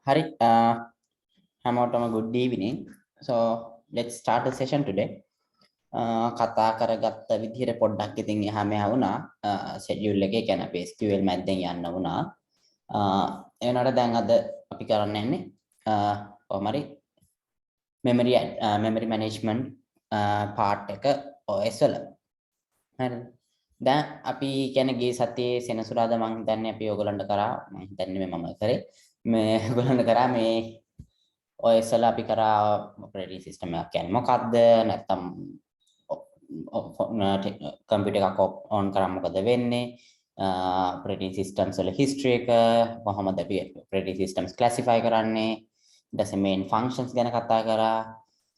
Hari, හැමෝටම good evening. So let's start the session today. කතා කරගත්ත විදිහට පොඩ්ඩක් ඉතින් එහා මෙහා වුණා. schedule එකේ කියන්නේ අපි SQL මැද්දෙන් යන්න වුණා. ඒ වෙනකොට දැන් අද අපි කරන්න යන්නේ කොහොම හරි memory management part එක OS වල. හරිද? දැන් අපි කියන්නේ ගිය සතියේ සෙනසුරාදා මම හිතන්නේ අපි ඔයගලන්ට කරා මම හිතන්නේ මම කරේ මේ ඔයගලන්ට කරා මේ OS වල අපි කරා operating system එකක් කියන්නේ මොකක්ද නැත්නම් කම්පියුටර් එකක් on කරාම මොකද වෙන්නේ operating systems වල history එක කොහොමද අපි operating systems classify කරන්නේ ඊට පස්සේ main functions ගැන කතා කරා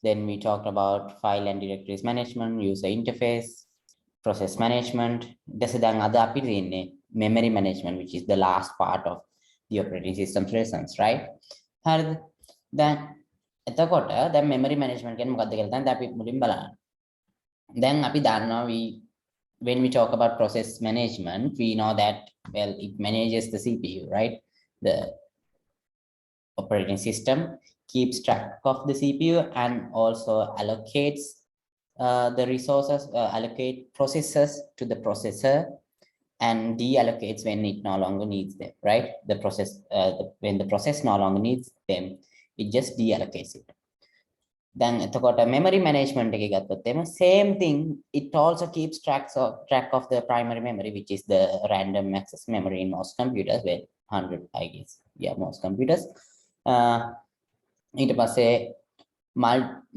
then we talked about file and directories management user interface process management දැන් අද අපි තියෙන්නේ memory management which is the last part of the operating system lessons right හරිද දැන් එතකොට දැන් memory management කියන්නේ මොකක්ද කියලා දැන් අපි මුලින් බලන්න දැන් අපි දන්නවා when we talk about process management we know that well it manages the CPU right the operating system keeps track of the CPU and also allocates the resources allocate processes to the processor and deallocates when it no longer needs them right the process when the process no longer needs them it just deallocates it then එතකොට memory management එකේ ගත්තොත් එම same thing it also keeps track of the primary memory which is the random access memory in most computers well 100 I guess yeah most computers ඊට පස්සේ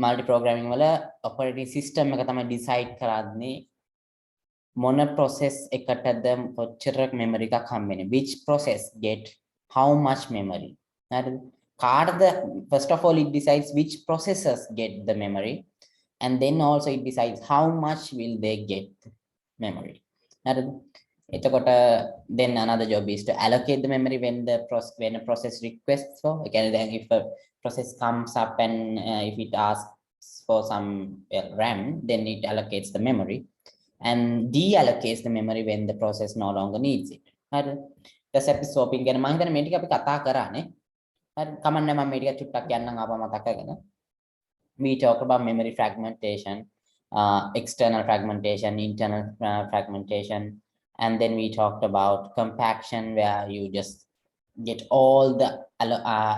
multi programming වල operating system එක තමයි decide කරන්නේ මොන process එකටද කොච්චර memory එකක් හම්බෙන්නේ which process get how much memory හරිද කාටද first of all it decides which processors get the memory and then also it decides how much will they get memory හරිද එතකොට then another job is to allocate the memory when a process requests for again then if a process comes up and if it asks for some RAM then it allocates the memory and deallocates the memory when the process no longer needs it හරිද දැන් අපි swapping ගැන මම හිතන්නේ මේ ටික අපි කතා කරානේ හරි කමන්නේ මම මේ ටික චුට්ටක් යන්නම් ආපහු මතක් කරගෙන we talk about memory fragmentation external fragmentation internal fragmentation and then we talked about compaction where you just get all the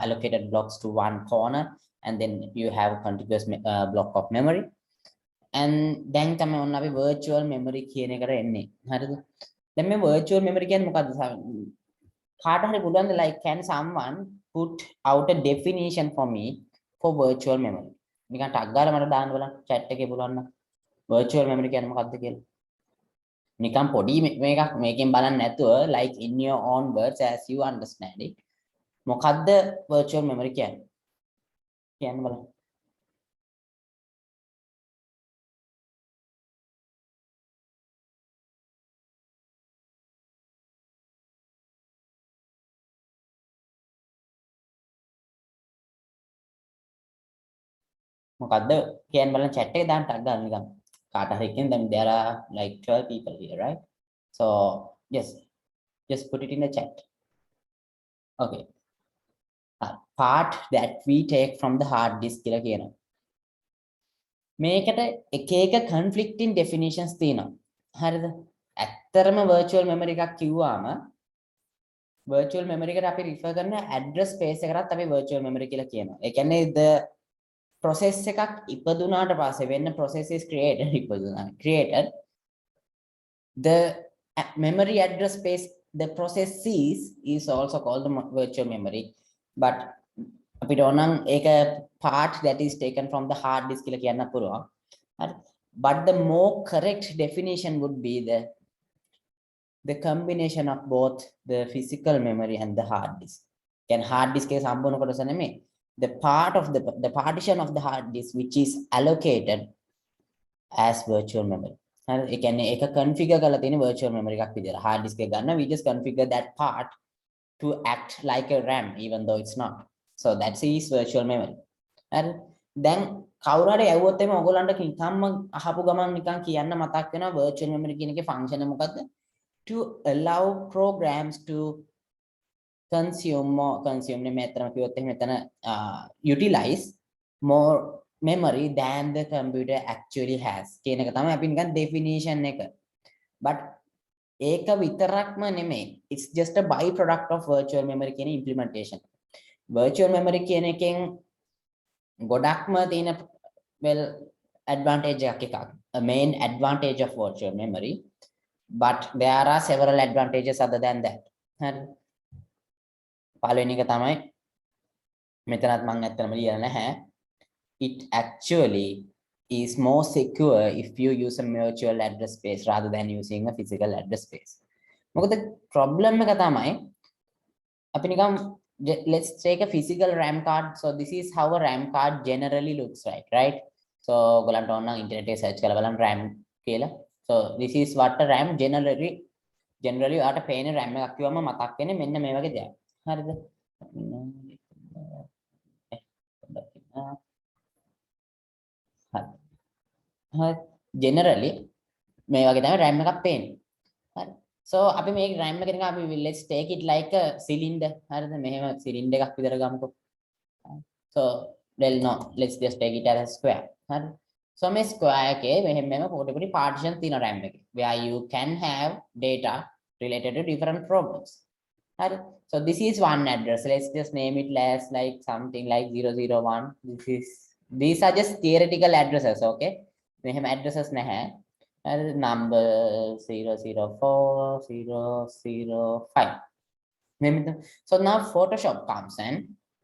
allocated blocks to one corner and then you have a contiguous block of memory and දැන් තමයි ඔන්න අපි virtual memory කියන එකට එන්නේ හරිද දැන් මේ virtual memory කියන්නේ මොකද්ද කාට හරි පුළුවන්ද like can someone put out a definition for me for virtual memory නිකන් ටක් ගාලා මට දාන්න බලන්න chat එකේ පුළුවන් නම් virtual memory කියන්නේ මොකද්ද කියලා නිකන් පොඩි මේකක් මේකෙන් බලන්න නැතුව like in your own words as you understand it මොකද්ද virtual memory කියන්නේ කියන්න බලන්න මොකද්ද කියන්න බලන්න chat එකේ දාන්න ටක් ගාලා නිකන් කාට හරි කියන දැන් there are like 12 people here right so just put it in the chat okay part that we take from the hard disk කියලා කියනවා මේකට එක එක conflicting definitions තියෙනවා හරිද ඇත්තරම virtual memory එකක් කිව්වම virtual memory එකට අපි refer කරන address space එකකට අපි virtual memory කියලා කියනවා ඒ කියන්නේ the process එකක් ඉපදුනාට පස්සේ when a process is created the memory address space the process sees is also called the virtual memory but අපිට ඕනනම් ඒක part that is taken from the hard disk කියලා කියන්න පුළුවන් හරි but the more correct definition would be the combination of both the physical memory and the hard disk කියන්නේ hard disk එකේ සම්පූර්ණ කොටස නෙමෙයි the part of the partition of the hard disk which is allocated as virtual memory හරි ඒ කියන්නේ ඒක configure කරලා තියෙන virtual memory එකක් විදියට hard disk එක ගන්න we just configure that part to act like a RAM even though it's not so that is virtual memory හරි දැන් කවුරු හරි ඇහුවොත් එimhe ඔයගොල්ලන්ට නිකම්ම අහපු ගමන් නිකන් කියන්න මතක් වෙනවා virtual memory කියන එකේ function එක මොකද්ද to allow programs to consume නේ මෙතන කිව්වොත් එහෙම මෙතන utilize more memory than the computer actually has කියන එක තමයි අපි නිකන් definition එක. But ඒක විතරක්ම නෙමෙයි. It's just a byproduct of virtual memory කියන implementation. Virtual memory කියන එකෙන් ගොඩක්ම තියෙන well advantage එකක්. A main advantage of virtual memory, but there are several advantages other than that. හරි. පළවෙනි එක තමයි මෙතනත් මම ඇත්තටම ලියලා නැහැ. It actually is more secure if you use a virtual address space rather than using a physical address space. මොකද problem එක තමයි අපි නිකන් let's take a physical RAM card. So this is how a RAM card generally looks like, right? So ඔයගලන්ට ඕන නම් internet එකේ search කරලා බලන්න RAM කියලා. So this is what a RAM generally ඔයාලට පේන RAM එකක් කිව්වම මතක් වෙන්නේ මෙන්න මේ වගේ දෙයක්. හරිද? generally මේ වගේ තමයි RAM එකක් පේන්නේ. හරි. So අපි මේ RAM එක නිකන් අපි let's take it like a cylinder. හරිද? මෙහෙම cylinder එකක් විතර ගමුකෝ. So well no, let's just take it as a square. හරි. So මේ square එකේ මෙහෙම පොඩි partition තියෙන RAM එකේ where you can have data related to different programs. Hadi. So this is one address. Let's just name it as like something like 001. These are just theoretical addresses, okay? We have addresses naha. Number 004, 005. So now Photoshop comes and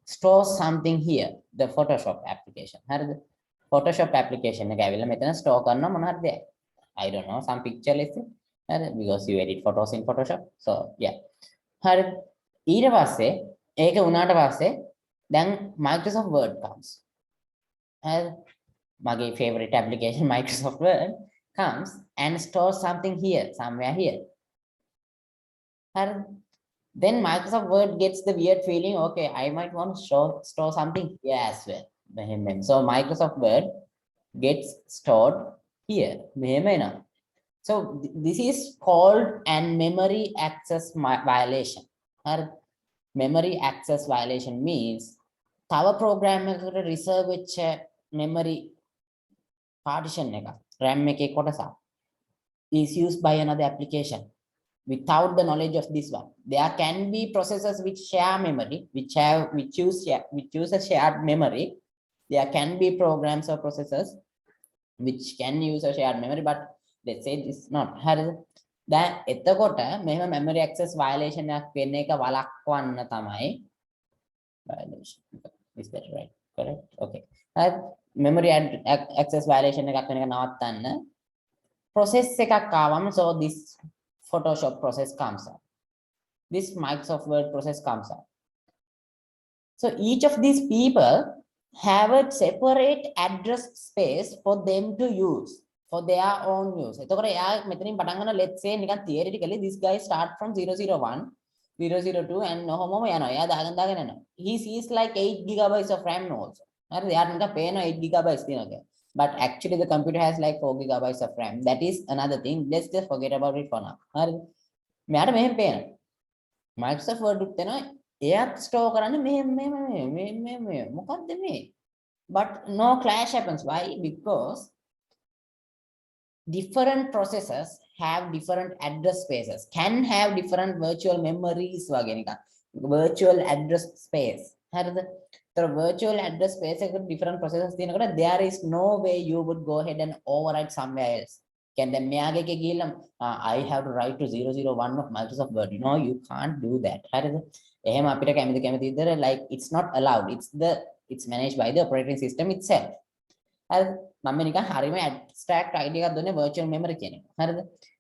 stores something here. The Photoshop application. Photoshop application store karna monarde. I don't know, some picture list because you edit photos in Photoshop. So yeah. හරි ඊට පස්සේ ඒක උනාට පස්සේ දැන් Microsoft Word comes. හරි මගේ favorite application Microsoft Word comes and stores something here, somewhere here. හරි then Microsoft Word gets the weird feeling, okay, I might want to store something here as well. So Microsoft Word gets stored here. So this is called an memory access violation. Memory access violation means our program reserve which memory partition RAM is used by another application without the knowledge of this one. There can be processes which share memory, which use a shared memory. There can be programs or processes which can use a shared memory, but let's say this not. දැන් එතකොට මෙහෙම memory access violation එකක් වෙන එක වළක්වන්න තමයි violation. Is that right? Correct? Okay. Memory access violation එකක් වෙන එක නවත්තන්න process එකක් ආවම so this Photoshop process comes up. This Microsoft Word process comes up. So each of these people have a separate address space for them to use. For their own use. Let's say theoretically this guy start from 001, 002 and he sees like 8 gigabytes of RAM also. They are paying 8 gigabytes. But actually the computer has like 4 gigabytes of RAM. That is another thing. Let's just forget about it for now. Microsoft Word store but no clash happens. Why? Because different processors have different address spaces, can have different virtual memories, virtual address space. The virtual address space different processors, there is no way you would go ahead and overwrite somewhere else. Can the I have to write to 001 of Microsoft Word? No, you can't do that. Like it's not allowed. It's managed by the operating system itself. මම නිකන් හරියම abstract idea එකක් දුන්නේ virtual memory කියන එක. හරිද?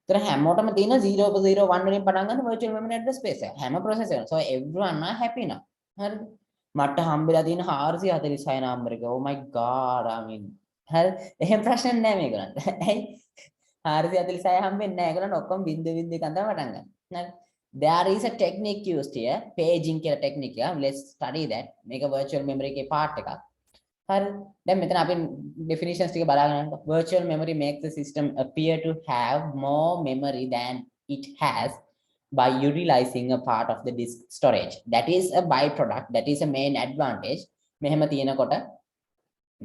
ඒතර හැමෝටම තියෙන 001 වලින් පටන් ගන්න virtual memory address space එක. හැම processor. So everyone are happy now. හරිද? මට හම්බෙලා තියෙන 446 number එක. Oh my god, I mean. හරි? එහෙම ප්‍රශ්න නැහැ මේගොල්ලන්ට. ඇයි? 446 හම්බෙන්නේ නැහැ. ඒගොල්ලන් ඔක්කොම බින්දු බින්දු එකෙන් තමයි පටන් ගන්න. හරි? There is a technique used here, paging කියලා technique එක. Let's study that. මේක virtual memory එකේ part එකක්. Then definitions virtual memory makes the system appear to have more memory than it has by utilizing a part of the disk storage. That is a byproduct, that is a main advantage. මෙහෙම තියෙනකොට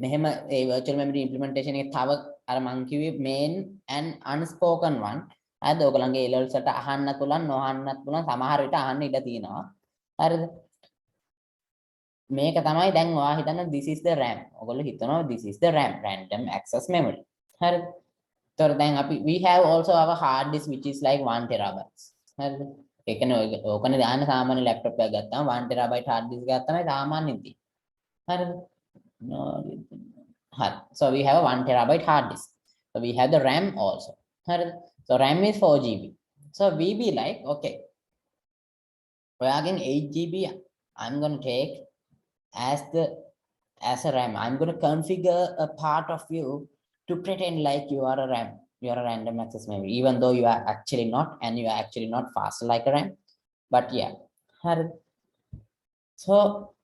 මෙහෙම ඒ virtual memory implementation එකේ තව අර මං කිව්වේ main and unspoken one. හරිද? ඔයගලන්ගේ A levels වලට අහන්න පුළුවන්, නොඅහන්නත් පුළුවන්, සමහර විට අහන්න ඉඩ තියෙනවා. හරිද? මේක තමයි දැන් ඔයා හිතන්න this is the RAM. ඔයගොල්ලෝ හිතනවා this is the RAM, random access memory. හරිද? ඒතර දැන් අපි we have also our hard disk which is like 1 terabytes. හරිද? ඒ කියන්නේ ඕකනේ දාන්න සාමාන්‍ය laptop එකක් ගත්තාම 1 terabyte hard disk එකක් තමයි සාමාන්‍යයෙන් තියෙන්නේ. හරිද? So we have a 1 terabyte hard disk. So we have the RAM also. So RAM is 4 GB. So we be like, okay, we're again 8 GB. I'm going to take as a RAM. I'm going to configure a part of you to pretend like you are a RAM. You are a random access memory, even though you are actually not, and you are actually not fast like a RAM. But yeah. So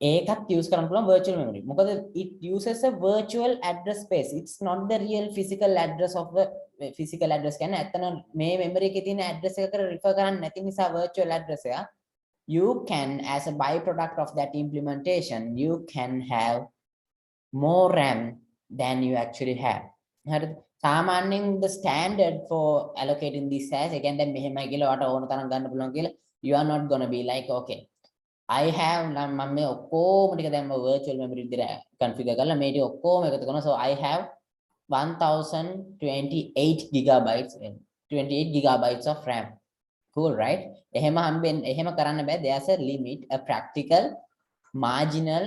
ඒකත් use කරන්න පුළුවන් virtual memory. මොකද it uses a virtual address space. It's not the real physical address of the physical address. කියන්නේ ඇත්තන මේ memory එකේ තියෙන address එකකට refer කරන්නේ නැති නිසා virtual address එක. You can, as a byproduct of that implementation, you can have more RAM than you actually have. හරිද? සාමාන්‍යයෙන් the standard for allocating this as again දැන් මෙහෙමයි කියලා ඔයාලට ඕන තරම් ගන්න පුළුවන් කියලා you are not going to be like okay I have මම මේ ඔක්කොම ටික දැන් virtual memory විදිහට configure කරලා මේ ටික ඔක්කොම එකතු කරනවා. So I have 1028 gigabytes 28 gigabytes of RAM. Cool, right? එහෙම එහෙම කරන්න බෑ. There's a limit, a practical marginal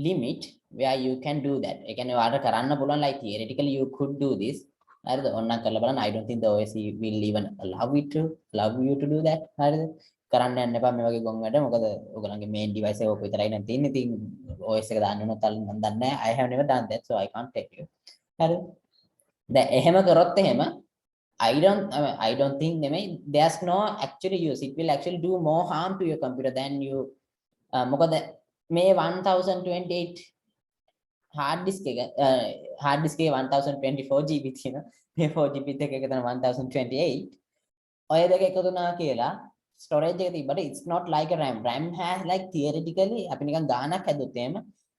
limit where you can do that. ඒ කියන්නේ ඔයාලට කරන්න පුළුවන් like theoretically you could do this. හරිද? ඕනනම් කරලා බලන්න. I don't think the OS will even allow you to do that. හරිද? කරන්න යන්න එපා මේ වගේ ගොන් වැඩ. මොකද ඔයගලන්ගේ main device එක ඕක විතරයි නම් තියෙන්නේ. ඉතින් OS එක දාන්න උනොත් මම දන්නේ නැහැ. I have never done that, so I can't tell you. හරිද? දැන් එහෙම කරොත් එහෙම I don't think there's no actually use. It will actually do more harm to your computer than you මොකද මේ 1028 hard disk එක hard disk එකේ 1024 GB තියෙනවා. මේ 4 GB එක තමයි 1028. ඔය දෙක එකතු වුණා කියලා storage එක තිබ්බට it's not like a RAM. RAM has like theoretically අපි නිකන් ගානක් හැදුවොත් එහෙම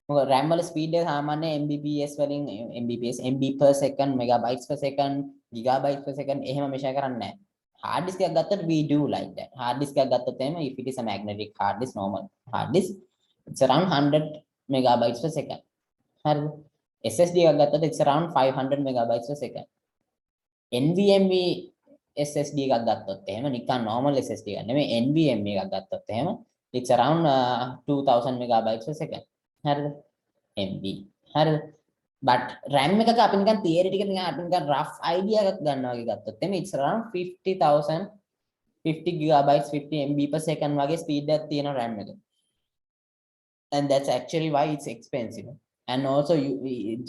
මොකද RAM වල speed එක සාමාන්‍ය Mbps වලින් MB per second, megabytes per second, gigabytes per second එහෙම measure කරන්නේ නැහැ. hard disk එකක් ගත්තොත් we do like that. hard disk එකක් ගත්තොත් එහෙම if it is a magnetic hard disk, normal hard disk, it's around 100 megabytes per second. හරිද? SSD එකක් ගත්තොත් it's around 500 megabytes per second. NVMe SSD එකක් ගත්තොත් එහෙම නිකන් normal SSD එකක් නෙමෙයි NVMe එකක් ගත්තොත් එහෙම it's around 2000 megabytes per second. හරිද? MB. හරිද? but RAM එකක අපි නිකන් theoretically අපි නිකන් rough idea එකක් ගන්නවා වගේ ගත්තොත් එහෙම it's around 50 gigabytes 50 MB per second වගේ speed එකක් තියෙන RAM එක. And that's actually why it's expensive. And also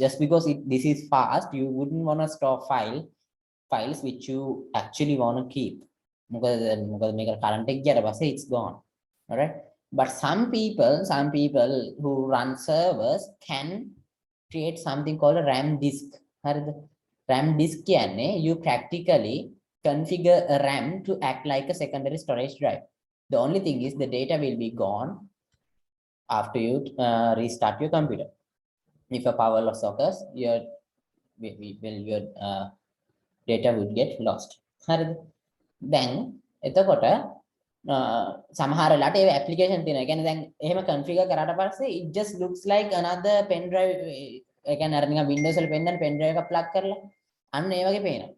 just because this is fast, you wouldn't want to store files which you actually want to keep. මොකද මේක current එක ගියට පස්සේ it's gone. All right? But some people who run servers can create something called a RAM disk. හරිද? RAM disk කියන්නේ you practically configure a RAM to act like a secondary storage drive. The only thing is the data will be gone after you restart your computer. If a power loss occurs, your data would get lost. හරිද? දැන් එතකොට සමහර වෙලාවට ඒ application තියෙනවා. ඒ කියන්නේ දැන් එහෙම configure කරාට පස්සේ it just looks like another pen drive. ඒ කියන්නේ අර නිකන් Windows වල පෙන්නන pen drive එකක් plug කරලා අන්න ඒ වගේ පේනවා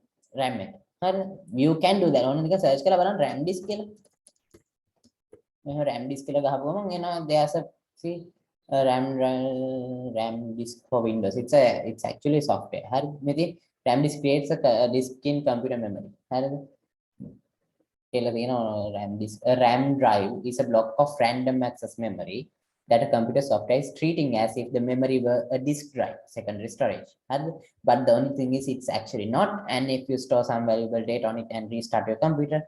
RAM එක. හරිද? You can do that. ඕන නිකන් search කරලා බලන්න RAM disk කියලා. මෙහෙම RAM disk කියලා ගහපුවම එනවා there's a see RAM disk for Windows. It's actually software. හරිද? මෙතන RAM disk creates a disk in computer memory. හරිද? RAM disk. A RAM drive is a block of random access memory that a computer software is treating as if the memory were a disk drive, secondary storage. But the only thing is it's actually not. And if you store some valuable data on it and restart your computer,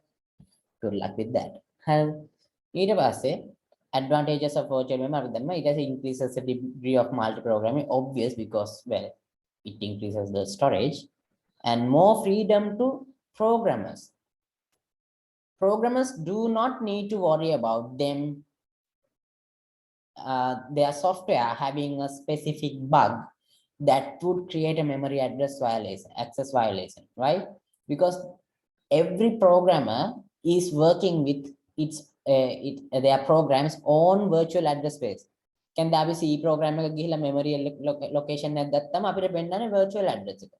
good luck with that. ඊට පස්සේ advantages of virtual memory it increases the degree of multi-programming, obvious because well it increases the storage and more freedom to programmers. Programmers do not need to worry about them their software having a specific bug that would create a memory address violation, access violation, right? Because every programmer is working with its their program's own virtual address space. Can there be C program එක ගිහිලා memory location එකක් ගත්තම අපිට පෙන්නන්නේ virtual address එක.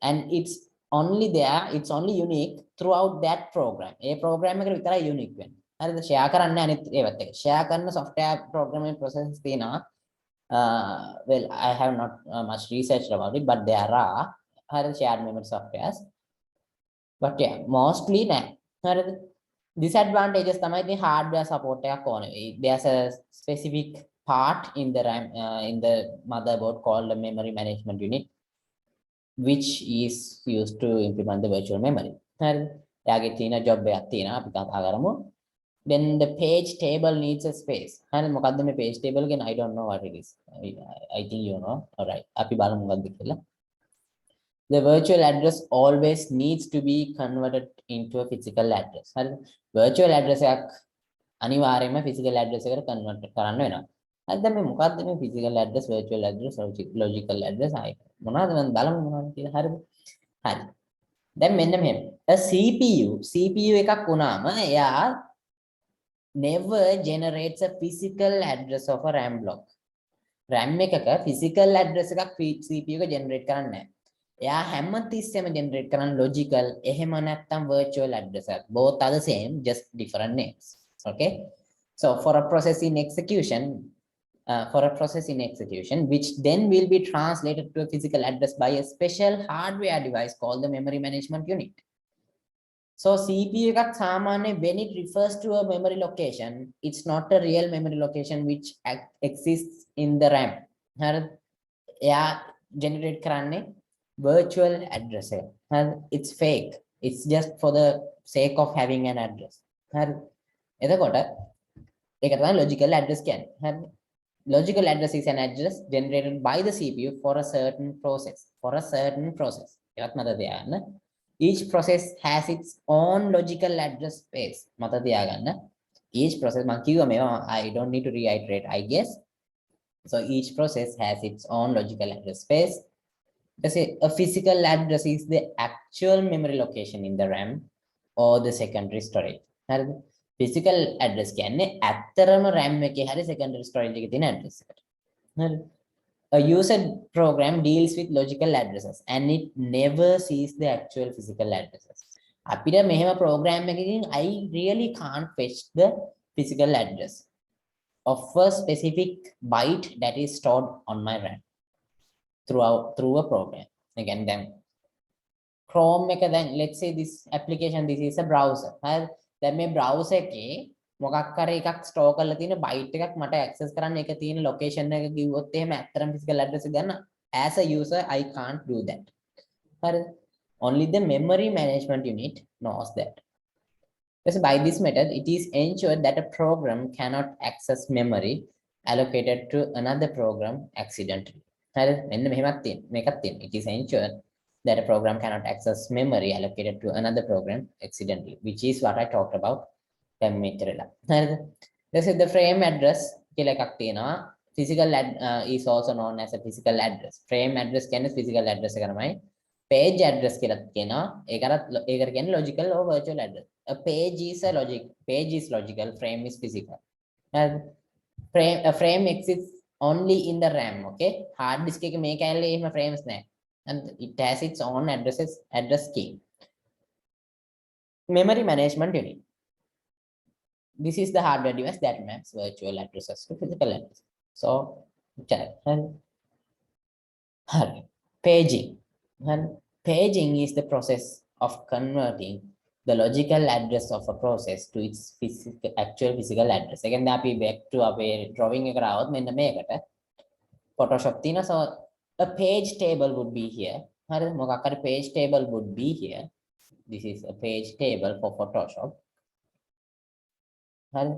And it's only there, it's only unique throughout that program. A program එකට විතරයි unique වෙන්නේ. හරිද? share කරන්නේ අනිත් ඒවත් එක්ක. share කරන software programming processes තියෙනවා. Well, I have not much researched about it, but there are shared memory softwares. But yeah, mostly නෑ. Disadvantages තමයි ඉතින් hardware support එකක් ඕනේ. There's a specific part in the RAM in the motherboard called the memory management unit, which is used to implement the virtual memory. හරිද? එයාගේ තියෙන job එකක් තියෙනවා අපි කතා කරමු. Then the page table needs a space. හරිද? මොකද්ද මේ page table ගැන? I don't know what it is. I think you know. All right. අපි බලමු මොකද්ද කියලා. The virtual address always needs to be converted into a physical address. හරිද? virtual address එකක් අනිවාර්යයෙන්ම physical address එකට convert කරන්න වෙනවා. හරිද? දැන් මේ මොකද්ද මේ physical address, virtual address, logical address ආයි මොනවද මම බලමු මොනවද කියලා. හරිද? හරි. දැන් මෙන්න මෙහෙම. a CPU එකක් වුණාම එයා never generates a physical address of a RAM block. RAM එකක physical address එකක් CPU එක generate කරන්නේ නැහැ. එයා හැමතිස්සෙම generate කරන logical එහෙම නැත්නම් virtual address එකක්. Both are the same, just different names. Okay? So for a process in execution, which then will be translated to a physical address by a special hardware device called the memory management unit. So CPU එකක් සාමාන්‍ය when it refers to a memory location, it's not a real memory location which exists in the RAM. හරිද? එයා generate කරන්නේ virtual address එක. හරිද? It's fake. It's just for the sake of having an address. හරිද? එතකොට ඒක තමයි logical address කියන්නේ. හරිද? Logical address is an address generated by the CPU for a certain process. ඒවත් මතක තියාගන්න. Each process has its own logical address space. මතක තියාගන්න. Each process මම කිව්වා මේවා I don't need to reiterate, I guess. So each process has its own logical address space. A physical address is the actual memory location in the RAM or the secondary storage. හරිද? Physical address කියන්නේ ඇත්තරම RAM එකේ හරි secondary storage එකේ තියෙන address එකට. හරිද? A user program deals with logical addresses and it never sees the actual physical addresses. අපිට මෙහෙම program එකකින් I really can't fetch the physical address of a specific byte that is stored on my RAM through a program. Again, then Chrome එක දැන් let's say this application, this is a browser. හරිද? දැන් මේ browser එකේ මොකක් හරි එකක් store කරලා තියෙන byte එකක් මට access කරන්න එක තියෙන location එක කිව්වොත් එහෙම ඇත්තටම physical address එක ගන්න as a user I can't do that. හරිද? Only the memory management unit knows that. So by this method it is ensured that a program cannot access memory allocated to another program accidentally. හරිද? මෙන්න මෙහෙමත් තියෙන මේකත් තියෙන. It is ensured that a program cannot access memory allocated to another program accidentally, which is what I talked about. This is the frame address. Physical is also known as a physical address. Frame address is physical address. Page address logical or virtual address. A page is logical. Frame is physical. A frame exists only in the RAM. Okay, hard disk make frames and it has its own address scheme. Memory management unit. This is the hardware device that maps virtual addresses to physical addresses. So, paging. Paging is the process of converting the logical address of a process to its actual physical address. Again, back to our drawing Photoshop. So, a page table would be here. Page table would be here. This is a page table for Photoshop.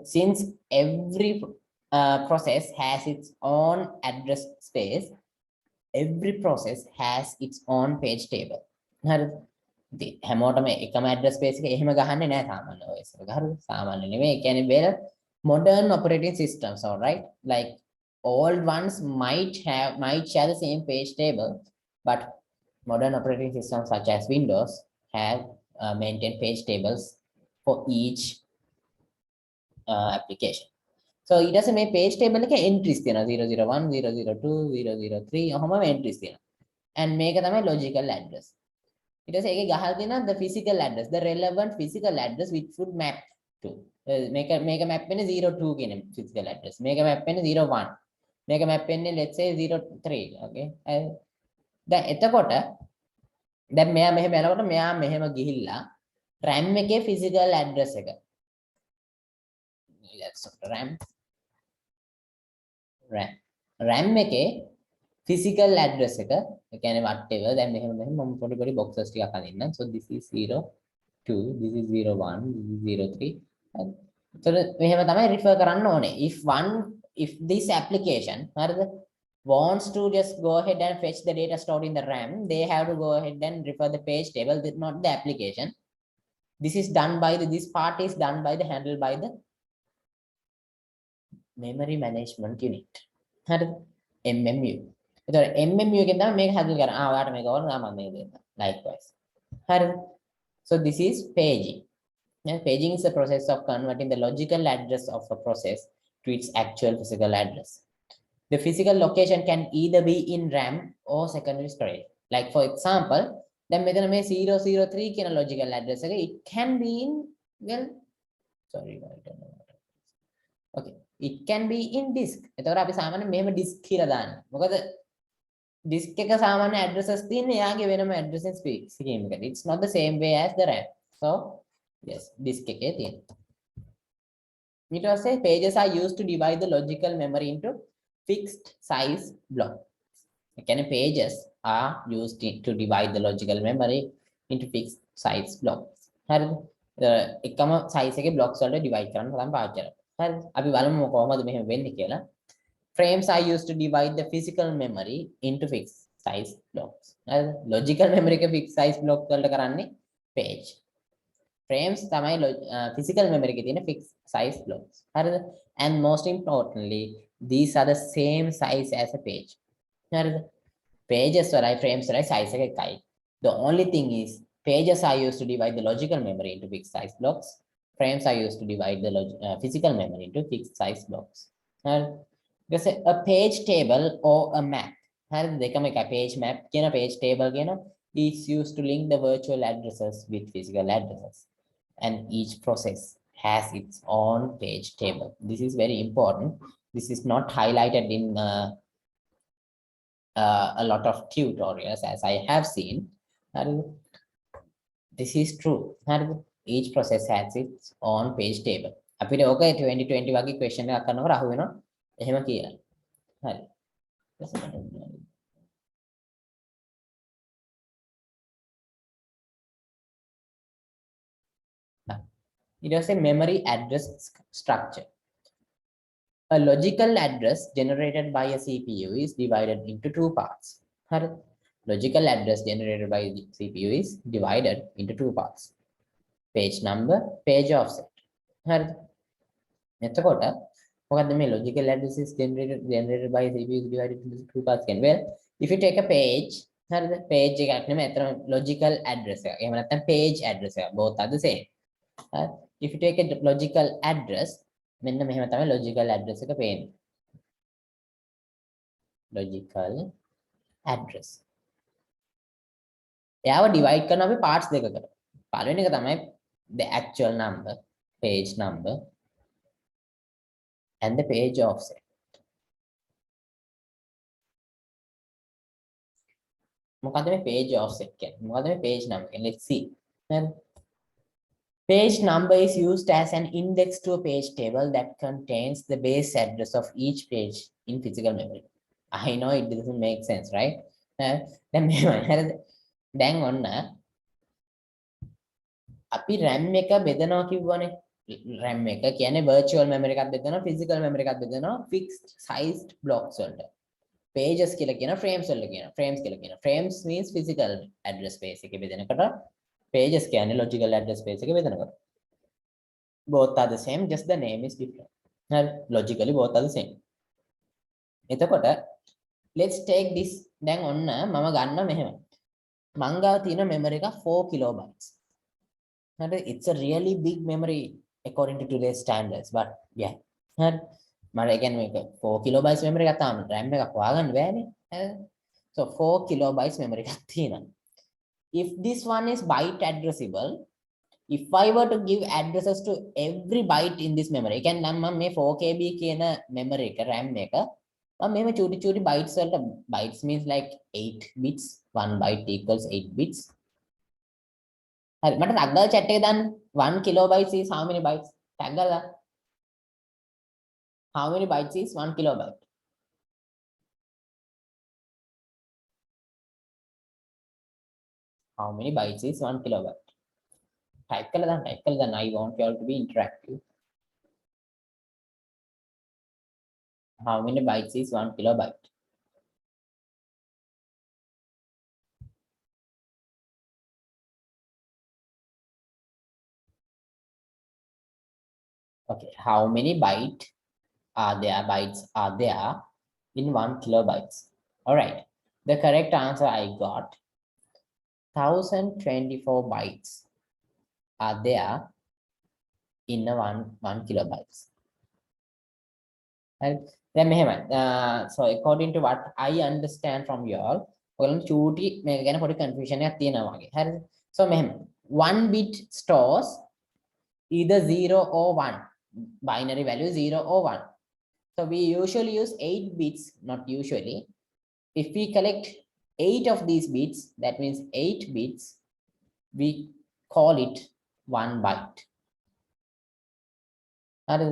Since every process has its own address space, every process has its own page table. හැමෝටම එකම address space එක එහෙම ගහන්නේ නැහැ සාමාන්‍ය OS එක. හරිද? සාමාන්‍ය නෙමෙයි. ඒ කියන්නේ where modern operating systems, all right? Like old ones might share the same page table, but modern operating systems such as Windows have maintained page tables for each application. So ඊට පස්සේ මේ page table එකේ entries තියෙනවා 001 002 003 ඔහොම entries තියෙනවා. and මේක තමයි logical address. ඊට පස්සේ ඒකේ ගහලා තියෙනවා the physical address, the relevant physical address which would map to. මේක map වෙන්නේ 02 කියන physical address. මේක map වෙන්නේ 01. මේක map වෙන්නේ let's say 03. okay. දැන් එතකොට දැන් මෙයා මෙහෙම යනකොට මෙයා මෙහෙම ගිහිල්ලා RAM එකේ physical address එක. that's RAM එකේ physical address එක ඒ කියන්නේ whatever දැන් මෙහෙම මම පොඩි boxes ටිකක් අදින්නම්. so this is 02, this is 01, this is 03. so මෙහෙම තමයි refer කරන්න ඕනේ. if this application හරිද wants to just go ahead and fetch the data stored in the RAM, they have to go ahead and refer the page table, not the application. This is done by this part is done by the handled by the memory management unit. හරිද? MMU. එතකොට MMU එකෙන් තමයි මේක handle කරන්නේ. ඔයාලට මේක ඕන නම් මම මේක දෙන්න. likewise. හරිද? so this is paging. And paging is the process of converting the logical address of a process to its actual physical address. The physical location can either be in RAM or secondary storage. Like for example, then මෙතන මේ 003 කියන logical address එක it can be in sorry I don't know. Okay, it can be in disk. එතකොට අපි සාමාන්‍යයෙන් මෙහෙම disk කියලා දාන්නේ. මොකද disk එක සාමාන්‍ය addresses තියෙන එයාගේ වෙනම addressing scheme එකකට. It's not the same way as the RAM. So yes, disk එකේ තියෙනවා. ඊට පස්සේ pages are used to divide the logical memory into fixed size blocks. Again, pages are used to divide the logical memory into fixed size blocks. හරිද? එකම size එකේ blocks වලට divide කරන්න තමයි පාවිච්චි කරන්නේ. හරිද? අපි බලමු කොහොමද මෙහෙම වෙන්නේ කියලා. Frames are used to divide the physical memory into fixed size blocks. හරිද? Logical memory එක fixed size block වලට කරන්නේ page. Frames තමයි physical memory එකේ තියෙන fixed size blocks. හරිද? And most importantly, these are the same size as a page. Pages වලයි frames වලයි size එක එකයි. The only thing is pages are used to divide the logical memory into fixed size blocks. Frames are used to divide the physical memory into fixed size blocks. A page table or a map. දෙකම එකයි. Page map කියන page table කියන is used to link the virtual addresses with physical addresses. And each process has its own page table. This is very important. This is not highlighted in a lot of tutorials as I have seen. This is true. Each process has its own page table. අපිට ඕක 2020 වගේ question එකක් කරනකොට අහු වෙනවා. එහෙම කියලා. හරි. It was a memory address structure. A logical address generated by a CPU is divided into two parts. Logical address generated by the CPU is divided into two parts. Page number, page offset. එතකොට මොකද්ද මේ logical address is generated by CPU is divided into two parts again. Well, if you take a page, හරිද? page එකක් නෙමෙයි අතන logical address එක. එහෙම නැත්නම් page address එක. both are the same. If you take a logical address, මෙන්න මෙහෙම තමයි logical address එක පේන්නේ. logical address. එයාව divide කරනවා අපි parts දෙකකට. පළවෙනි එක තමයි the actual number, page number and the page offset. මොකද්ද මේ page offset කියන්නේ? මොකද්ද මේ page number කියන්නේ? Let's see. Page number is used as an index to a page table that contains the base address of each page in physical memory. I know it doesn't make sense, right? දැන් ඔන්න අපි RAM එක බෙදනවා කිව්වනේ. RAM එක කියන්නේ virtual memory එකක් බෙදනවා, physical memory එකක් බෙදනවා fixed sized blocks වලට. Pages කියලා කියන frames වලට කියන. Frames කියලා කියන. Frames means physical address space එකේ බෙදෙනකොට pages කියන්නේ logical address space එක බෙදනකොට. Both are the same, just the name is different. හරි, logically both are the same. එතකොට let's take this. දැන් ඔන්න මම ගන්න මෙහෙම. මං ගාව තියෙන memory එක 4 kilobytes. හරි, it's a really big memory according to today's standards, but yeah. හරි, මට ඒ කියන්නේ මේක 4 kilobytes memory එකක් තාම RAM එකක් හොයාගන්න බෑනේ. හරි, so 4 kilobytes memory එකක් තියෙනවා. If this one is byte addressable, if I were to give addresses to every byte in this memory, can නම් මම මේ 4KB කියන memory එක RAM එක මම මෙහෙම චූටි bytes වලට, bytes means like 8 bits, 1 byte equals 8 bits. හරි, මට tag ගාලා chat එක දාන්න. 1 kilobytes is how many bytes? tag ගාලා how many bytes is 1 kilobyte? How many bytes is 1 kilobyte? Type කරලා දාන්න. I want you all to be interactive. How many bytes is 1 kilobyte? Okay, how many bytes are there in 1 kilobytes? All right, the correct answer I got 1024 bytes are there in a 1 kilobytes. And then so according to what I understand from you all, ඔයගොල්ලෝ චූටි මේක ගැන පොඩි confusion එකක් තියෙනවා වගේ. හරිද? So මෙහෙම 1 bit stores either 0 or 1, binary value 0 or 1. So we usually use 8 bits, not usually. If we collect 8 of these bits, that means 8 bits, we call it 1 byte. හරිද?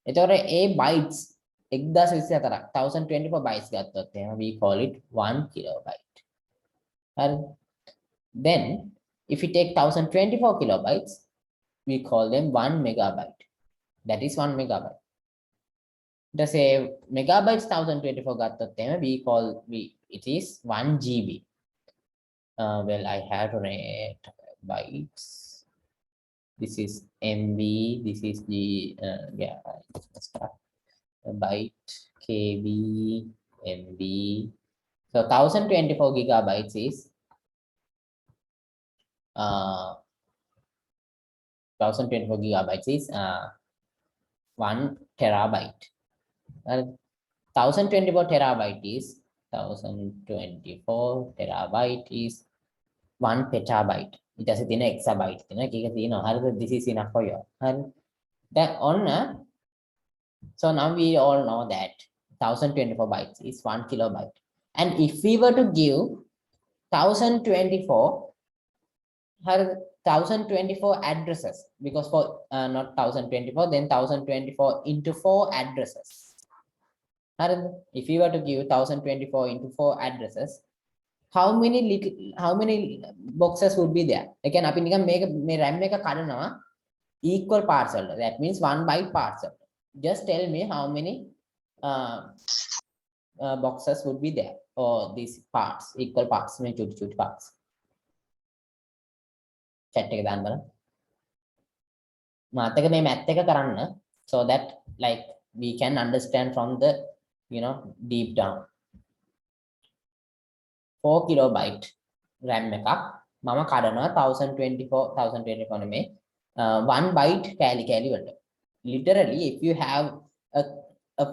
එතකොට a bytes 1024 bytes ගත්තොත් එහෙනම් we call it 1 kilobyte. හරිද? Then if we take 1024 kilobytes, we call them 1 megabyte. That is 1 megabyte. The say megabytes 1024 ගත්තොත් එහෙනම් it is 1 GB. Well, I have to write bytes. This is MB, this is the yeah, let's start. Byte, KB, MB. So 1024 gigabytes is 1024 gigabytes is 1 terabyte. 1024 terabyte is 1024 terabyte is 1 petabyte. It has a exabyte. This is enough for you. Then on so now we all know that 1024 bytes is 1 kilobyte. And if we were to give 1024 addresses, because for not 1024, then 1024 into 4 addresses. If you were to give 1024 into 4 addresses, how many boxes would be there? Again, අපි නිකන් මේ RAM එක කඩනවා equal parts වලට. That means 1 byte parts වලට. Just tell me how many boxes would be there, or these parts, equal parts, මේ චුටි parts. Chat එක දාන්න බලන්න. මාත් එක මේ math එක කරන්න, so that like we can understand from the deep down. 4 kilobyte RAM එකක් මම කඩනවා 1024 නෙමෙයි 1 byte කෑලි වලට. Literally, if you have a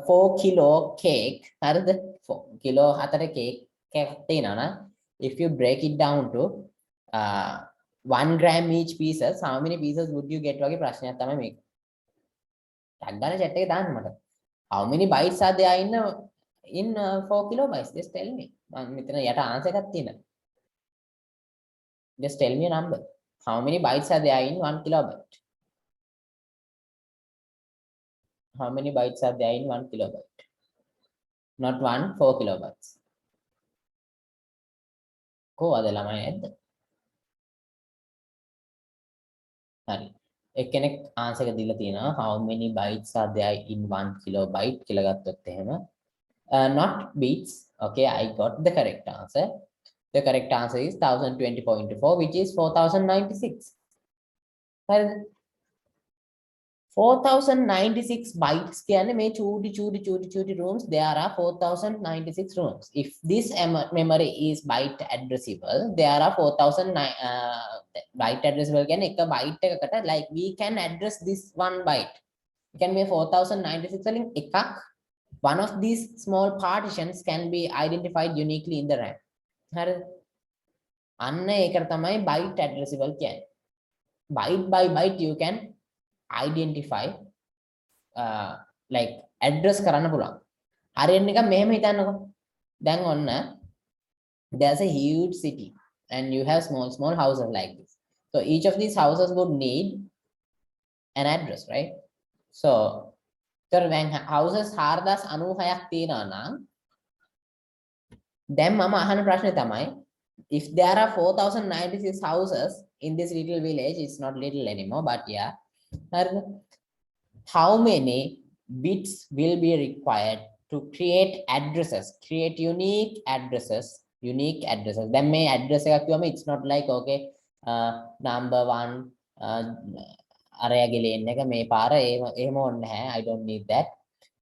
4 kilo cake, හරිද? 4 kilo 4 cake එකක් තියෙනවා නම්, if you break it down to 1 gram each pieces, how many pieces would you get වගේ ප්‍රශ්නයක් තමයි මේක. ටක් ගන්න chat එකේ දාන්න මට. How many bytes are there in 4 kilobytes? Just tell me. මෙතන යට answer එකක් තියෙනවා. Just tell me a number. How many bytes are there in 1 kilobyte? How many bytes are there in 1 kilobyte? Not 1, 4 kilobytes. කොහොමද ළමයි ඇද්ද? හරි. එක්කෙනෙක් answer එක දීලා තියෙනවා how many bytes are there in 1 kilobyte කියලා ගත්තොත් එහෙම. Not bits. Okay, I got the correct answer. The correct answer is 1020.4, which is 4096. 4096 bytes කියන්නේ මේ චූටි rooms, there are 4096 rooms. If this memory is byte addressable, there are 4009 byte addressable කියන්නේ එක byte එකකට, like we can address this one byte. It can be 4096 වලින් එකක්. One of these small partitions can be identified uniquely in the RAM. හරිද? අන්න ඒකට තමයි byte addressable කියන්නේ. Byte by byte you can identify like address කරන්න පුළුවන්. හරියට නිකන් මෙහෙම හිතන්නකො. දැන් ඔන්න there's a huge city and you have small houses like this. So each of these houses would need an address, right? So when houses 4096ක් තියෙනවා නම් දැන් මම අහන ප්‍රශ්නේ තමයි, if there are 4096 houses in this little village, it's not little anymore, but yeah, how many bits will be required to create addresses, create unique addresses? Then may address එකක් කිව්වම it's not like okay number 1 අරයාගේ lane එක මේ පාර එහෙම ඕනේ නැහැ, I don't need that.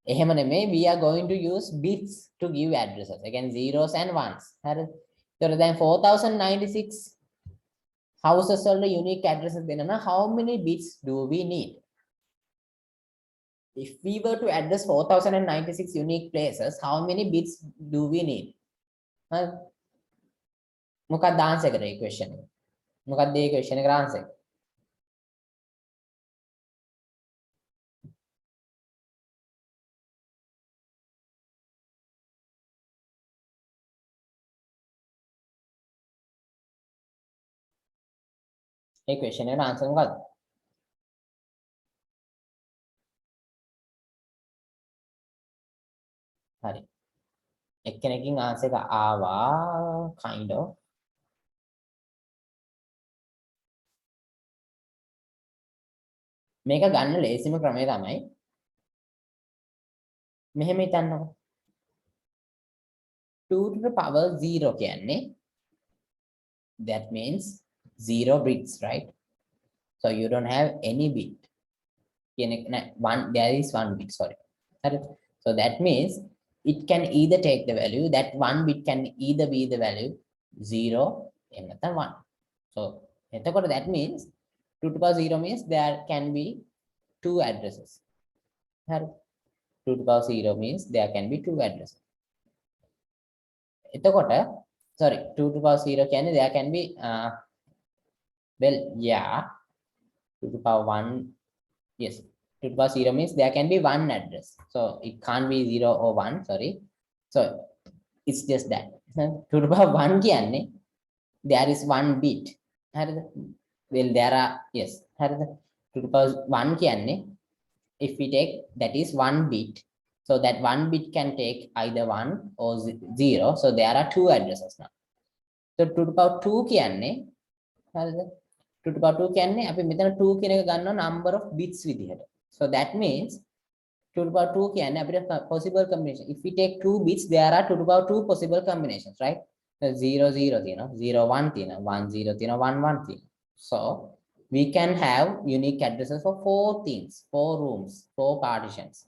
එහෙම නෙමෙයි, we are going to use bits to give addresses, again zeros and ones. හරිද? ඒතර දැන් 4096 houses වල unique addresses දෙන්න නම් how many bits do we need? If we were to address 4096 unique places, how many bits do we need? මොකක්ද answer කරේ question එක? මොකක්ද මේ question එකට answer? මේ question එකට answer මොකක්ද? හරි. එක්කෙනකින් answer එක ආවා kind of. මේක ගන්න ලේසිම ක්‍රමය තමයි මෙහෙම හිතන්නකො. 2 to the power 0 කියන්නේ, that means 0 bits, right? So you don't have any bit. One, there is one bit, sorry. So that means it can either take the value, that one bit can either be the value 0 and 1. So that means 2 to the power 0 means there can be two addresses. 2 to the power 0 means there can be two addresses. Sorry, 2 to the power 0 can, there can be well, yeah, 2 to the power 1, yes, 2 to the power 0 means there can be one address, so it can't be 0 or 1, sorry. So it's just that 2 to the power 1 කියන්නේ there is one bit. Well, there are, yes, 2 to the power 1 කියන්නේ, if we take that is one bit, so that one bit can take either 1 or 0, so there are two addresses now. So 2 to the power 2 කියන්නේ, 2 to the power 2 කියන්නේ අපි මෙතන 2 කියන එක ගන්නවා number of bits විදිහට. So that means 2 to the power 2 කියන්නේ අපිට possible combination. If we take 2 bits, there are 2 to the power 2 possible combinations, right? So 0 0 තියෙනවා, 0 1 තියෙනවා, 1 0 තියෙනවා, 1 1 තියෙනවා. So we can have unique addresses for 4 things, 4 rooms, 4 partitions.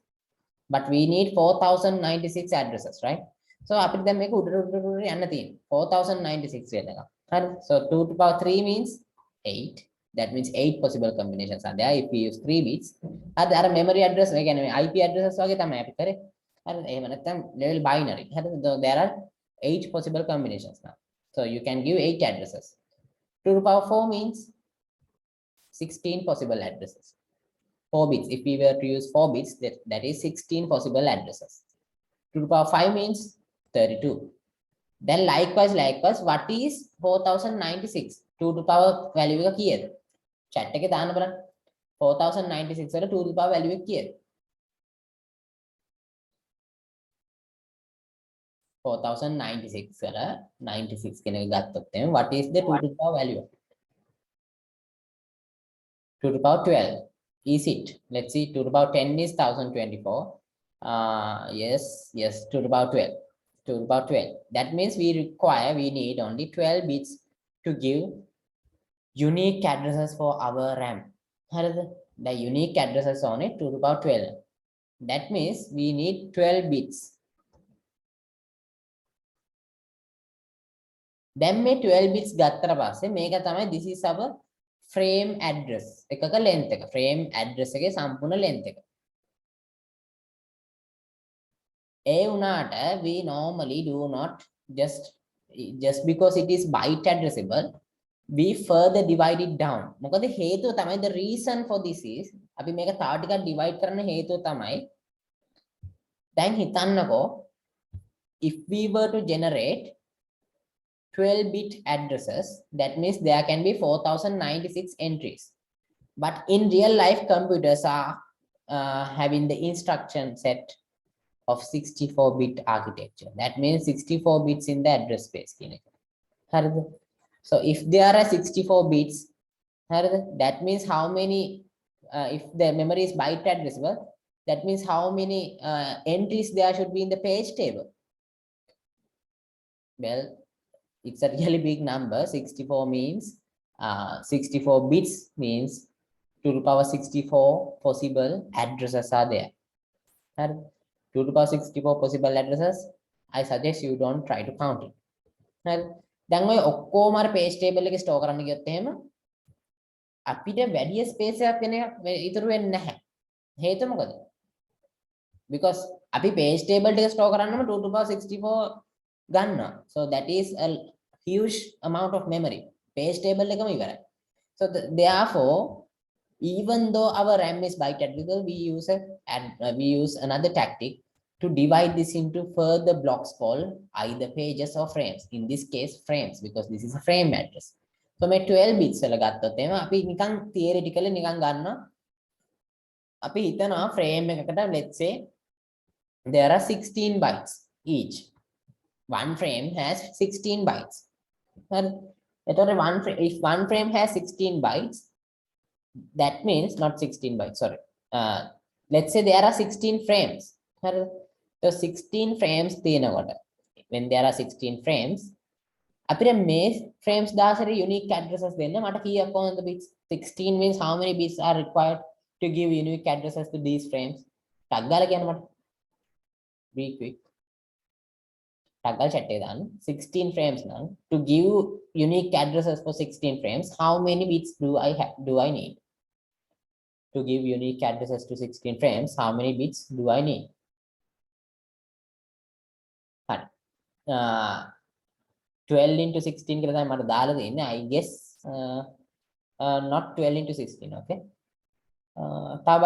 But we need 4096 addresses, right? So අපිට දැන් මේක උඩට යන්න තියෙනවා. 4096 වෙන එක. හරි. So 2 to the power 3 means 8. That means 8 possible combinations are there if we use 3 bits. හරි. අර memory address ඒ කියන්නේ IP addresses වගේ තමයි අපි කරේ. හරි. එහෙම නැත්නම් level binary. හරි. There are 8 possible combinations now. So you can give 8 addresses. 2 to the power 4 means 16 possible addresses. 4 bits. If we were to use 4 bits, that is 16 possible addresses. 2 to the power 5 means 32. Then likewise, what is 4096? 2 to the power value එක කීයද? chat එකේ දාන්න බලන්න. 4096 වල 2 to the power value එක කීයද? 4096 වල 96 කියන එක ගත්තොත් එමේ what is the 2 to the power value? 2 to the power 12. Is it? Let's see, 2 to the power 10 is 1024. Yes, 2 to the power 12. 2 to the power 12. That means we need only 12 bits to give unique addresses for our RAM. The unique addresses on it 2 to the power 12. That means we need 12 bits. Then me 12 bits gattara passe meka thamai this is our frame address ekaka length එක frame address එකේ සම්පූර්ණ length එක. ඒ වුණාට we normally do not just because it is byte addressable we further divide it down. මොකද හේතුව තමයි the reason for this is අපි මේක තව ටිකක් divide කරන්න හේතුව තමයි දැන් හිතන්නකෝ if we were to generate 12-bit addresses, that means there can be 4096 entries. But in real life, computers are having the instruction set of 64-bit architecture. That means 64 bits in the address space. So if there are 64 bits, that means how many, if the memory is byte addressable, that means how many entries there should be in the page table. Well, it's a really big number. 64 means 64 bits means 2 to the power 64 possible addresses are there. 2 to the power 64 possible addresses. I suggest you don't try to count it. දැන් ඔය ඔක්කොම අර page table එකේ store කරන්න ගියොත් එහෙම අපිට වැඩි space එකක් වෙන එකක් ඉතුරු වෙන්නේ නැහැ. හේතුව මොකද? Because අපි page table එක store කරන්නම 2 to the power 64 ගන්නවා. So that is a huge amount of memory. Page table එකම ඉවරයි. So therefore, even though our RAM is byte addressable, we use another tactic to divide this into further blocks called either pages or frames. In this case, frames, because this is a frame address. So මේ 12 bits වල ගත්තොත් එහෙම අපි නිකන් theoretically නිකන් ගන්නවා. අපි හිතනවා frame එකකට let's say there are 16 bytes each. One frame has 16 bytes. If one frame has 16 bytes, that means not 16 bytes, sorry. Let's say there are 16 frames. So 16 frames when there are 16 frames, අපිට මේ frames 10 unique addresses දෙන්න මට කීයක් ඕනද bits? 16 means how many bits are required to give unique addresses to these frames? ටක් ගාලා කියන්න මට. Be quick. Taggal chatte done 16 frames now. To give unique addresses for 16 frames, how many bits do I need? To give unique addresses to 16 frames, how many bits do I need? 12 into 16 කියලා තමයි මට දාලා දෙන්නේ. I guess not 12 into 16, okay? තව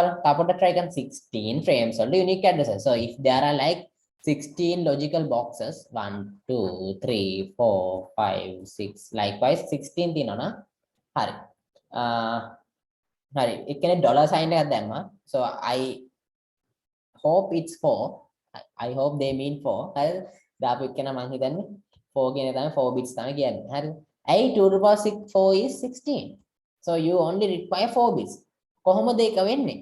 try කරන්න 16 frames වල unique addresses. So if there are like 16 logical boxes 1 2 3 4 5 6 likewise 16 තියෙනවා හරි හරි ඒ කියන්නේ dollar sign එකක් දැම්මා so I hope it's 4 I hope they mean 4 හරි දාපු එක නම් මම හිතන්නේ 4 කියන තමයි 4 bits තමයි කියන්නේ හරි ඇයි 2 to the power 4 is 16 so you only require 4 bits කොහොමද ඒක වෙන්නේ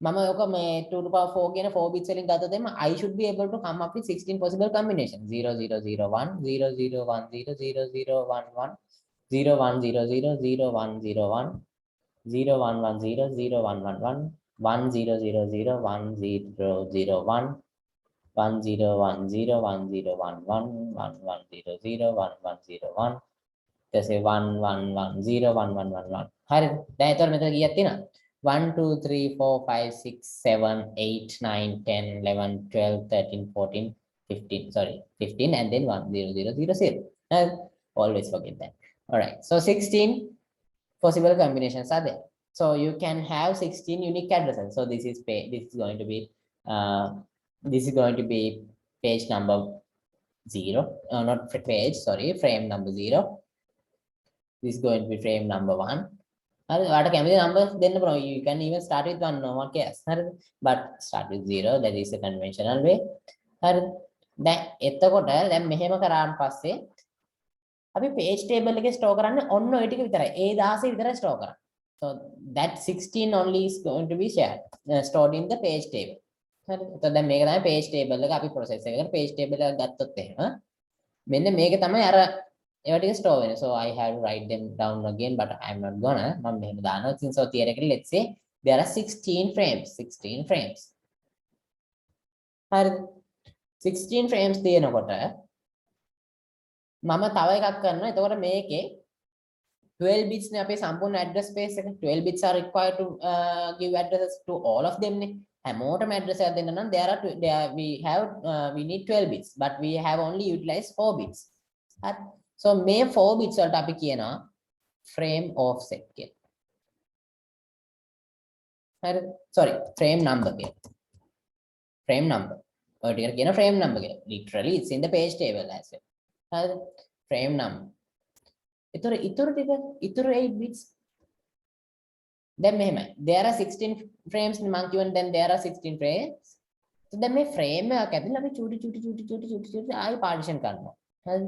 Mama oka me 2 to the power 4 කියන 4 bits වලින් ගත්තොත් එම I should be able to come up with 16 possible combinations 0 0 0 1 0 0 1 0 0 0 1 1 0 1 0 0 0 1 0 1 0 1 1 0 0 1 1 1 1 0 0 0 1 0 0 1 1 0 1 0 1 0 1 1 1 1 0 0 1 1 0 1 just say 1 1 1 0 1 1 1 1 හරිද දැන් ඒතර මෙතන කීයක් තියෙනවද 1 2 3 4 5 6 7 8 9 10 11 12 13 14 15 sorry 15 and then 1 0 0 0 0 always forget that all right so 16 possible combinations are there so you can have 16 unique addresses so this is going to be page number 0 not page sorry frame number 0 this is going to be frame number 1 ඔයාලට කැමති numbers දෙන්න පුළුවන් you can even start with 1 no one cares හරිද but start with 0 that is a conventional way හරිද දැන් එතකොට දැන් මෙහෙම කරාන් පස්සේ අපි page table එකේ store කරන්නේ ඔන්න ඔය ටික විතරයි ඒ 16 විතරයි store කරන්නේ so that 16 only is going to be stored in the page table හරි එතකොට දැන් මේක තමයි page table එක අපි process එකකට page table එකක් ගත්තොත් එහෙම මෙන්න මේක තමයි අර ඒවා ටික store වෙන්නේ so I have to write them down again but I'm not gonna මම මෙහෙම දානවා ඉතින් so theoretically let's say there are 16 frames හරිද 16 frames තියෙනකොට මම තව එකක් කරනවා එතකොට මේකේ 12 bits නේ අපේ සම්පූර්ණ address space එක 12 bits are required to give addresses to all of them නේ හැමෝටම address එකක් දෙන්න නම් we need 12 bits but we have only utilized 4 bits හරි so මේ 4 bits වලට අපි කියනවා frame offset කියලා හරි sorry frame number කියලා frame number ඔය ටිකට කියන frame number කියලා literally it's in the page table as well හරි frame number ඉතුරු 8 bits දැන් මෙහෙමයි there are 16 frames නේ මං කියවන දැන් there are 16 frames so දැන් මේ frame එකක් ඇතුළේ අපි චූටි ආයි partition කරනවා හරි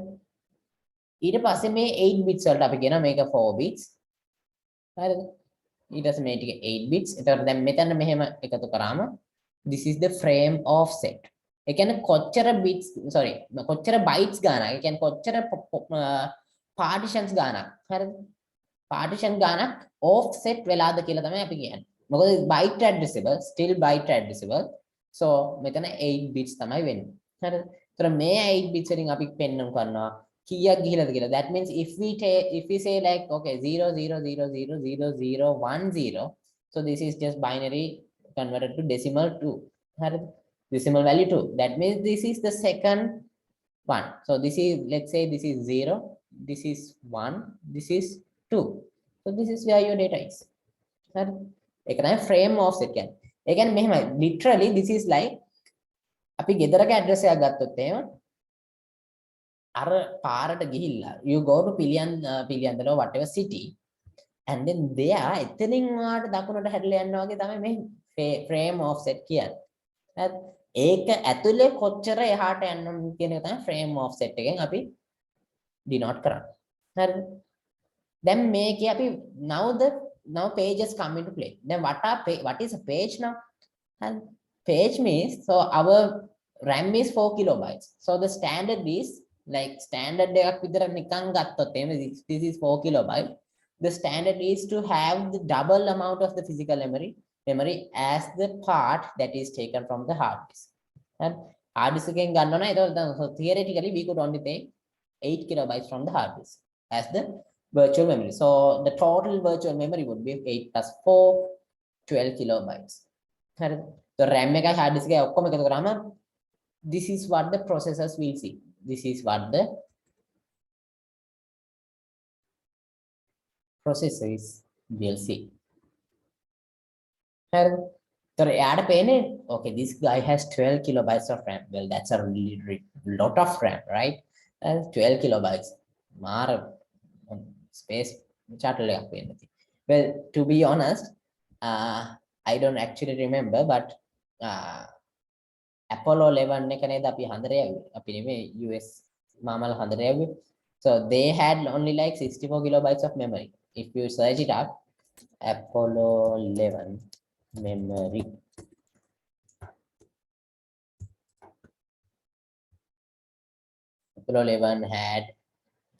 ඊට පස්සේ මේ 8 bits වලට අපි කියනවා මේක 4 bits හරිද ඊට පස්සේ මේ ටික 8 bits එතකොට දැන් මෙතන මෙහෙම එකතු කරාම this is the frame offset ඒ කියන්නේ කොච්චර bits sorry කොච්චර bytes ගානක් ඒ කියන්නේ කොච්චර partitions ගානක් හරිද partition ගානක් offset වෙලාද කියලා තමයි අපි කියන්නේ මොකද byte addressable still byte addressable so මෙතන 8 bits තමයි වෙන්නේ හරිද ඒතර මේ 8 bits වලින් අපි පෙන්වන්න කරනවා කීයක් ගිහිලාද කියලා that means if we say like okay 000000010 so this is just binary converted to decimal 2 හරිද decimal value 2 that means this is the second one so this is let's say this is 0 this is 1 this is 2 so this is where your data is හරි ඒක තමයි frame offset කියන්නේ ඒ කියන්නේ මෙහෙමයි literally this is like අපි ගෙදරක address එකක් ගත්තොත් එහෙම අර පාරට ගිහිල්ලා you go to Piliyandala whatever city and then there එතනින් වාට දකුණට හැරිලා යනවා වගේ තමයි මේ frame offset කියන්නේ හරි ඒක ඇතුලේ කොච්චර එහාට යන්න කියන එක තමයි frame offset එකෙන් අපි denote කරන්නේ හරිද then මේකේ අපි now pages come into play then what is a page now and page means so our RAM is 4 kilobytes so the standard is like standard එකක් විතර නිකන් ගත්තොත් එහෙම this is 4 kilobyte the standard is to have the double amount of the physical memory as the part that is taken from the hard disk and hard disk එකෙන් ගන්නවා නම් ඒක so theoretically we could only take 8 kilobytes from the hard disk as the virtual memory so the total virtual memory would be 8 plus 4 12 kilobytes හරිද so RAM එකයි hard disk එකයි ඔක්කොම එකතු කරාම this is what the processors will see this is what the processors will see හරිද so එයාට පේන්නේ okay this guy has 12 kilobytes of RAM well that's a really lot of RAM right 12 kilobytes මාර space shuttle එකක් වෙන්නේ. Well, to be honest, I don't actually remember, but Apollo 11 එක නේද අපි හන්දර යව්වේ. අපි නෙමෙයි US මාමල හන්දර යව්වේ. So they had only like 64 kilobytes of memory. If you search it up, Apollo 11 memory. Apollo 11 had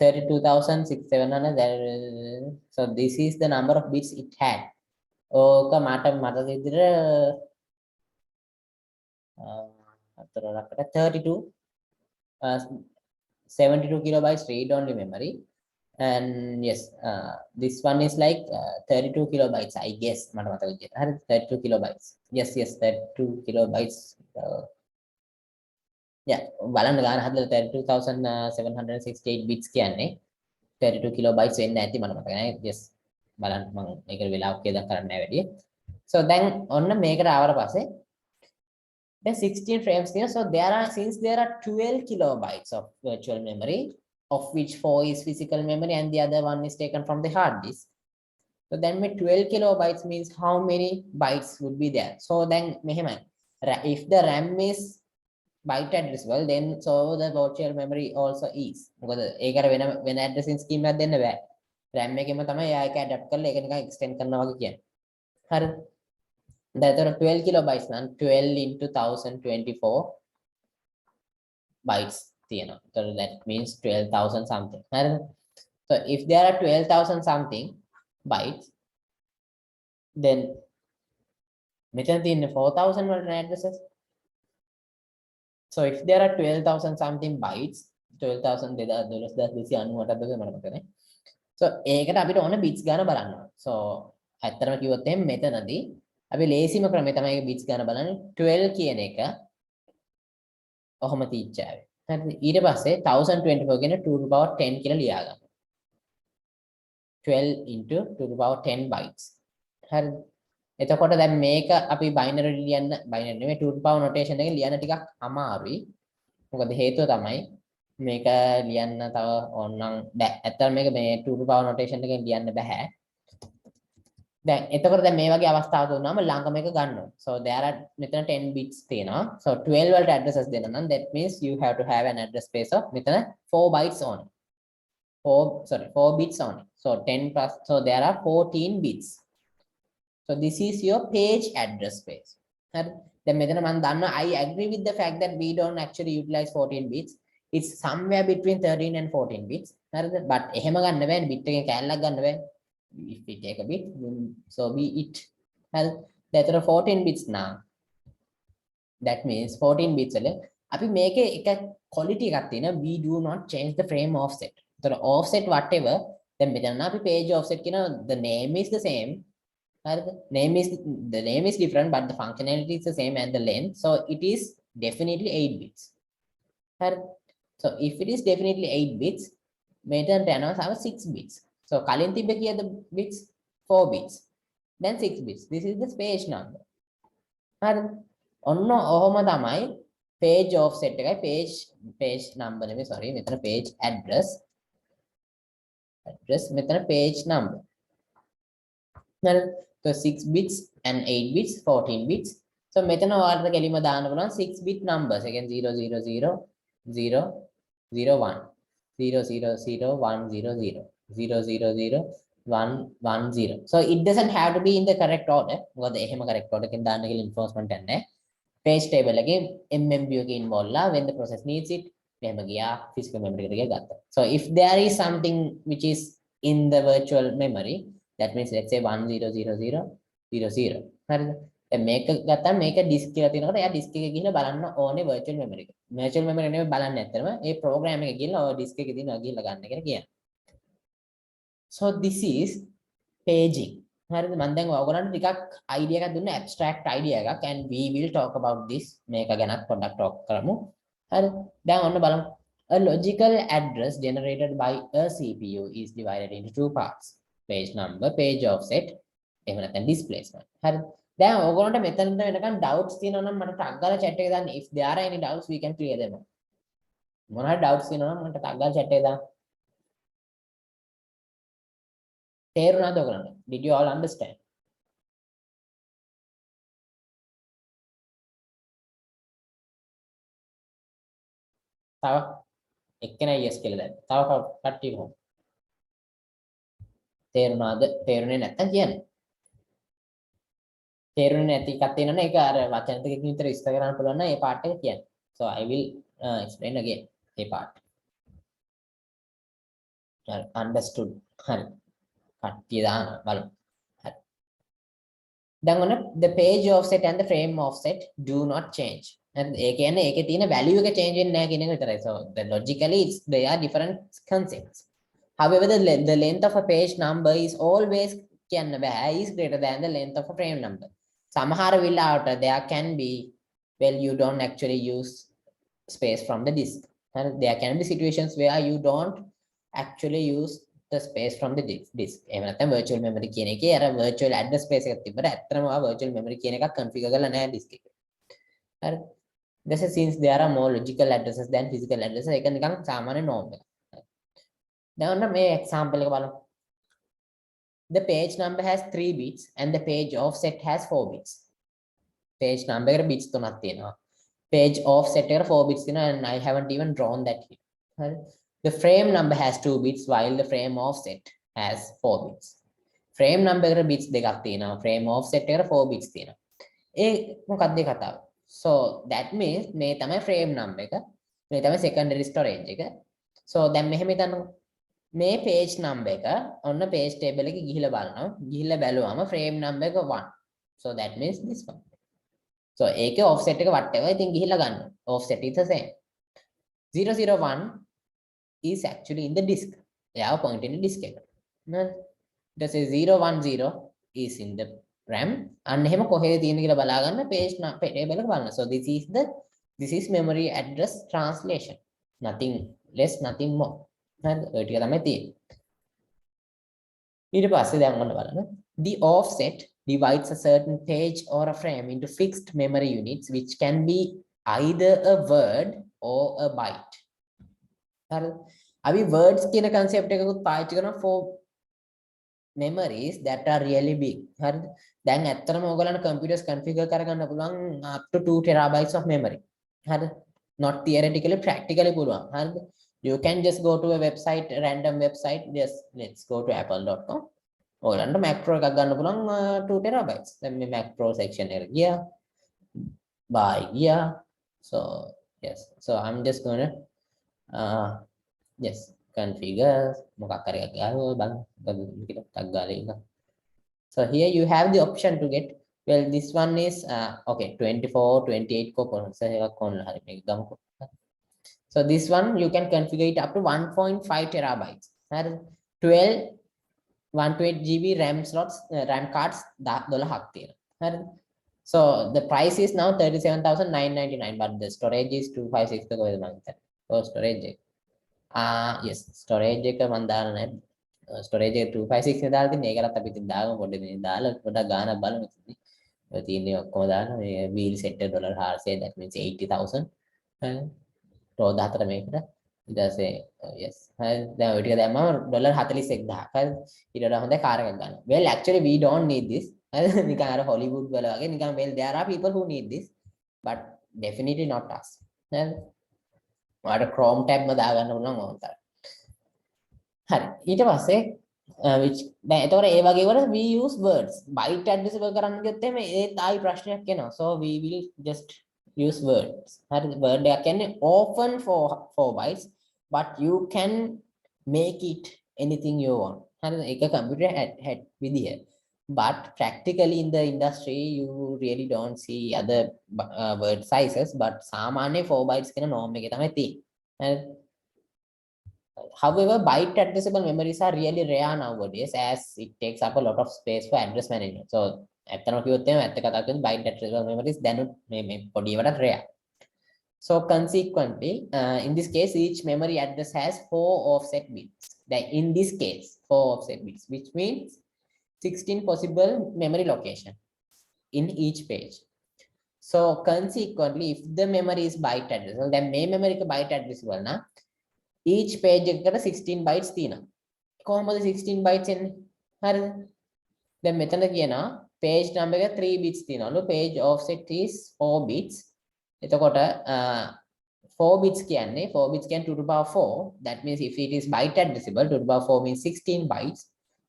32,700 so this is the number of bits it had ඕක මට විදිහට 32 72 kilobytes read only memory and yes this one is like 32 kilobytes I guess මට මතක විදිහට හරි 32 kilobytes yes 32 kilobytes yeah බලන්න ගාන හදලා 32,768 bits කියන්නේ 32 kilobytes වෙන්න ඇති මට මතක නෑ yes බලන්න මම මේකට වෙලාවක් වේදම් කරන්න නෑ වැඩි so then ඔන්න මේකට ආවට පස්සේ then 16 frames තියෙනවා so since there are 12 kilobytes of virtual memory of which 4 is physical memory and the other one is taken from the hard disk so then 12 kilobytes means how many bytes would be there so then මෙහෙමයි if the RAM is byte addressable then so the virtual memory also is මොකද ඒකට වෙන addressing scheme එකක් දෙන්න බෑ RAM එකෙම තමයි එයා එක adapt කරලා ඒක නිකන් extend කරනවා වගේ කියන්නේ හරිද දැන් 12 kilobytes නම් 12 into 1024 bytes තියෙනවා. So that means 12,000 something. හරිද? So if there are 12,000 something bytes, then මෙතන තියෙන්නේ 4,000 වලට addresses. So if there are 12,000 something bytes, 12,000 12,298ද මට මතක නැහැ. So ඒකට අපිට ඕන bits ගන්න බලන්න. So ඇත්තටම කිව්වොත් එහෙනම් මෙතනදී අපි ලේසිම ක්‍රමය තමයි bits ගන්න බලන්නේ. 12 කියන එක ඔහොම තීච්චාවේ. හරිද? ඊට පස්සේ 1024 කියන 2 to the power 10 කියලා ලියා ගන්න. 12 into 2 to the power 10 bytes. හරිද? එතකොට දැන් මේක අපි binary ලියන්න binary නෙමෙයි 2 to the power notation එකෙන් ලියන්න ටිකක් අමාරුයි. මොකද හේතුව තමයි මේක ලියන්න තව ඕනනම් බෑ. ඇත්තටම මේක මේ 2 to the power notation එකෙන් ලියන්න බෑ. දැන් එතකොට දැන් මේ වගේ අවස්ථාවක් වුණාම ළඟම එක ගන්න ඕනේ. So there are මෙතන 10 bits තියෙනවා. So 12 වලට addresses දෙන්න නම් that means you have to have an address space of මෙතන 4 bytes only. 4 bits only. So 10 plus, so there are 14 bits. So this is your page address space. Then I agree with the fact that we don't actually utilize 14 bits. It's somewhere between 13 and 14 bits. But if we take a bit, so be it. There are 14 bits now. That means 14 bits. If we make a quality, we do not change the frame offset. So offset whatever, then page offset, the name is the same. The name is different, but the functionality is the same and the length. So it is definitely 8 bits. So if it is definitely 8 bits, meter have 6 bits. So Kalinti here the bits 4 bits, then 6 bits. This is the page number. Onno ohoma thamai page offset page number sorry metan page address metan page number. So 6 bits and 8 bits, 14 bits. So මෙතන ඔයාලට කෙලිම දාන්න පුළුවන් 6 bit numbers. Again 0 0 0 0 0 1 0 0 0 1 0 0 0 0 0 1 1 0. So it doesn't have to be in the correct order. මොකද එහෙම correct order එකෙන් දාන්න කියලා enforcement එකක් නැහැ. Page table එකේ MMBU එකේ involve ලා when the process needs it මෙහෙම ගියා physical memory එකට ගත්තා. So if there is something which is in the virtual memory, that means let's say 100000. හරිද? දැන් මේක ගත්තාම මේක disk කියලා තියෙනකොට එයා disk එකේ ගිහින් බලන්න ඕනේ virtual memory එක. Virtual memory නෙමෙයි බලන්නේ ඇත්තටම ඒ program එකේ ගිහින් ඔය disk එකේ තියෙනවා ගිහිල්ලා ගන්න කියලා කියනවා. So this is paging. හරිද? මම දැන් ඔයගොල්ලන්ට ටිකක් idea එකක් දුන්න abstract idea එකක් and we will talk about this. මේක ගැනත් පොඩ්ඩක් talk කරමු. හරිද? දැන් ඔන්න බලමු. A logical address generated by a CPU is divided into two parts. Page number, page offset, එහෙම නැත්නම් displacement. හරි. දැන් ඕගොල්ලන්ට මෙතනට වෙනකන් doubts තියෙනවා නම් මට tag ගාලා chat එකේ දාන්න. If there are any doubts we can clear them. මොනවා doubts තියෙනවා නම් මට tag ගාලා chat එකේ දාන්න. තේරුණාද ඔයගොල්ලන්ට? Did you all understand? තව එක්කෙනා yes කියලා දැන්. තව කට්ටිය කොහොමද? තේරුණාද? තේරුනේ නැත්තම් කියන්න. තේරුනේ නැති එකක් තියෙනවනේ ඒක අර වචන දෙකකින් විතර විස්තර කරන්න පුළුවන් නම් ඒ part එක කියන්න. So I will explain again A part. Understood. හරි. කට්ටිය දානවා බලමු. හරි. දැන් ඔන්න the page offset and the frame offset do not change. හරිද? ඒ කියන්නේ ඒකේ තියෙන value එක change වෙන්නේ නැහැ කියන එක විතරයි. So the logically they are different concepts. However, the length of a page number is always is greater than the length of a frame number. Samahara out there can be, well, you don't actually use space from the disk. And there can be situations where you don't actually use the space from the disk. Even at the virtual memory or a virtual address space, but at the virtual memory configure and disk. This is since there are more logical addresses than physical addresses, I can become common and normal. Now, may example the page number has 3 bits and the page offset has 4 bits. Page number bits to nothing. Page offset 4 bits and I haven't even drawn that here. The frame number has 2 bits while the frame offset has 4 bits. Frame number bits frame offset 4 bits. ඒ මොකක්ද ඒ කතාව? So that means මේ තමයි frame number එක. මේ තමයි secondary storage එක. So දැන් මෙහෙම හිතන්න මේ page number එක ඔන්න page table එකේ ගිහිල්ලා බලනවා. ගිහිල්ලා බැලුවම frame number එක 1. So that means this one. So ඒකේ offset එක whatever ඉතින් ගිහිල්ලා ගන්න. Offset is the same. 001 is actually in the disk. එයාව point in the disk එකට. නේද? ඊට පස්සේ 010 is in the RAM. අන්න එහෙම කොහෙද තියෙන්නේ කියලා බලා ගන්න page table එක බලන්න. So this is memory address translation. Nothing less, nothing more. හරිද? ඔය ටික තමයි තියෙන්නේ. ඊට පස්සේ දැන් ඔන්න බලන්න. The offset divides a certain page or a frame into fixed memory units which can be either a word or a byte. හරිද? අපි words කියන concept එකකුත් පාවිච්චි කරනවා for memories that are really big. හරිද? දැන් ඇත්තටම ඔයගොල්ලන්ට computers configure කරගන්න පුළුවන් up to 2 terabytes of memory. හරිද? Not theoretically, practically පුළුවන්. හරිද? You can just go to a website, a random website. Just let's go to apple.com. ඔයගොල්ලන්ට Mac Pro එකක් ගන්න පුළුවන් 2 terabytes. දැන් මේ Mac Pro section එකට ගියා. Buy ගියා. So yes. So I'm just going to yes, configure මොකක් හරි එකක් ගාලා බලන්න ටක් ගාලා ඉන්න. So here you have the option to get, well, this one is okay, 24 28 core processor එකක් ඕනලා හරි මේක ගමුකෝ. So this one you can configure it up to 1.5 terabytes. 12 128 GB RAM slots, RAM cards 12ක් තියෙනවා. හරිද? So the price is now 37,999, but the storage is 256 ක කොහෙද මම හිතන්නේ. So storage එක. Yes, storage එක මම දාලා නැහැ. Storage එක 256 නේ දාලා තියෙන්නේ. ඒකලත් අපි ඉතින් දාගමු පොඩ්ඩක් මේ දාලා පොඩ්ඩක් ගානක් බලමු ඉතින්. ඔය තියෙන්නේ ඔක්කොම දාලා මේ wheel set $400, that means 80,000. Raw 14 මේකට. ඊට පස්සේ yes. හරි දැන් ඔය ටික දැම්මම $41,000. හරි. ඊට වඩා හොඳයි කාර් එකක් ගන්න. Well, actually we don't need this. හරි නිකන් අර හොලිවුඩ් වල වගේ නිකන් well there are people who need this, but definitely not us. හරි. ඔයාලට Chrome tab එක දාගන්න පුළුවන් ඕන තරම්. හරි. ඊට පස්සේ which දැන් එතකොට ඒ වගේ වල we use words. byte addressable කරන්න ගියොත් එමේ ඒත් ආයි ප්‍රශ්නයක් එනවා. So we will just use words. හරි. word එකක් කියන්නේ often for 4 bytes, but you can make it anything you want. හරි. ඒක computer head විදිය. But practically in the industry you really don't see other word sizes, but සාමාන්‍ය 4 bytes කියන norm එකේ තමයි තියෙන්නේ. However, byte addressable memories are really rare nowadays as it takes up a lot of space for address management. So ඇත්තම කිව්වොත් එහෙනම් ඇත්ත කතා කරන්නේ byte addressable memories දැනුත් මේ පොඩි ඒවාට rare. So consequently, in this case, each memory address has 4 offset bits. In this case, 4 offset bits, which means 16 possible memory location in each page. So consequently, if the memory is byte addressable, then may memory ka byte addressable na each page එකකට 16 bytes තියෙනවා. කොහොමද 16 bytes එන්නේ? හරිද? දැන් මෙතන කියනවා page number එක 3 bits තියෙනවලු. page offset is 4 bits. එතකොට 4 bits කියන්නේ 4 bits කියන්නේ 2 to the power 4. That means if it is byte addressable, 2 to the power 4 means 16 bytes.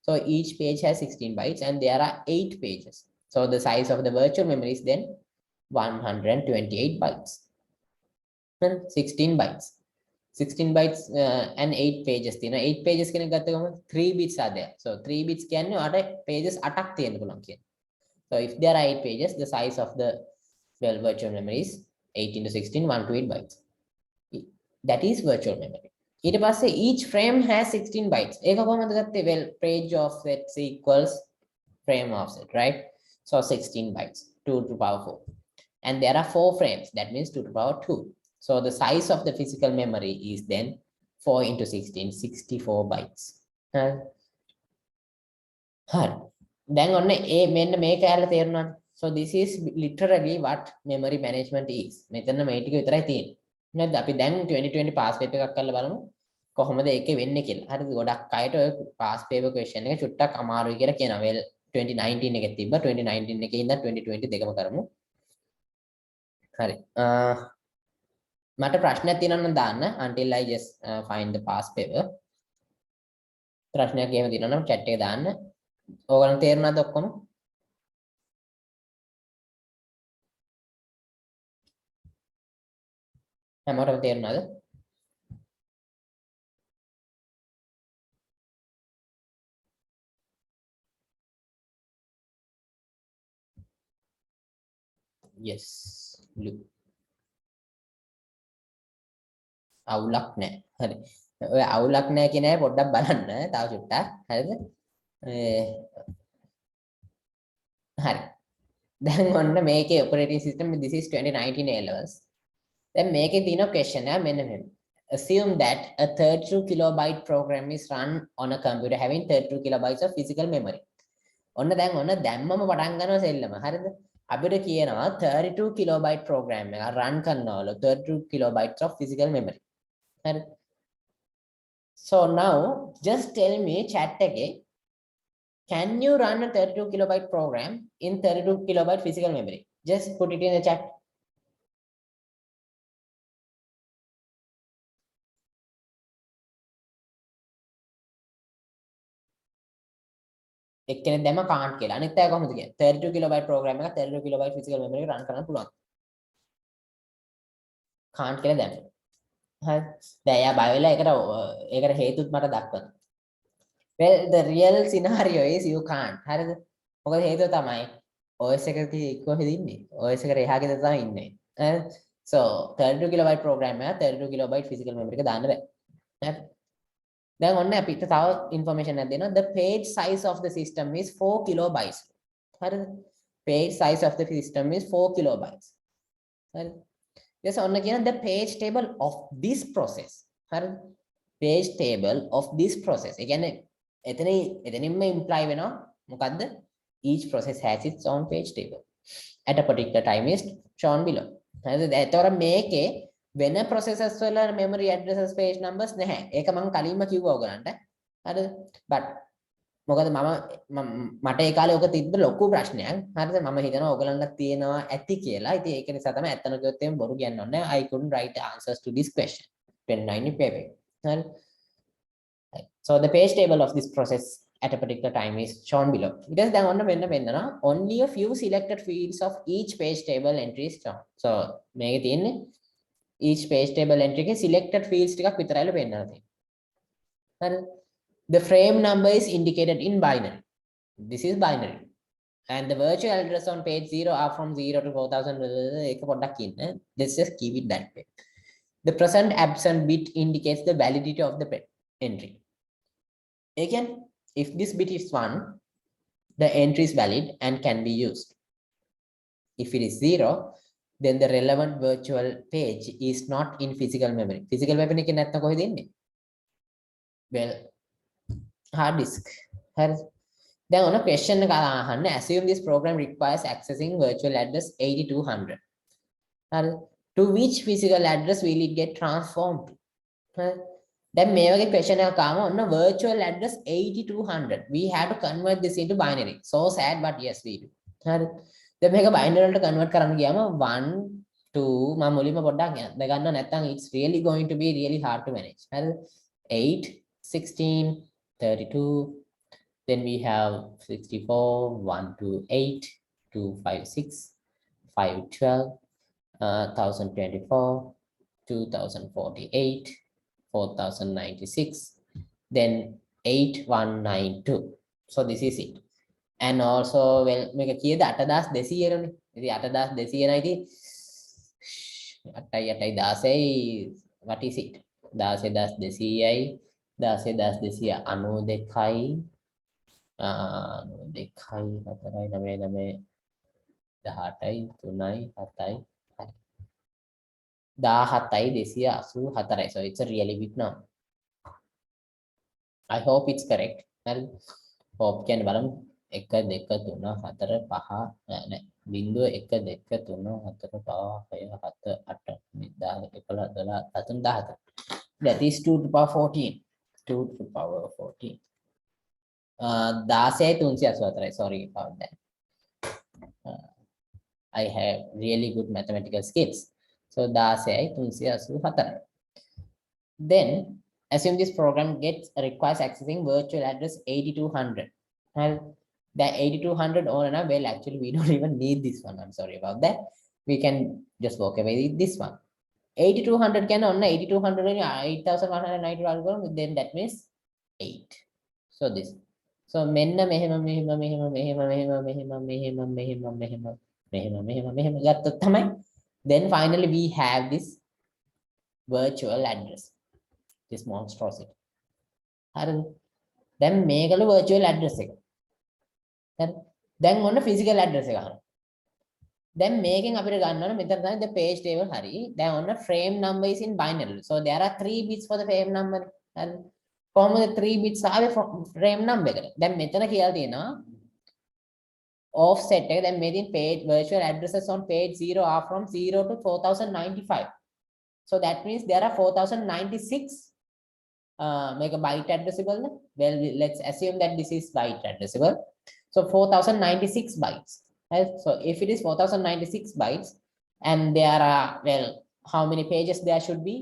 So each page has 16 bytes and there are 8 pages. So the size of the virtual memory is then 128 bytes. 16 bytes. 16 bytes and 8 pages තියෙනවා. 8 pages කෙනෙක් ගත්ත ගමන් 3 bits are there. So 3 bits කියන්නේ ඔයාලට pages 8ක් තියෙන්න පුළුවන් කියන්නේ. So if there are 8 pages, the size of the virtual memory is 8 into 16, 128 bytes. That is virtual memory. ඊට පස්සේ each frame has 16 bytes. ඒක කොහොමද ගත්තේ? Well, page offset equals frame offset, right? So 16 bytes, 2 to the power 4. And there are 4 frames. That means 2 to the power 2. So the size of the physical memory is then 4 into 16, 64 bytes. හරි. දැන් ඔන්න මෙන්න මේක ඇරලා තේරුණාද? So this is literally what memory management is. මෙතන මේ ටික විතරයි තියෙන්නේ. නේද? අපි දැන් 2020 past paper එකක් කරලා බලමු කොහොමද ඒකේ වෙන්නේ කියලා. හරිද? ගොඩක් අයට ඔය past paper question එක චුට්ටක් අමාරුයි කියලා කියනවා. well 2019 එකේ තිබ්බා. 2019 එකේ ඉඳන් 2020 දෙකම කරමු. හරි. මට ප්‍රශ්නයක් තියෙනවා නම් දාන්න until I just find the past paper. ප්‍රශ්නයක් එහෙම තියෙනවා නම් chat එකේ දාන්න. ඕගොල්ලන් තේරුණාද ඔක්කොම? හැමෝටම තේරුණාද? yes look අවුලක් නැහැ. හරි. ඔය අවුලක් නැහැ කියන අය පොඩ්ඩක් බලන්න තව චුට්ටක්. හරිද? හරි. දැන් ඔන්න මේකේ operating system this is 2019 A levels. දැන් මේකේ තියෙන question එක මෙන්න මෙහෙම. Assume that a 32 kilobyte program is run on a computer having 32 kilobytes of physical memory. ඔන්න දැන් දැම්මම පටන් ගන්නවා සෙල්ලම. හරිද? අපිට කියනවා 32 kilobyte program එක run කරනවලු 32 kilobytes of physical memory. හරිද? So now just tell me chat එකේ can you run a 32 kilobyte program in 32 kilobyte physical memory? Just put it in the chat. එක්කෙනෙක් දැම්ම can't කියලා. අනිත් අය කොහොමද කියන්නේ? 32 kilobyte program එක 32 kilobyte physical memory එක run කරන්න පුළුවන්. can't කියලා දැම්ම. හරි. දැන් එයා බය වෙලා ඒකට හේතුත් මට දක්වනවා. Well, the real scenario is you can't. හරිද? මොකද හේතුව තමයි OS එක කොහෙද ඉන්නේ? OS එකට එහා ගෙදර තමයි ඉන්නේ. හරි? So 32 kilobyte program එක 32 kilobyte physical memory එක දාන්න බෑ. හරි? දැන් ඔන්න අපිට තව information එකක් දෙනවා. The page size of the system is 4 kilobytes. හරිද? Page size of the system is 4 kilobytes. හරිද? yes ඔන්න කියන the page table of this process. හරිද? page table of this process. ඒ කියන්නේ එතනින්ම imply වෙනවා මොකද්ද? each process has its own page table at a particular time is shown below. හරිද? එතකොට මේකේ වෙන processes වල memory addresses page numbers නැහැ. ඒක මම කලින්ම කිව්වා ඔයගලන්ට. හරිද? but මොකද මට ඒ කාලේ ඔක තිබ්බ ලොකු ප්‍රශ්නයක්. හරිද? මම හිතනවා ඔයගලන්ට තියෙනවා ඇති කියලා. ඉතින් ඒක නිසා තමයි ඇත්තම කිව්වොත් එම් බොරු කියන්න ඕනේ. I couldn't write the answers to this question. 29 paper. හරි? So the page table of this process at a particular time is shown below. It is then only a few selected fields of each page table entry is shown. So මේකේ තියෙන්නේ each page table entry එකේ selected fields ටිකක් විතරයිලු පෙන්නනවා තියෙන්නේ. හරි? The frame number is indicated in binary. This is binary. And the virtual address on page 0 are from 0 to 4000. ඒක පොඩ්ඩක් ඉන්න. Let's just keep it that way. The present absent bit indicates the validity of the entry. Again, if this bit is 1, the entry is valid and can be used. If it is 0, then the relevant virtual page is not in physical memory. Physical memory එකේ නැත්නම් කොහෙද ඉන්නේ? Well, hard disk. හරි. දැන් ඔන්න question එක අහන්න. Assume this program requires accessing virtual address 8200. හරි. To which physical address will it get transformed to? හරි. Then මේ වගේ question එකක් ආවම ඔන්න virtual address 8200. We have to convert this into binary. So sad, but yes we do. හරි. දැන් මේක binary වලට convert කරන්න ගියාම 1 2 මම මුලින්ම පොඩ්ඩක් ගන්න නැත්නම් it's really going to be really hard to manage. හරි. 8 16 32 then we have 64 128 256 512 1024 2048 4096 then 8192. So this is it. And also well මේක කීයද 8200 නේ. ඉතින් 8200 නයි ඉතින් 8 8 16 what is it? 10200යි 10292යි 92යි 4යි 9යි 9යි 18යි 3යි 7යි 17,284. So it's a really big number. I hope it's correct. Hope කියන්නේ බලමු 1 2 3 4 5 නෑ 0 1 2 3 4 5 6 7 8 9 10 11 12 13 14. That is 2 to the power 14. 2 to the power 14. 16,384. Sorry about that. I have really good mathematical skills. So 16,384. Then assume this program requires accessing virtual address 8200. Well, that 8200 or not, well actually we don't even need this one. I'm sorry about that. We can just walk away with this one. 8200 can on 8200 and 8190 then that means 8. So this. So menna mehema gattොත් තමයි then finally we have this virtual address, this monstrosity. හරිද? දැන් මේකල virtual address එක. හරි? දැන් ඔන්න physical address එක අහනවා. දැන් මේකෙන් අපිට ගන්න ඕන මෙතන තමයි the page table හරි. දැන් ඔන්න frame number is in binary. So there are 3 bits for the frame number. හරි. කොහොමද 3 bits ආවේ frame number එකට? දැන් මෙතන කියලා තියෙනවා offset එක. දැන් මේකෙන් page virtual addresses on page 0 are from 0 to 4095. So that means there are 4096 make a byte addressable. Well, let's assume that this is byte addressable. So 4096 bytes. Right? So if it is 4096 bytes and there are, well, how many pages there should be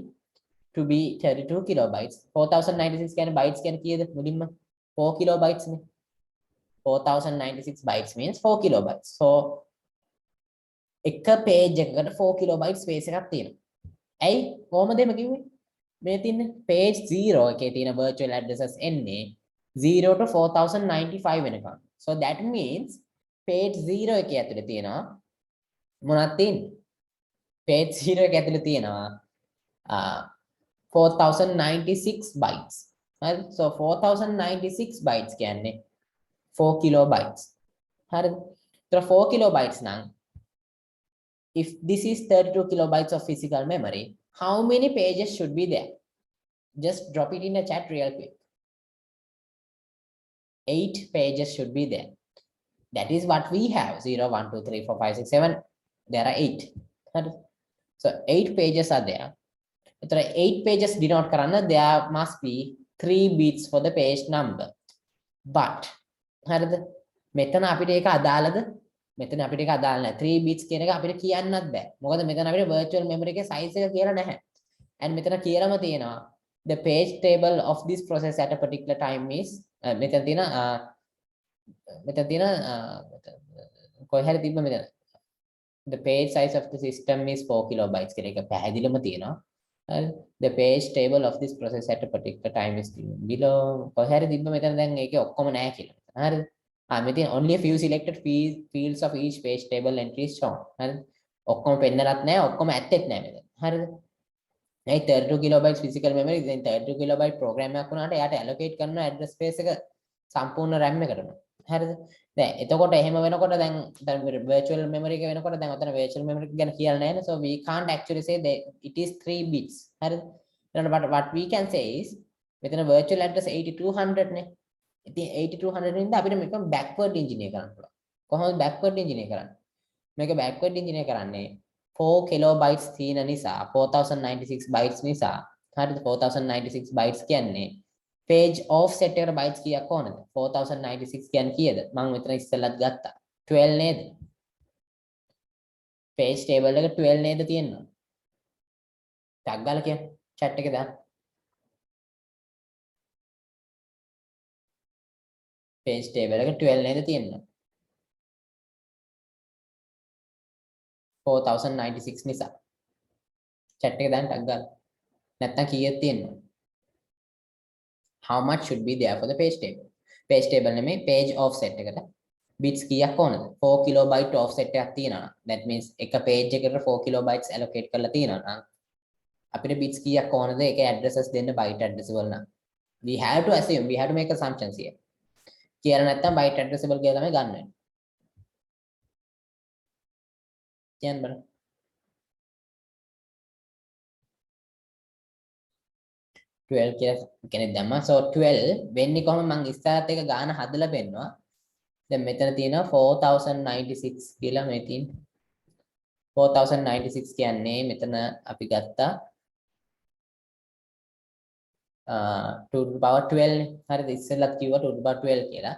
to be 32 kilobytes? 4096 can bytes can kiyada mulimma 4 kilobytes ne. 4096 bytes means 4 kilobytes. So එක page එකකට 4 kilobytes space එකක් තියෙනවා. ඇයි කොහොමද එහෙම කිව්වේ? මේ තියෙන page 0 එකේ තියෙන virtual addresses එන්නේ 0 to 4095 වෙනකම්. So that means page 0 එකේ ඇතුලේ තියෙනවා මොනවද තියෙන්නේ? page 0 එකේ ඇතුලේ තියෙනවා 4096 bytes. හරි? So 4096 bytes කියන්නේ 4 kilobytes. හරිද? so 4 kilobytes නම් if this is 32 kilobytes of physical memory, how many pages should be there? Just drop it in the chat real quick. 8 pages should be there. That is what we have. 0, 1, 2, 3, 4, 5, 6, 7. There are 8. So 8 pages are there. If there are 8 pages denote karana, there must be 3 bits for the page number. But මෙතන අපිට ඒක අදාළද? මෙතන අපිට ඒක අදාළ නැහැ. 3 bits කියන එක අපිට කියන්නත් බෑ. මොකද මෙතන අපිට virtual memory එකේ size එක කියලා නැහැ. And මෙතන කියලාම තියෙනවා the page table of this process at a particular time is මෙතන තියෙන කොහේ හරි තිබ්බ මෙතන the page size of the system is 4 kilobytes කියන එක පැහැදිලිවම තියෙනවා. the page table of this process at a particular time is below කොහේ හරි තිබ්බ මෙතන දැන් ඒකේ ඔක්කොම නැහැ කියලා. හරිද? මෙතන only a few selected fields of each page table entry is shown. හරිද? ඔක්කොම පෙන්නලත් නැහැ, ඔක්කොම ඇත්තෙත් නැහැ මෙතන. හරිද? මේ 32 kilobytes physical memory දැන් 32 kilobyte program එකක් වුණාට එයාට allocate කරන address space එක සම්පූර්ණ RAM එකටම. හරිද? දැන් එතකොට එහෙම වෙනකොට දැන් virtual memory එක වෙනකොට දැන් ඔතන virtual memory එක ගැන කියලා නැහැ නේ. So we can't actually say that it is 3 bits. හරිද? but what we can say is මෙතන virtual address 8200 නේ. ඉතින් 8200 ඉඳන් අපිට මේක backward engineer කරන්න පුළුවන්. කොහොමද backward engineer කරන්නේ? මේක backward engineer කරන්නේ 4 kilobytes තියෙන නිසා 4096 bytes නිසා. හරිද? 4096 bytes කියන්නේ page offset එකට bytes කීයක් ඕනද? 4096 කියන්නේ කීයද? මම මෙතන ඉස්සෙල්ලත් ගත්තා. 12 නේද? page table එක 12 නේද තියෙනවා? ටැග් ගාලා කියන්න chat එකේ දාන්න. page table එක 12 නේද තියෙනවා? 4096 නිසා. chat එකේ දාන්න ටැග් ගාලා. නැත්තම් කීයක් තියෙනවා? How much should be there for the page table? Page table නෙමෙයි page offset එකට bits කීයක් ඕනද? 4 kilobyte offset එකක් තියෙනවා. That means එක page එකකට 4 kilobytes allocate කරලා තියෙනවා නම් අපිට bits කීයක් ඕනද? ඒකේ addresses දෙන්න byte addressable නම්. We have to assume, we have to make assumptions here. කියලා නැත්තම් byte addressable කියලා තමයි ගන්න වෙන්නේ. කියන්න බලන්න. 12 කියලා කෙනෙක් දැම්මා. So 12 වෙන්නේ කොහොමද? මම ඉස්සරහත් එක ගාන හදලා පෙන්නවා. දැන් මෙතන තියෙනවා 4096 කියලා මේ තියෙන්නේ. 4096 කියන්නේ මෙතන අපි ගත්තා 2 to the power 12 නේ. හරිද? ඉස්සෙල්ලත් කිව්වා 2 to the power 12 කියලා.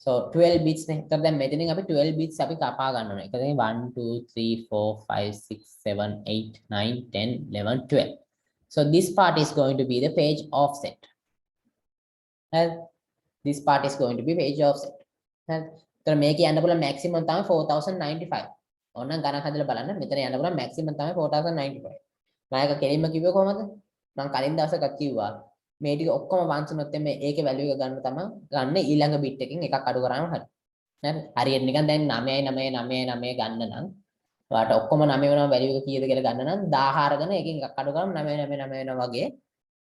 So 12 bits නේ. ඒතර දැන් මෙතනින් අපි 12 bits අපි කපා ගන්න ඕනේ. ඒක තමයි 1 2 3 4 5 6 7 8 9 10 11 12. So this part is going to be the page offset. And this part is going to be page offset. So මේක යන්න පුළුවන් maximum තමයි 4095. ඕනනම් ගණන් හදලා බලන්න. මෙතන යන්න පුළුවන් maximum තමයි 4095. මම එක කෙලින්ම කිව්වේ කොහමද? මම කලින් දවසක කිව්වා මේ ටික ඔක්කොම වන්ස් උනොත් මේ ඒකේ වැලියු එක ගන්න තමයි ගන්න ඊළඟ බිට් එකකින් එකක් අඩු කරාම හරි. නේද? හරියට නිකන් දැන් 99999 ගන්න නම් ඔයාලට ඔක්කොම 9 වෙනවා වැලියු එක කීයද කියලා ගන්න නම් 1000 අරගෙන ඒකෙන් එකක් අඩු කරාම 9999 වෙනවා වගේ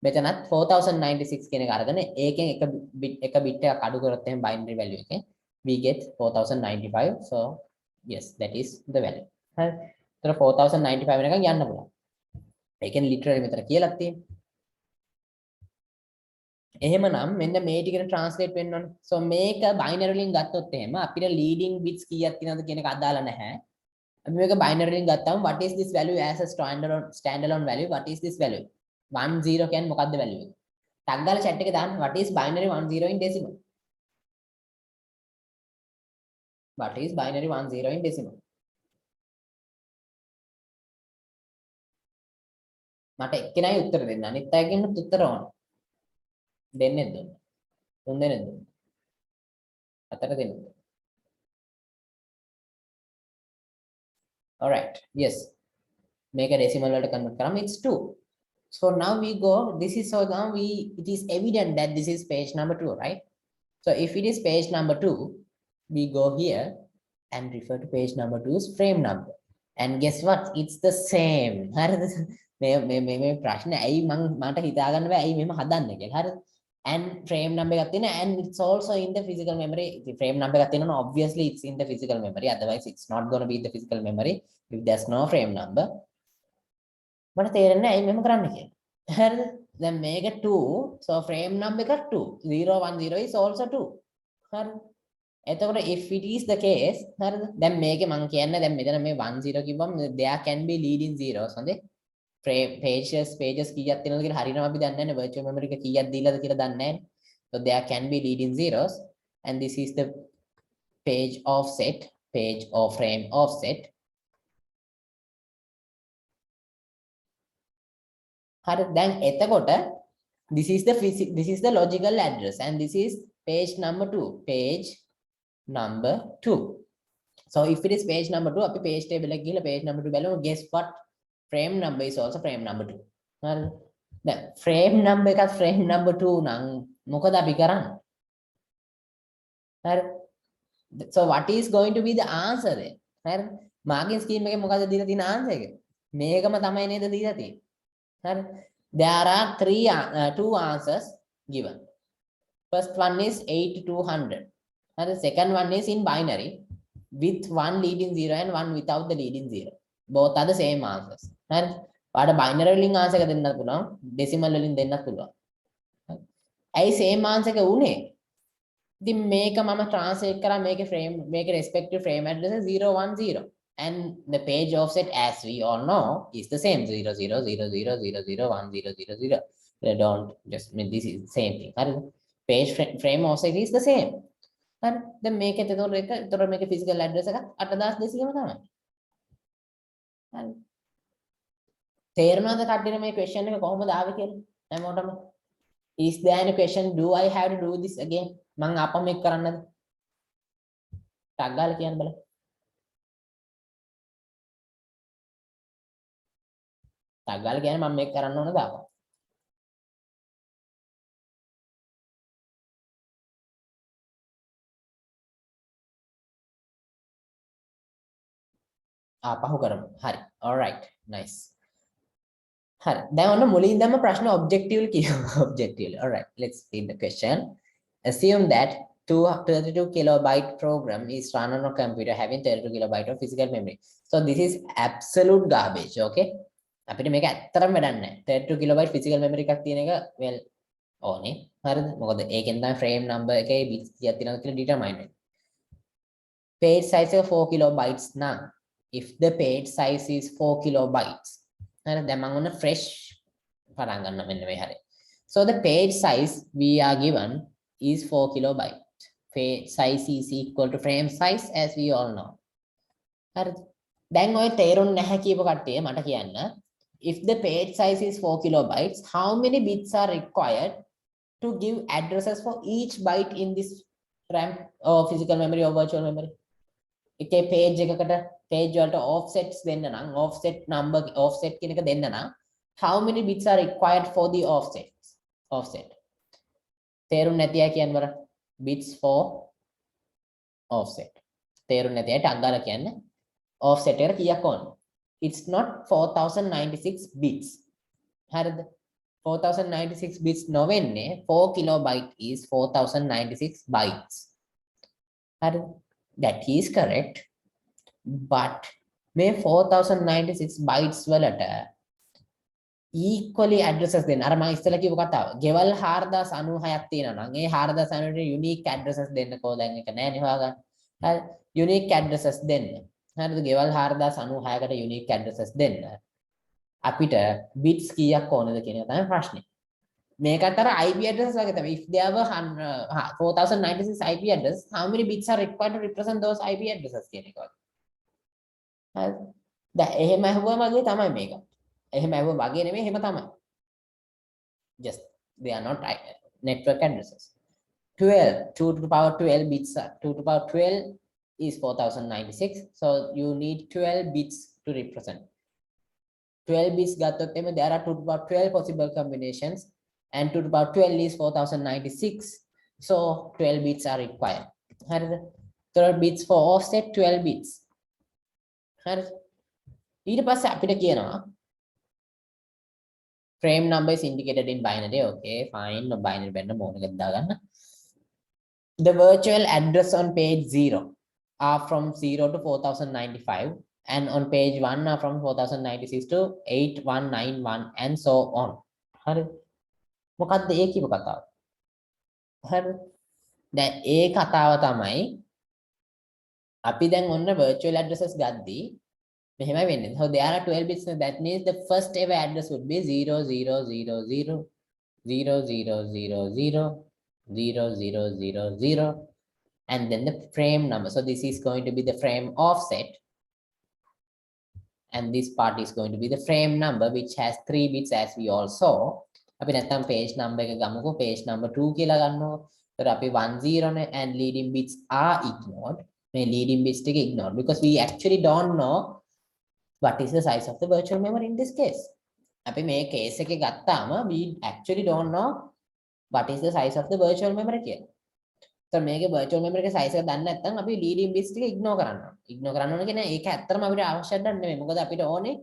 මෙතනත් 4096 කියන එක අරගෙන ඒකෙන් එක බිට් එකක් අඩු කරොත් එහෙනම් බයිනරි වැලියු එකෙන් we get 4095 so yes that is the value හරි ඒතර 4095 වෙනකන් යන්න පුළුවන් ඒකෙන් ලිටරලි මෙතන කියලා තියෙන්නේ එහෙමනම් මෙන්න මේ ටිකට ට්‍රාන්ස්ලේට් වෙන්න ඕනේ so මේක බයිනරි වලින් ගත්තොත් එහෙම අපිට ලීඩින් බිට්ස් කීයක් තියෙනවද කියන එක අදාළ නැහැ අපි මේක බයිනරි වලින් ගත්තාම what is this value as a standalone value what is this value 10 කියන්නේ මොකක්ද වැලියු එක? ටක් ගාලා chat එකේ දාන්න what is binary 10 in decimal? What is binary 10 in decimal? මට එක්කෙනයි උත්තර දෙන්න. අනිත් අයගෙන් උත්තර ඕන. දෙන්නේ දුන්න. තුන් දෙනෙක් දුන්න. හතර දෙනෙක්. All right. Yes. මේක decimal වලට convert කරාම it's 2. So now we go, this is so now it is evident that this is page number 2, right? So if it is page number 2, we go here and refer to page number 2's frame number. And guess what? It's the same. හරිද? මේ ප්‍රශ්නේ ඇයි මට හිතා ගන්න බෑ ඇයි මෙහෙම හදන්නේ කියලා. හරිද? And frame number එකක් තියෙනවා and it's also in the physical memory. The frame number එකක් තියෙනවා obviously it's in the physical memory. Otherwise it's not going to be the physical memory if there's no frame number. මට තේරෙන්නේ ඇයි මෙහෙම කරන්නේ කියලා. හරිද? දැන් මේක 2 so frame number එක 2 010 is also 2. හරිද? එතකොට if it is the case හරිද? දැන් මේකේ මම කියන්නේ දැන් මෙතන මේ 10 කිව්වම there can be leading zeros හොඳේ. pages කීයක් තියෙනවද කියලා හරියටම අපි දන්නේ නැහැ. virtual memory එක කීයක් දීලාද කියලා දන්නේ නැහැ. So there can be leading zeros and this is the page or frame offset. හරි දැන් එතකොට this is the logical address and this is page number 2 so if it is page number 2 අපි page table එක ගිහලා page number 2 බලමු guess what frame number is also frame number 2 හරි දැන් frame number එකත් frame number 2 නම් මොකද අපි කරන්නේ හරි so what is going to be the answer then හරි මාගින් ස්කීම් එකේ මොකද දීලා තියෙන answer එක මේකම තමයි නේද දීලා තියෙන්නේ හරි there are two answers given first one is 8200 and the second one is in binary with one leading zero and one without the leading zero both are the same answers හරි ඔයාලට binary වලින් answer එක දෙන්නත් පුළුවන් decimal වලින් දෙන්නත් පුළුවන් ඇයි same answer එක උනේ ඉතින් මේක මම translate කරා මේකේ respective frame address 010 and the page offset as we all know is the same 0000001000 they don't just mean this is the same thing හරිද page frame offset is the same හරි දැන් මේකේ එතකොට මේකේ physical address එක 8200ම තමයි හරි තේරෙනවද කඩේට මේ question එක කොහොමද ආවේ කියලා හැමෝටම is there any question do I have to do this again මම අපම මේක කරන්නද ටක් ගාලා කියන්න බලන්න ටක් ගාලා කියන්නේ මම මේක කරන්න ඕනද ආපහු කරමු හරි all right nice හරි දැන් ඔන්න මුලින්දම ප්‍රශ්න objectively කියමු objectively all right let's read the question assume that 32 kilobyte program is run on a computer having 32 kilobyte of physical memory so this is absolute garbage okay අපිට මේක ඇත්තටම වැඩක් නැහැ 32 kilobyte physical memory එකක් තියෙන එක well ඕනේ හරිද මොකද ඒකෙන් තමයි frame number එකේ bits කීයක් තියෙනවද කියලා determine වෙන්නේ page size එක 4 kilobytes නම් if the page size is 4 kilobytes හරි දැන් මම ඔන්න fresh පටන් ගන්න මෙන්න මේ හරිය so the page size we are given is 4 kilobyte page size is equal to frame size as we all know හරි දැන් ඔය තේරුම් නැහැ කියපු කට්ටිය මට කියන්න if the page size is 4 kilobytes how many bits are required to give addresses for each byte in this RAM or physical memory or virtual memory එකේ page එකකට page වලට offsets දෙන්න නම් offset number offset කියන එක දෙන්න නම් how many bits are required for the offset? තේරුම් නැති අය කියන්න බර bits for offset. තේරුම් නැති අයට අග්ගාලා කියන්නේ offset එකට කීයක් ඕනද? It's not 4096 bits. හරිද? 4096 bits නොවෙන්නේ 4 kilobyte is 4096 bytes. හරිද? That is correct. But මේ 4096 bytes වලට equally addresses දෙන්න. අර මම ඉස්සෙල්ලා කියපු කතාව. ගෙවල් 4096ක් තියෙනවා නම් ඒ 4096ට unique addresses දෙන්නකෝ දැන් එක නෑ නේ හොයාගන්න. හරි. unique addresses දෙන්න. හරිද? ගෙවල් 4096කට unique addresses දෙන්න. අපිට bits කීයක් ඕනද කියන එක තමයි ප්‍රශ්නේ. මේකට අර IP address වගේ තමයි. If there were 4096 IP address, how many bits are required to represent those IP addresses කියන එක වගේ. හරි. දැන් එහෙම අහුවම වගේ තමයි මේක. එහෙම ඇහුව වගේ නෙමෙයි එහෙම තමයි. Just they are not network addresses. 12 2 to the power 12 bits 2 to the power 12 is 4096. So you need 12 bits to represent. 12 bits ගත්තොත් එimhe there are 2 to the power 12 possible combinations and 2 to the power 12 is 4096. So 12 bits are required. හරිද? 12 bits for offset 12 bits. හරිද? ඊට පස්සේ අපිට කියනවා frame number is indicated in binary. Okay, fine. No binary benda මොන එකද දාගන්න. The virtual address on page 0 are from 0 to 4095 and on page 1 are from 4096 to 8191 and so on. හරි. මොකක්ද ඒ කියපු කතාව? හරි. දැන් ඒ කතාව තමයි අපි දැන් ඔන්න virtual addresses ගද්දී මෙහෙමයි වෙන්නේ. So there are 12 bits. That means the first ever address would be 0000 0000 0000 and then the frame number. So this is going to be the frame offset and this part is going to be the frame number which has 3 bits as we all saw. අපි නැත්තම් page number එක ගමුකෝ page number 2 කියලා ගන්නවා. ඒතර අපි 10 නේ and leading bits are ignored. මේ leading bits ටික ignored because we actually don't know what is the size of the virtual memory in this case. අපි මේ case එකේ ගත්තාම we actually don't know what is the size of the virtual memory කියලා. So මේකේ virtual memory එකේ size එක දන්නේ නැත්නම් අපි leading bits ටික ignore කරන්න ඕනේ. ignore කරන්න ඕනේ කියන්නේ ඒක ඇත්තටම අපිට අවශ්‍ය නැහැ. මොකද අපිට ඕනේ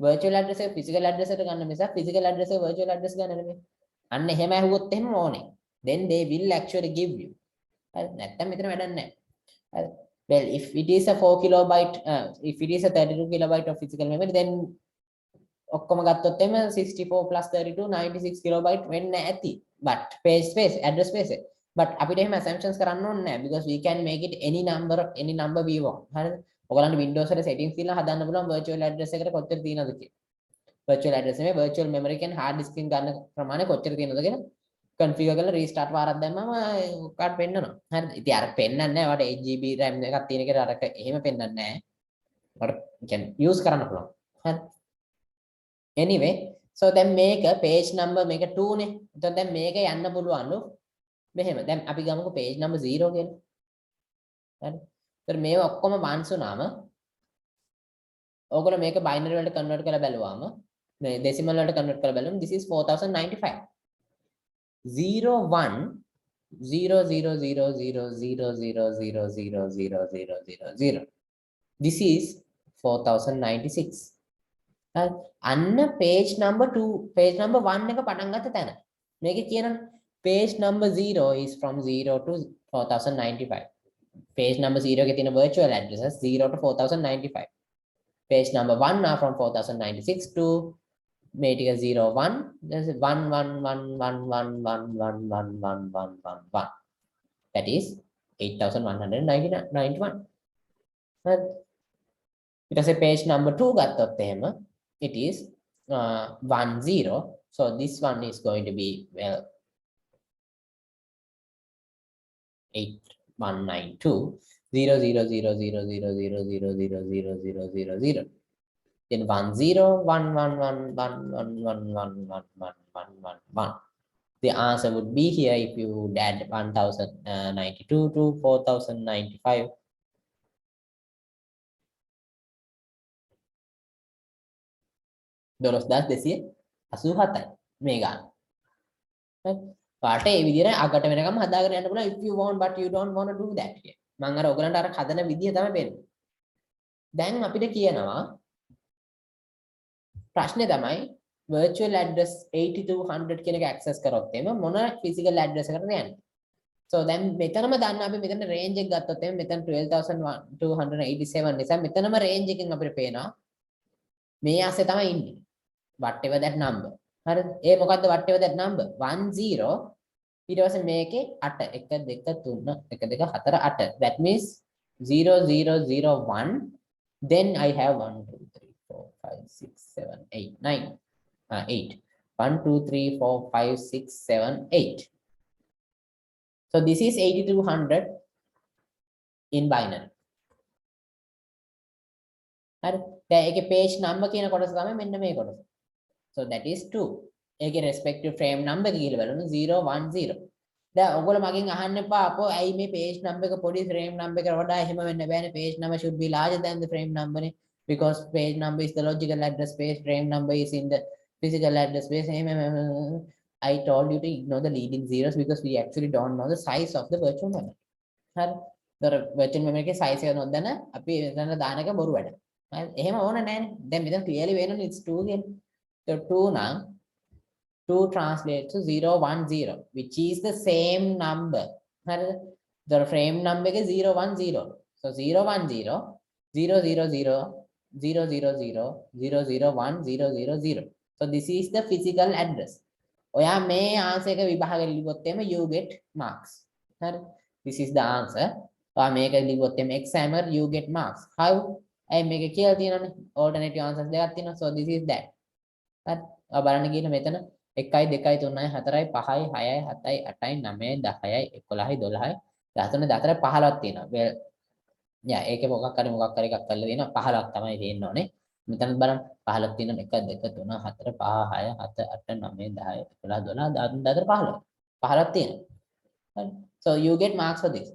virtual address එක physical address එකට ගන්න මිසක් physical address එක virtual address ගන්න නෙමෙයි. අන්න එහෙම ඇහුවොත් එහෙම ඕනේ. Then they will actually give you. හරි නැත්නම් මෙතන වැඩක් නැහැ. හරි. Well, if it is a 4 kilobyte, if it is a 32 kilobyte of physical memory, then ඔක්කොම ගත්තොත් එම 64 plus 32 96 kilobyte වෙන්න ඇති. But page space, address space. But අපිට එහෙම assumptions කරන්න ඕනේ නැහැ because we can make it any number we want. හරිද? ඔයගලන්ට Windows වල settings තියලා හදන්න පුළුවන් virtual address එකට කොච්චර තියෙනවද කියලා. virtual address නෙමෙයි virtual memory කියන්නේ hard disk එකෙන් ගන්න ප්‍රමාණය කොච්චර තියෙනවද කියලා configure කරලා restart වාරක් දැම්මම ඔක්කට පෙන්නනවා. හරිද? ඉතින් අර පෙන්නන්නේ නැහැ. වට 8GB RAM එකක් තියෙන එකට අරක එහෙම පෙන්නන්නේ නැහැ. වට කියන්නේ use කරන්න පුළුවන්. හරි. Anyway, so දැන් මේක page number මේක 2 නේ. එතකොට දැන් මේක යන්න පුළුවන්ලු මෙහෙම. දැන් අපි ගමුකෝ page number 0 කියලා. හරි. ඒතර මේව ඔක්කොම ones උනාම ඕගොල්ලෝ මේක binary වලට convert කරලා බැලුවාම මේ decimal වලට convert කරලා බැලුවම this is 4095. 0 1 0 0 0 0 0 0 0 0 0 0 0. This is 4096. අන්න page number 2 page number 1 එක පටන් ගත්ත තැන. මේකේ කියනනේ page number 0 is from 0 to 4095. Page number 0 එකේ තියෙන virtual addresses 0 to 4095. Page number 1 are from 4096 to මේ ටික 0 1 there's 1 1 1 1 1 1 1 1 1 1 1 1. That is 8191. Right? ඊට පස්සේ page number 2 ගත්තොත් එහෙම it is 1 0. So this one is going to be well 8192 0 0 0 0 0 0 0 0 0 0 0 0. Then 1 0 1 1 1 1 1 1 1 1 1 1 1 1. The answer would be here if you add 1092 to 4095. $10,200 87යි මේ ගන්න. පාට ඒ විදිහට අගට වෙනකම් හදාගෙන යන්න පුළුවන් if you want but you don't want to do that කිය. මම අර ඔයගලන්ට අර හදන විදිය තමයි වෙන්නේ. දැන් අපිට කියනවා ප්‍රශ්නේ තමයි virtual address 8200 කියන එක access කරොත් එම මොන physical address එකකටද යන්නේ. So දැන් මෙතනම දන්න අපි මෙතන range එක ගත්තොත් එම මෙතන 12287 නිසා මෙතනම range එකෙන් අපිට පේනවා මේ ආසේ තමයි ඉන්නේ. whatever that number. හරිද? ඒ මොකද්ද whatever that number? 10 ඊට පස්සේ මේකේ 8 1 2 3 1 2 4 8. That means 0001. Then I have 1 2 3 4 5 6 7 8 9 8. 1 2 3 4 5 6 7 8. So this is 8200 in binary. හරි. දැන් ඒකේ page number කියන කොටස තමයි මෙන්න මේ කොටස. So that is 2. ඒකේ respective frame number එක කියලා බලමු 010. දැන් ඔයගොල්ලෝ මගෙන් අහන්න එපා අපෝ ඇයි මේ page number එක පොඩි frame number එකට වඩා එහෙම වෙන්න බෑනේ page number should be larger than the frame number නේ because page number is the logical address space frame number is in the physical address space. I told you to ignore the leading zeros because we actually don't know the size of the virtual memory. හරි. ඒතර virtual memory එකේ size එක නොදන්න අපි එතන දාන එක බොරු වැඩ. එහෙම ඕන නැහැනේ. දැන් මෙතන clearly වෙනවනේ it's 2 කියන්නේ. So 2 නම් 2 translates to 010 which is the same number. හරිද? the frame number එක 010. So 010 000 001 001 so this is the physical address. ඔයා මේ answer එක විභාගෙ ලිව්වොත් එimhe you get marks. හරි? This is the answer. ඔයා මේක ලිව්වොත් එimhe exam එකට you get marks. How? අය මේක කියලා තියෙනවනේ alternative answers දෙකක් තියෙනවා. So this is that. හරි? ඔයා බලන්න ගිහින් මෙතන 1 2 3 4 5 6 7 8 9 10 11 12 13 14 15ක් තියෙනවා. well yeah ඒකේ මොකක් හරි එකක් කරලා දෙනවා 15ක් තමයි තියෙන්න ඕනේ. මෙතන බලන්න 15ක් තියෙනවා 1 2 3 4 5 6 7 8 9 10 11 12 13 14 15ක් තියෙනවා. හරි. So you get marks for this.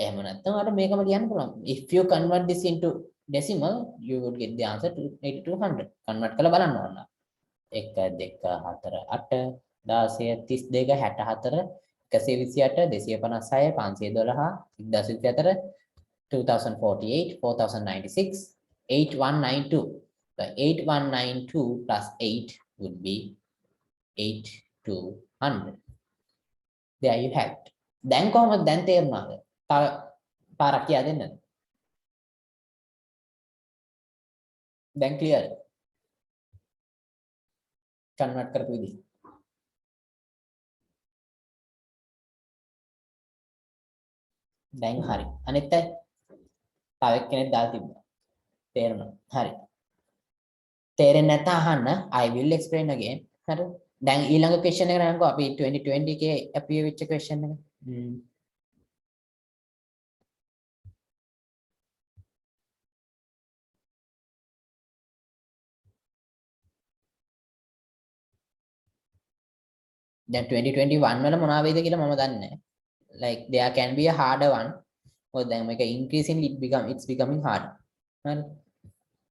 එහෙම නැත්නම් අර මේකම ලියන්න පුළුවන්. If you convert this into decimal you would get the answer to 8200. convert කරලා බලන්න ඕන. 1 2 4 8 16 32 64 128 256 512 1024 2048 4096 8192. So 8192 plus 8 would be 8200. There you have it. දැන් කොහොමද දැන් තේරුණාද? තව පාරක් කියා දෙන්නද? දැන් ක්ලියර්? කන්වර්ට් කරපු විදිහ. දැන් හරි. අනිත් අය තව එක්කෙනෙක් දාලා තිබ්බා. තේරුණා. හරි. තේරෙන්නේ නැත්නම් අහන්න. I will explain again. හරි. දැන් ඊළඟ question එක නංගෝ අපි 2020 එකේ appear වෙච්ච question එක. දැන් 2021 වල මොනවා වෙයිද කියලා මම දන්නේ නැහැ. Like there can be a harder one. or දැන් මේක increasingly it's becoming harder. හරි.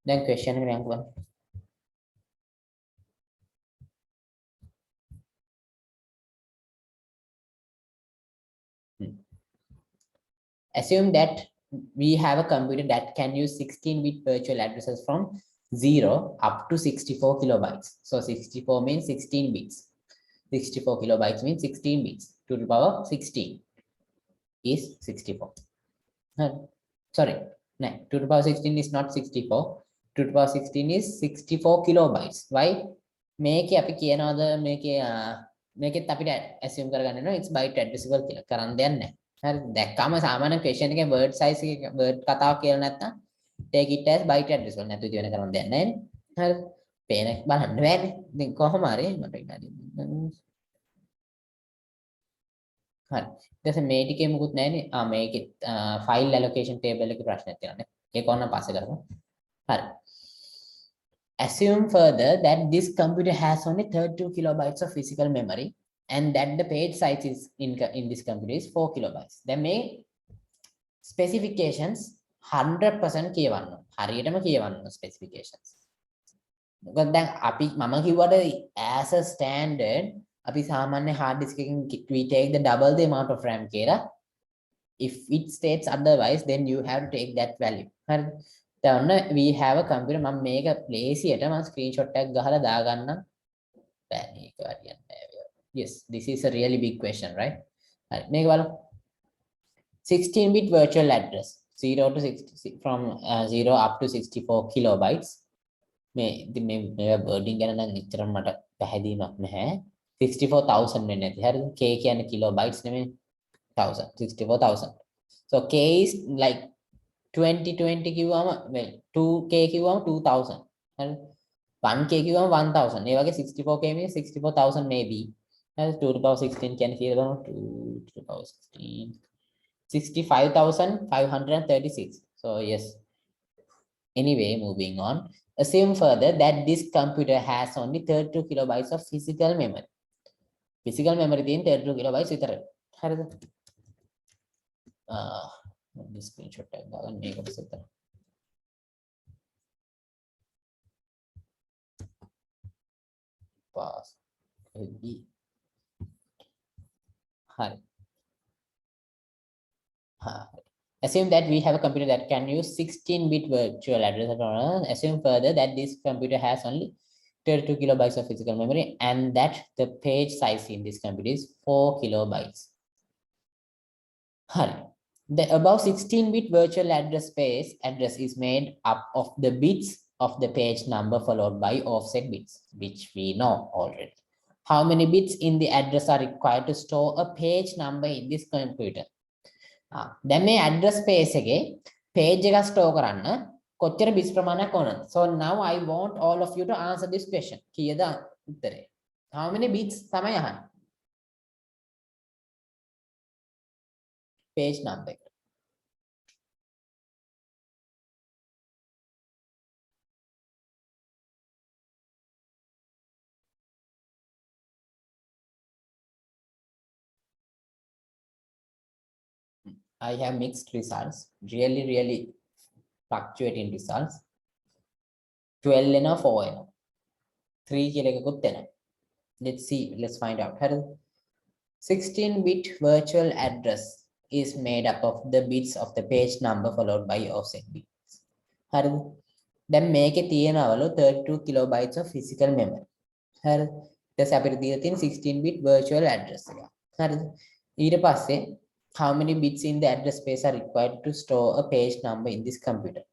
දැන් question එක නංගෝ බලන්න. Assume that we have a computer that can use 16-bit virtual addresses from 0 up to 64 kilobytes. So 64 means 16 bits. 64 kilobytes means 16 bits. To the power 16 is 64. Sorry, no, to the power 16 is not 64. To the power 16 is 64 kilobytes. Why? මේකේ අපි කියනවාද මේකෙත් අපිට assume කරගන්න වෙනවා it's byte addressable කියලා. කරන්න දෙයක් නැහැ. හරි දැක්කම සාමාන්‍ය question එකේ word size එක word කතාවක් කියලා නැත්නම් take it as byte addressable නැතු ඉතින් වෙන කරන්න දෙයක් නැහැ නේ. හරි පේන බලන්න බෑනේ. ඉතින් කොහොම හරි මට ඉන්නදී. හරි. ඊට පස්සේ මේ ටිකේ මුකුත් නැහැනේ. මේකේ file allocation table එකේ ප්‍රශ්නයක් තියෙනවා නේ. ඒක ඕන පස්සේ කරමු. හරි. Assume further that this computer has only 32 kilobytes of physical memory and that the page size is in this computer is 4 kilobytes. Then මේ specifications 100% කියවන්න. හරියටම කියවන්න specifications. මොකද දැන් අපි මම කිව්වට as a standard අපි සාමාන්‍ය hard disk එකකින් we take the double the amount of RAM කියලා. If it states otherwise, then you have to take that value. හරි. දැන් we have a computer මම මේක ලේසියට මම screenshot එකක් ගහලා දාගන්නම්. බෑ මේක හරියන්නේ නැහැ. Yes, this is a really big question, right? හරි. මේක බලමු. 16-bit virtual address 0 to 60 from 0 up to 64 kilobytes. මේ ඉතින් මේ wording ගැන නම් එච්චරම මට පැහැදිලිමක් නැහැ. 64000 වෙන්නේ නැති. හරිද? K කියන්නේ kilobytes නෙමෙයි. 1000 64000. So K is like 20 කිව්වම 2K කිව්වම 2000. හරි? 1K කිව්වම 1000. ඒ වගේ 64K means 64000 maybe. හරි? 2 to the power 16 කියන්නේ කීයද? 2 to the power 16 65,536. So yes. Anyway, moving on. Assume further that this computer has only 32 kilobytes of physical memory. Physical memory තියෙන 32 kilobytes විතරයි. හරිද? මේ screenshot එක දාගන්න මේකට විතර. pass. හරි. Assume that we have a computer that can use 16-bit virtual address. Assume further that this computer has only 32 kilobytes of physical memory and that the page size in this computer is 4 kilobytes. The above 16-bit virtual address space address is made up of the bits of the page number followed by offset bits, which we know already. How many bits in the address are required to store a page number in this computer? දැන් මේ address space එකේ page එක store කරන්න කොච්චර bits ප්‍රමාණයක් ඕනද? So now I want all of you to answer this question. කීයද උත්තරේ? How many bits තමයි අහන්නේ? Page number. I have mixed results, really fluctuating results. 12 එනවා 4 එනවා 3 කියලා එකකුත් එනවා. Let's see, let's find out. 16-bit virtual address is made up of the bits of the page number followed by offset bits. හරිද? දැන් මේකේ තියෙනවලු 32 kilobytes of physical memory. හරිද? ඊට අපිට දීලා තියෙන 16-bit virtual address එක. හරිද? ඊට පස්සේ how many bits in the address space are required to store a page number in this computer?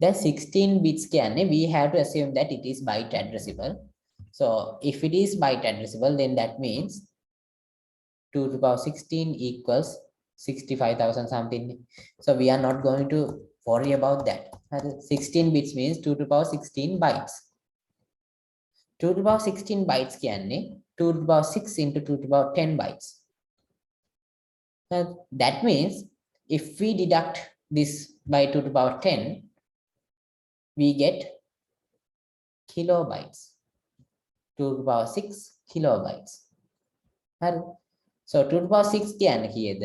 Then 16 bits කියන්නේ we have to assume that it is byte addressable. So if it is byte addressable, then that means 2 to the power 16 equals 65,000 something. So we are not going to worry about that. 16 bits means 2 to the power 16 bytes. 2 to the power 16 bytes කියන්නේ 2 to the power 6 into 2 to the power 10 bytes. That means if we deduct this by 2 to the power 10, we get kilobytes. 2 to the power 6 kilobytes. So 2 to the power 6 කියන්නේ කීයද?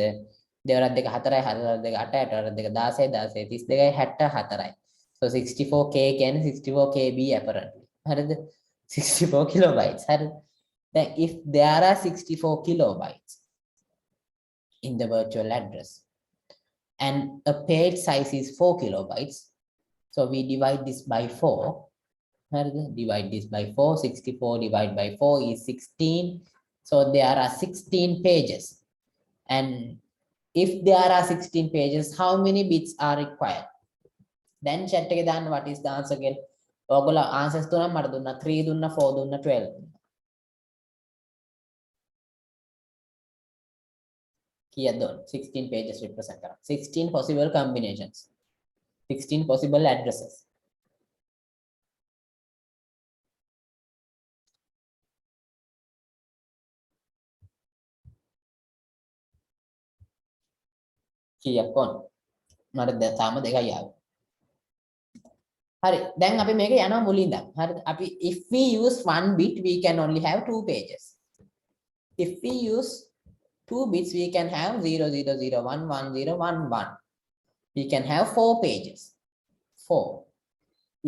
2 2 4 4 2 8 8 2 16 16 32 64. So 64K කියන්නේ 64KB apparently. හරිද? 64 kilobytes. හරිද? Then if there are 64 kilobytes in the virtual address and a page size is 4 kilobytes, so we divide this by 4. Divide this by 4. 64 divided by 4 is 16. So there are 16 pages. And if there are 16 pages, how many bits are required? Then chat එකේ දාන්න what is the answer again? ඔයගොල්ලෝ answers තුනක් මට දුන්නා. 3 දුන්නා, 4 දුන්නා, 12. කීයද? 16 pages represent කරා. 16 possible combinations. 16 possible addresses. කීයක් ඕන? මට තාම දෙකයි ආවේ. හරි. දැන් අපි මේක යනවා මුලින් ඉඳන්. හරිද? අපි if we use 1 bit we can only have 2 pages. If we use 2 bits we can have 0 0 0 1 1 0 1 1. We can have 4 pages. 4.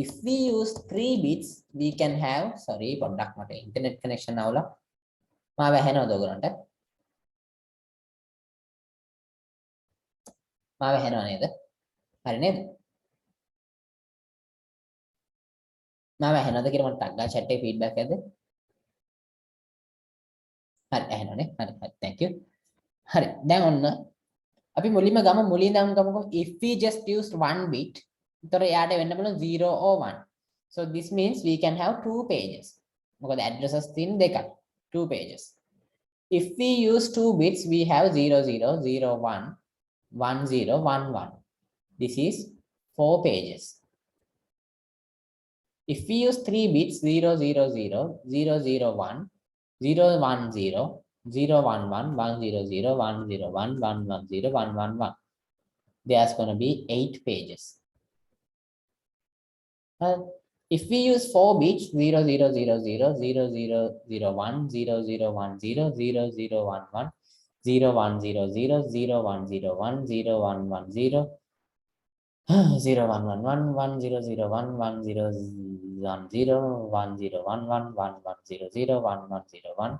if we use 3 bits we can have sorry පොඩ්ඩක් මට internet connection අවුල මාව ඇහෙනවද ඔයගොල්ලන්ට මාව ඇහෙනව නේද හරි නේද මාව ඇහෙනවද කියලා මට ටග්ගා chat එකේ feedback එකද හරි ඇහෙනවනේ හරි thank you හරි දැන් ඔන්න අපි මුලින්ම ගමුකෝ if we just used one bit එතකොට යාට වෙන්න බලන 0 or 1 so this means we can have two pages මොකද addresses තියෙන දෙකයි two pages if we use two bits we have 0 0 0 1 1 0 1 1 this is four pages if we use three bits 0 0 0 0 0 1 0 1 0 0 1 1 1 0 0 1 0 1 1 1 0 1 1 1 there's going to be 8 pages if we use 4 bits 0 0 0 0 0 0 0 1 0 0 1 0 0 0 1 1 0 1 0 0 0 1 0 1 0 1 1 0 0 1 1 1 1 0 0 1 1 0 1 0 1 0 1 1 1 1 0 0 1 1 0 1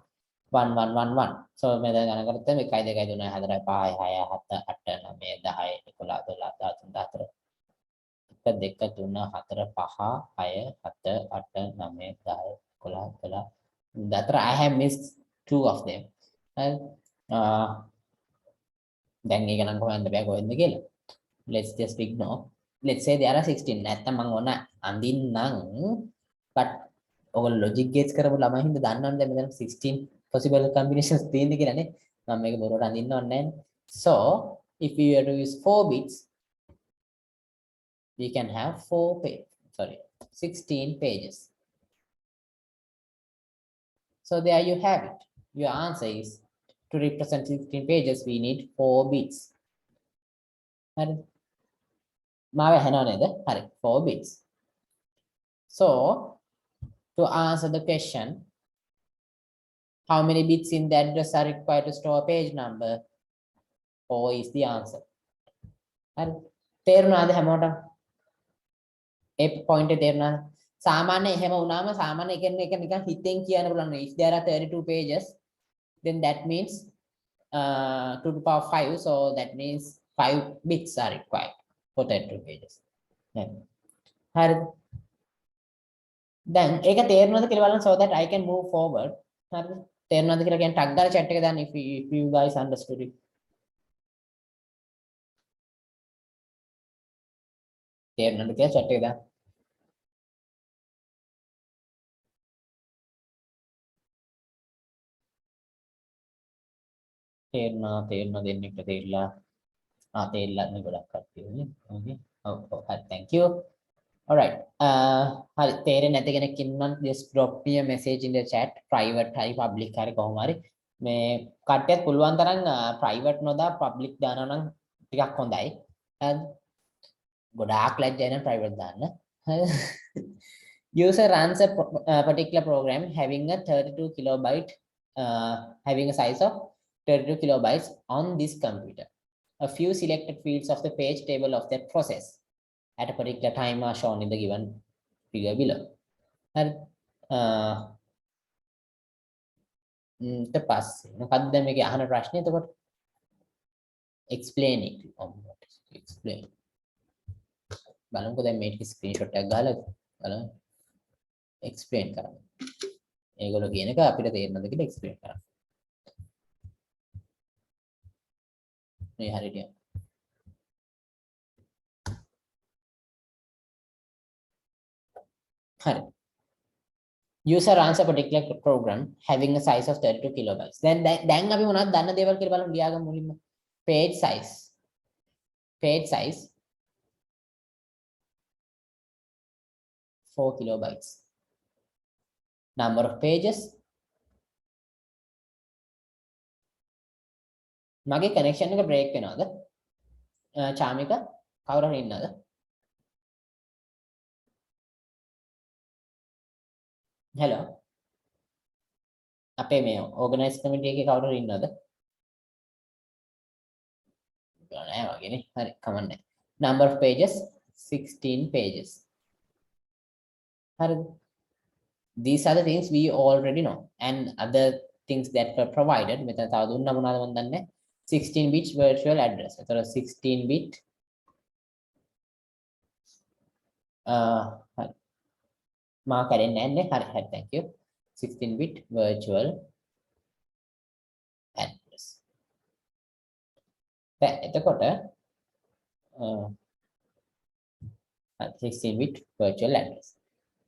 1 1 1 1 so මේ දැන් ගණන් කරද්දී 1 2 3 4 5 6 7 8 9 10 11 12 13 1 2 3 4 5 6 7 8 9 10 11 12 I have missed two of them දැන් ඒක නම් කොහෙන්ද බෑ කොහෙන්ද කියලා let's just ignore let's say there are 16 නැත්තම් මම ඕන අඳින්නම් but ඔයගොල්ලෝ logic gates කරපු ළමයි හින්දා දන්නවනේ දැන් මෙතන 16 possible combinations තියෙනද කියලා නේ මම මේක බොරුවට අඳින්න ඕනේ නැහැ so if we were to use 4 bits we can have 16 pages so there you have it your answer is to represent 16 pages we need 4 bits හරි මාව ඇහෙනව නේද හරි 4 bits so to answer the question how many bits in the address are required to store a page number 4 is the answer හරි තේරුණාද හැමෝටම ඒ point එක තේරුණාද සාමාන්‍ය එහෙම වුණාම සාමාන්‍ය එක නිකන් හිතෙන් කියන්න බලන්න if there are 32 pages then that means 2 to the power 5 so that means 5 bits are required for 32 pages හරි දැන් ඒක තේරුණාද කියලා බලන්න so that I can move forward හරි තේරුණාද කියලා කියන්නේ ටග් ගාලා chat එක දාන්න if you guys understood it තේරුණාද කියලා chat එක දාන්න තේරුණා දෙන්නෙක්ට තේරිලා තේරිලා නේ ගොඩක් කට්ටියනේ okay ඔව් thank you all right හරි තේරෙන්නේ නැති කෙනෙක් ඉන්නම් just drop me a message in the chat private හරි public හරි කොහොම හරි මේ කට්ටියත් පුළුවන් තරම් private නොදා public දානවා නම් ටිකක් හොඳයි ගොඩාක් ලැජ්ජයි නම් private දාන්න user runs a particular program having a 32 kilobyte having a size of 32 kilobytes on this computer a few selected fields of the page table of that process at a particular time are shown in the given figure below. And ඊට පස්සේ මොකක්ද මේකේ අහන ප්‍රශ්නේ එතකොට explain it explain බලමුකෝ දැන් මේක ස්ක්‍රීන්ෂොට් එකක් ගහලා බලමු explain කරන්න. ඒගොල්ලෝ කියන එක අපිට තේරෙනවද කියලා explain කරන්න. මේ හරියට හරි user runs a particular program having a size of 32 kilobytes දැන් අපි මොනවද දන්න දේවල් කියලා බලමු ලියාගමු මුලින්ම page size 4 kilobytes number of pages මගේ connection එක break වෙනවද චාමික කවුරු හරි ඉන්නවද hello අපේ මේ organize committee එකේ කවුරු හරි ඉන්නවද නෑ වගේනේ හරි කමන්නේ number of pages 16 pages හරිද? These are the things we already know and other things that were provided. මෙතන තව දුන්නා මොනවද මන් දන්නේ 16 bit virtual address. එතකොට 16 bit හරි මා කරන්නේ නැහැ හරි හරි thank you 16 bit virtual address. දැන් එතකොට 16 bit virtual address.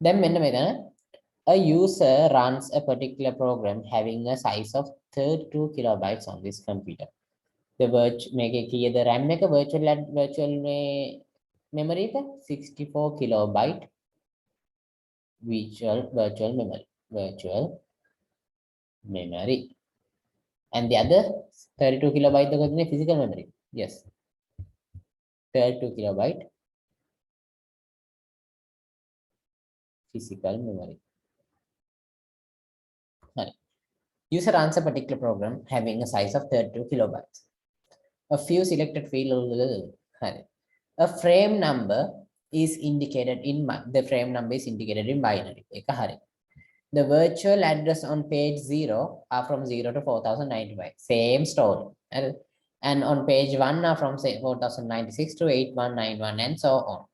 දැන් මෙන්න මෙතන a user runs a particular program having a size of 32 kilobytes on this computer. The මේකේ කීයද RAM එක virtual memory එක 64 kilobyte virtual memory and the other 32 kilobyte එක තියෙන physical memory. Yes, 32 kilobyte physical memory. Right. User runs a particular program having a size of 32 kilobytes. A few selected fields. A frame number is indicated in binary. The virtual address on page 0 are from 0 to 4095. Same story. And on page 1 are from say 4096 to 8191 and so on.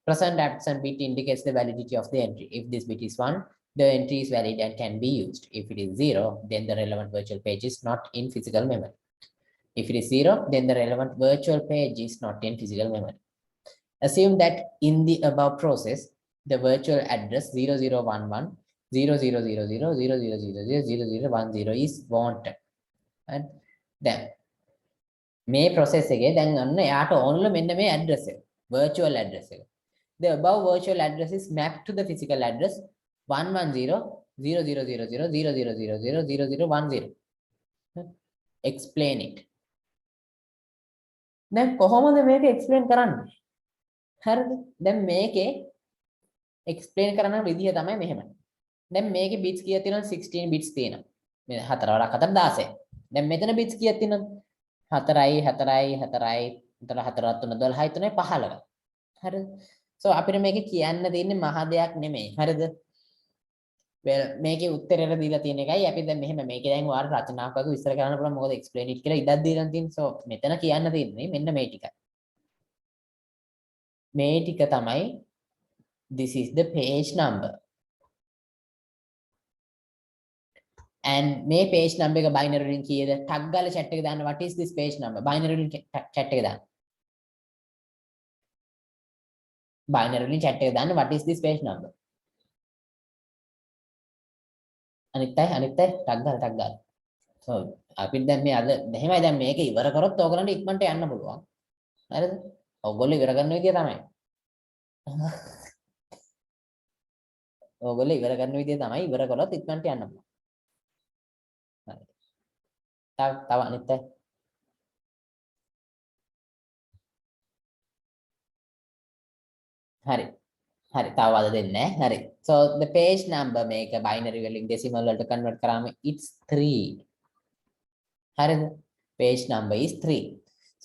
Present absent bit indicates the validity of the entry. If this bit is 1, the entry is valid and can be used. If it is 0, then the relevant virtual page is not in physical memory. If it is 0, then the relevant virtual page is not in physical memory. Assume that in the above process, the virtual address 0011 0000 0000 is wanted. And then may process again, then only may address virtual address. The above virtual address is mapped to the physical address 110.000.000.000.000.000.10. Explain it. Then කොහොමද මේක explain කරන්නේ? හරිද? දැන් මේකේ explain කරන විදිය තමයි මෙහෙම. දැන් මේකේ bits කීයක් තියෙනවද? 16 bits තියෙනවා. මේ 4 වරක් 4 16. දැන් මෙතන bits කීයක් තියෙනවද? 4යි 4යි 4යි. එතන 4 3 12යි 3යි 15. හරිද? So අපිට මේකේ කියන්න තියෙන්නේ මහ දෙයක් නෙමෙයි. හරිද? well මේකේ උත්තරයට දීලා තියෙන එකයි අපි දැන් මෙහෙම මේකේ දැන් ඔයාලා රචනාවක් වගේ විස්තර කරන්න පුළුවන් මොකද explain it කියලා ඉඩක් දීලා තියෙන්නේ. So මෙතන කියන්න තියෙන්නේ මෙන්න මේ ටිකයි. මේ ටික තමයි this is the page number. And මේ page number එක binary වලින් කීයද? ටග් ගාලා chat එක දාන්න what is this page number? binary වලින් chat එක දාන්න. binary වලින් chat එක දාන්න what is this page number? අනිත් අය ටග් ගාලා. So අපිට දැන් මේ අද මෙහෙමයි දැන් මේක ඉවර කරොත් ඕගලන්ට ඉක්මනට යන්න පුළුවන්. හරිද? ඕගොල්ලෝ ඉවර කරන විදිය තමයි. ඕගොල්ලෝ ඉවර කරන විදිය තමයි ඉවර කරොත් ඉක්මනට යන්න පුළුවන්. හරි. තව අනිත් අය. හරි. හරි තව වද දෙන්නේ නැහැ. හරි. So the page number මේක binary වලින් decimal වලට convert කරාම it's 3. හරිද? Page number is 3.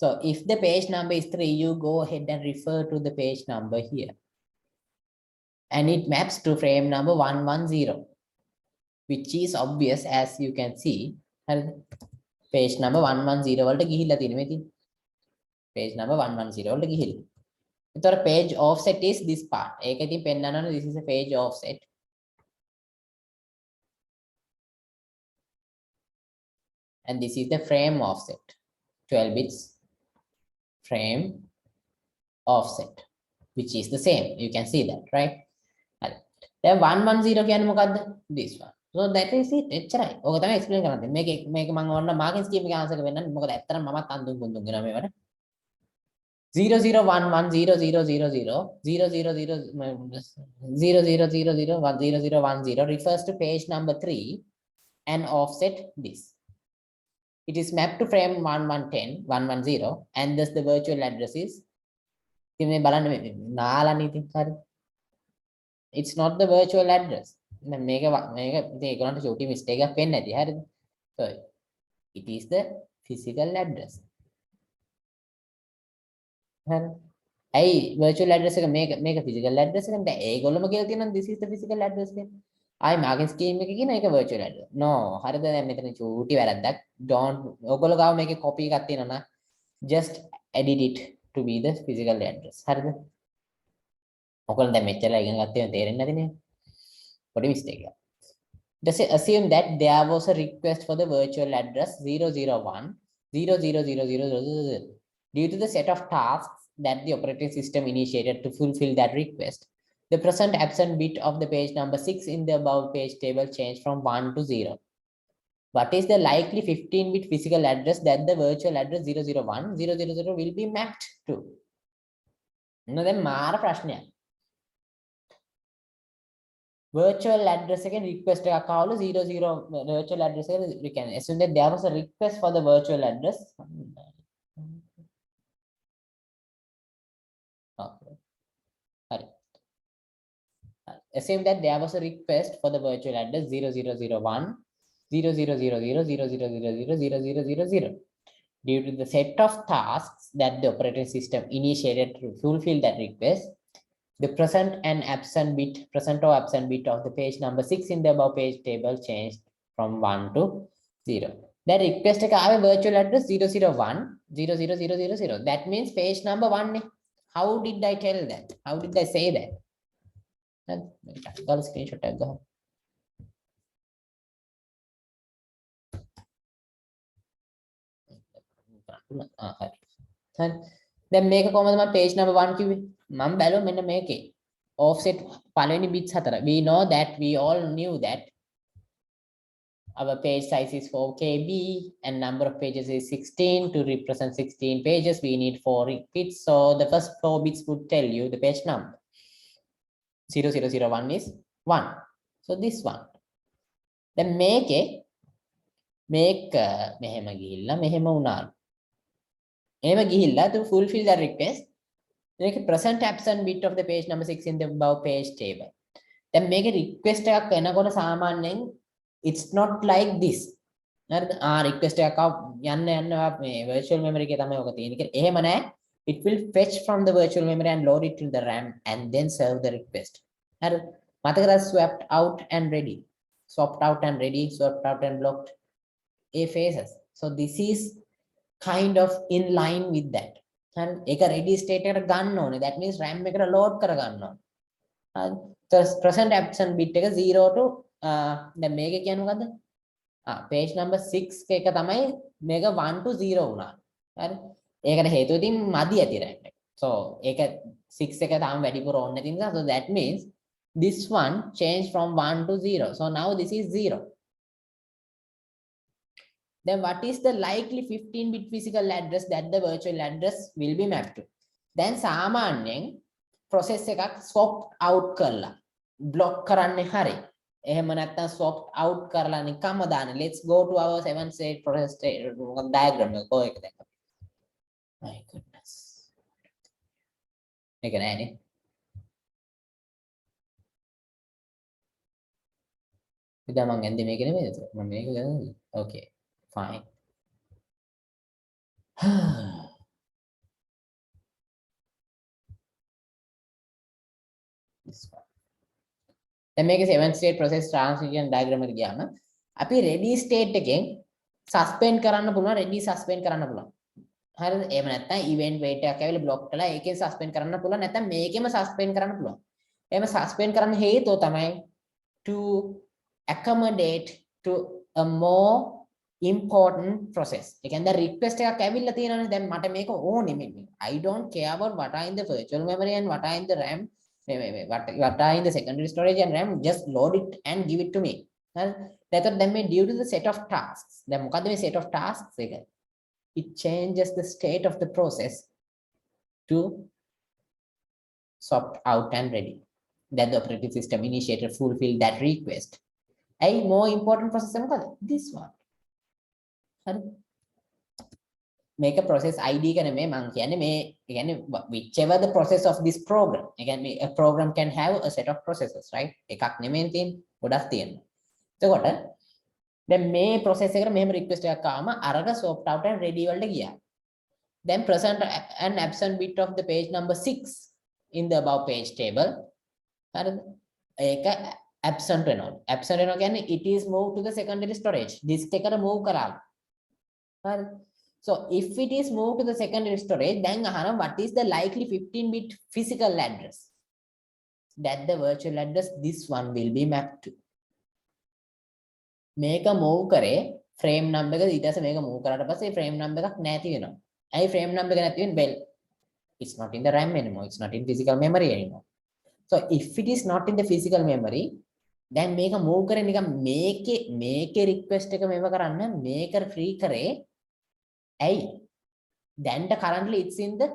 So if the page number is 3, you go ahead and refer to the page number here. And it maps to frame number 110, which is obvious as you can see. Page number 110 වලට ගිහිල්ලා තියෙනවා ඉතින්. Page number 110 වලට ගිහිල්ලා. ඒතර page offset is this part. ඒක ඉතින් පෙන්නනවා this is a page offset. And this is the frame offset. 12 bits frame offset, which is the same. You can see that, right? Then 110 කියන්නේ මොකද්ද? This one. So that is it. එච්චරයි. ඕක තමයි explain කරන්න තියෙන්නේ. මේක මම ඕන්න marking scheme එකේ answer එක වෙන්නන්නේ. මොකද ඇත්තටම මමත් අඳුන් කුඳුන් කරනවා මේවට. 0011000000000010 refers to page number 3 and offset this. It is mapped to frame 110 and thus the virtual address is it's not the virtual address. Mistake. So it is the physical address. ඇයි virtual address එක මේක physical address එකනේ. දැන් ඒගොල්ලොම කියලා තියෙනවා this is the physical address කියලා. ආයි මාගේ scheme එකේ කියන එක virtual address. No. හරිද? දැන් මෙතන චූටි වැරද්දක්. Don't ඔයගොල්ලෝ ගාව මේකේ copy එකක් තියෙනවා නා. Just edit it to be the physical address. හරිද? ඔයගොල්ලෝ දැන් මෙච්චර ඉගෙන ගත්තේ තේරෙන්නේ නැතිනේ. පොඩි mistake එකක්. Just assume that there was a request for the virtual address 001 0000000. Due to the set of tasks that the operating system initiated to fulfill that request, the present absent bit of the page number 6 in the above page table changed from 1 to 0. What is the likely 15-bit physical address that the virtual address 001 000 will be mapped to? No, then mara ප්‍රශ්නයක්. Virtual address again request එකක් ආවලු 00 virtual address එක we can assume that there was a request for the virtual address. Okay. Assume that there was a request for the virtual address 0001 00000000000. Due to the set of tasks that the operating system initiated to fulfill that request, the present and absent bit, present or absent bit of the page number 6 in the above page table changed from 1 to 0. That request එක ආවේ virtual address 001 00000. That means page number 1 නේ. How did I tell that? How did I say that? ගාලා screenshot එකක් ගහමු. හරි. දැන් මේක කොහමද මම page number 1 කිව්වේ? මම බැලුවා මෙන්න මේකේ offset පළවෙනි bits 4. We know that we all knew that our page size is 4 KB and number of pages is 16. To represent 16 pages, we need 4 bits. So the first 4 bits would tell you the page number. 0001 is 1. So this one. Then make මෙහෙම ගිහිල්ලා මෙහෙම වුණාලු. එහෙම ගිහිල්ලා to fulfill the request make a present absent bit of the page number 6 in the above page table. Then make a request එකක් එනකොට සාමාන්‍යයෙන් it's not like this. හරිද? request එකක් යන්න මේ virtual memory එකේ තමයි ඔක තියෙන්නේ කියලා. එහෙම නැහැ. It will fetch from the virtual memory and load it to the RAM and then serve the request. හරිද? මතකද swapped out and ready. Swapped out and ready, swapped out and blocked. A phases. So this is kind of in line with that. And එක ready state එකට ගන්න ඕනේ. That means RAM එකට load කර ගන්න ඕනේ. So present absent bit එක 0 to දැන් මේක කියන්නේ මොකද්ද? page number 6 එක තමයි මේක 1 to 0 වුණා. හරි? ඒකට හේතුව ඉතින් මදි ඇති RAM එක. So ඒක 6 එක තාම වැඩිපුර ඕනේ නැති නිසා so that means this one changed from 1 to 0. So now this is 0. Then what is the likely 15-bit physical address that the virtual address will be mapped to? Then සාමාන්‍යයෙන් process එකක් swap out කරලා block කරන්නේ හරි. එහෙම නැත්නම් swap out කරලා නිකම්ම දාන්න. Let's go to our 7-stage process diagram එක කො එක දැක්ක. My goodness. මේක නෑනේ. ඉතින් මම ඇන්දේ මේක නෙමෙයිද? මම මේක ගන්නේ. Okay. Fine. This one. Then make a 7-state process transition diagram එකට ගියාම අපි ready state එකෙන් suspend කරන්න පුළුවන් ready suspend කරන්න පුළුවන්. හරිද? එහෙම නැත්නම් event wait එකක් ඇවිල්ලා block කරලා ඒකෙන් suspend කරන්න පුළුවන් නැත්නම් මේකෙම suspend කරන්න පුළුවන්. එහෙම suspend කරන්න හේතුව තමයි to accommodate to a more important process. ඒ කියන්නේ request එකක් ඇවිල්ලා තියෙනවානේ දැන් මට මේක ඕනේ මේ. I don't care about what are in the virtual memory and what are in the RAM. What are in the secondary storage and RAM, just load it and give it to me. That's then due to the set of tasks. දැන් මොකද්ද මේ set of tasks එක? It changes the state of the process to swapped out and ready. That the operating system initiated fulfill that request. A more important process මොකද? This one. Make a process ID එක නෙමෙයි මම කියන්නේ මේ කියන්නේ whichever the process of this program. ඒ කියන්නේ a program can have a set of processes, right? එකක් නෙමෙයි තියෙන්නේ ගොඩක් තියෙනවා. එතකොට දැන් මේ process එකට මෙහෙම request එකක් ආවම අරක swapped out and ready වලට ගියා. then present an absent bit of the page number 6 in the above page table. ඒක absent වෙනවා. Absent වෙනවා කියන්නේ it is moved to the secondary storage. disk එකට move කරාම. හරි. So if it is moved to the secondary storage, then අහනවා what is the likely 15-bit physical address that the virtual address this one will be mapped to. මේක move කරේ frame number එක ඊට පස්සේ මේක move කරාට පස්සේ frame number එකක් නැති වෙනවා. ඇයි frame number එක නැති වෙන්නේ? Well, it's not in the RAM anymore. It's not in physical memory anymore. So if it is not in the physical memory, then මේක move කරේ නිකන් මේකේ request එක මේව කරන්න මේක free කරේ. ඇයි? දැන්ට currently it's in the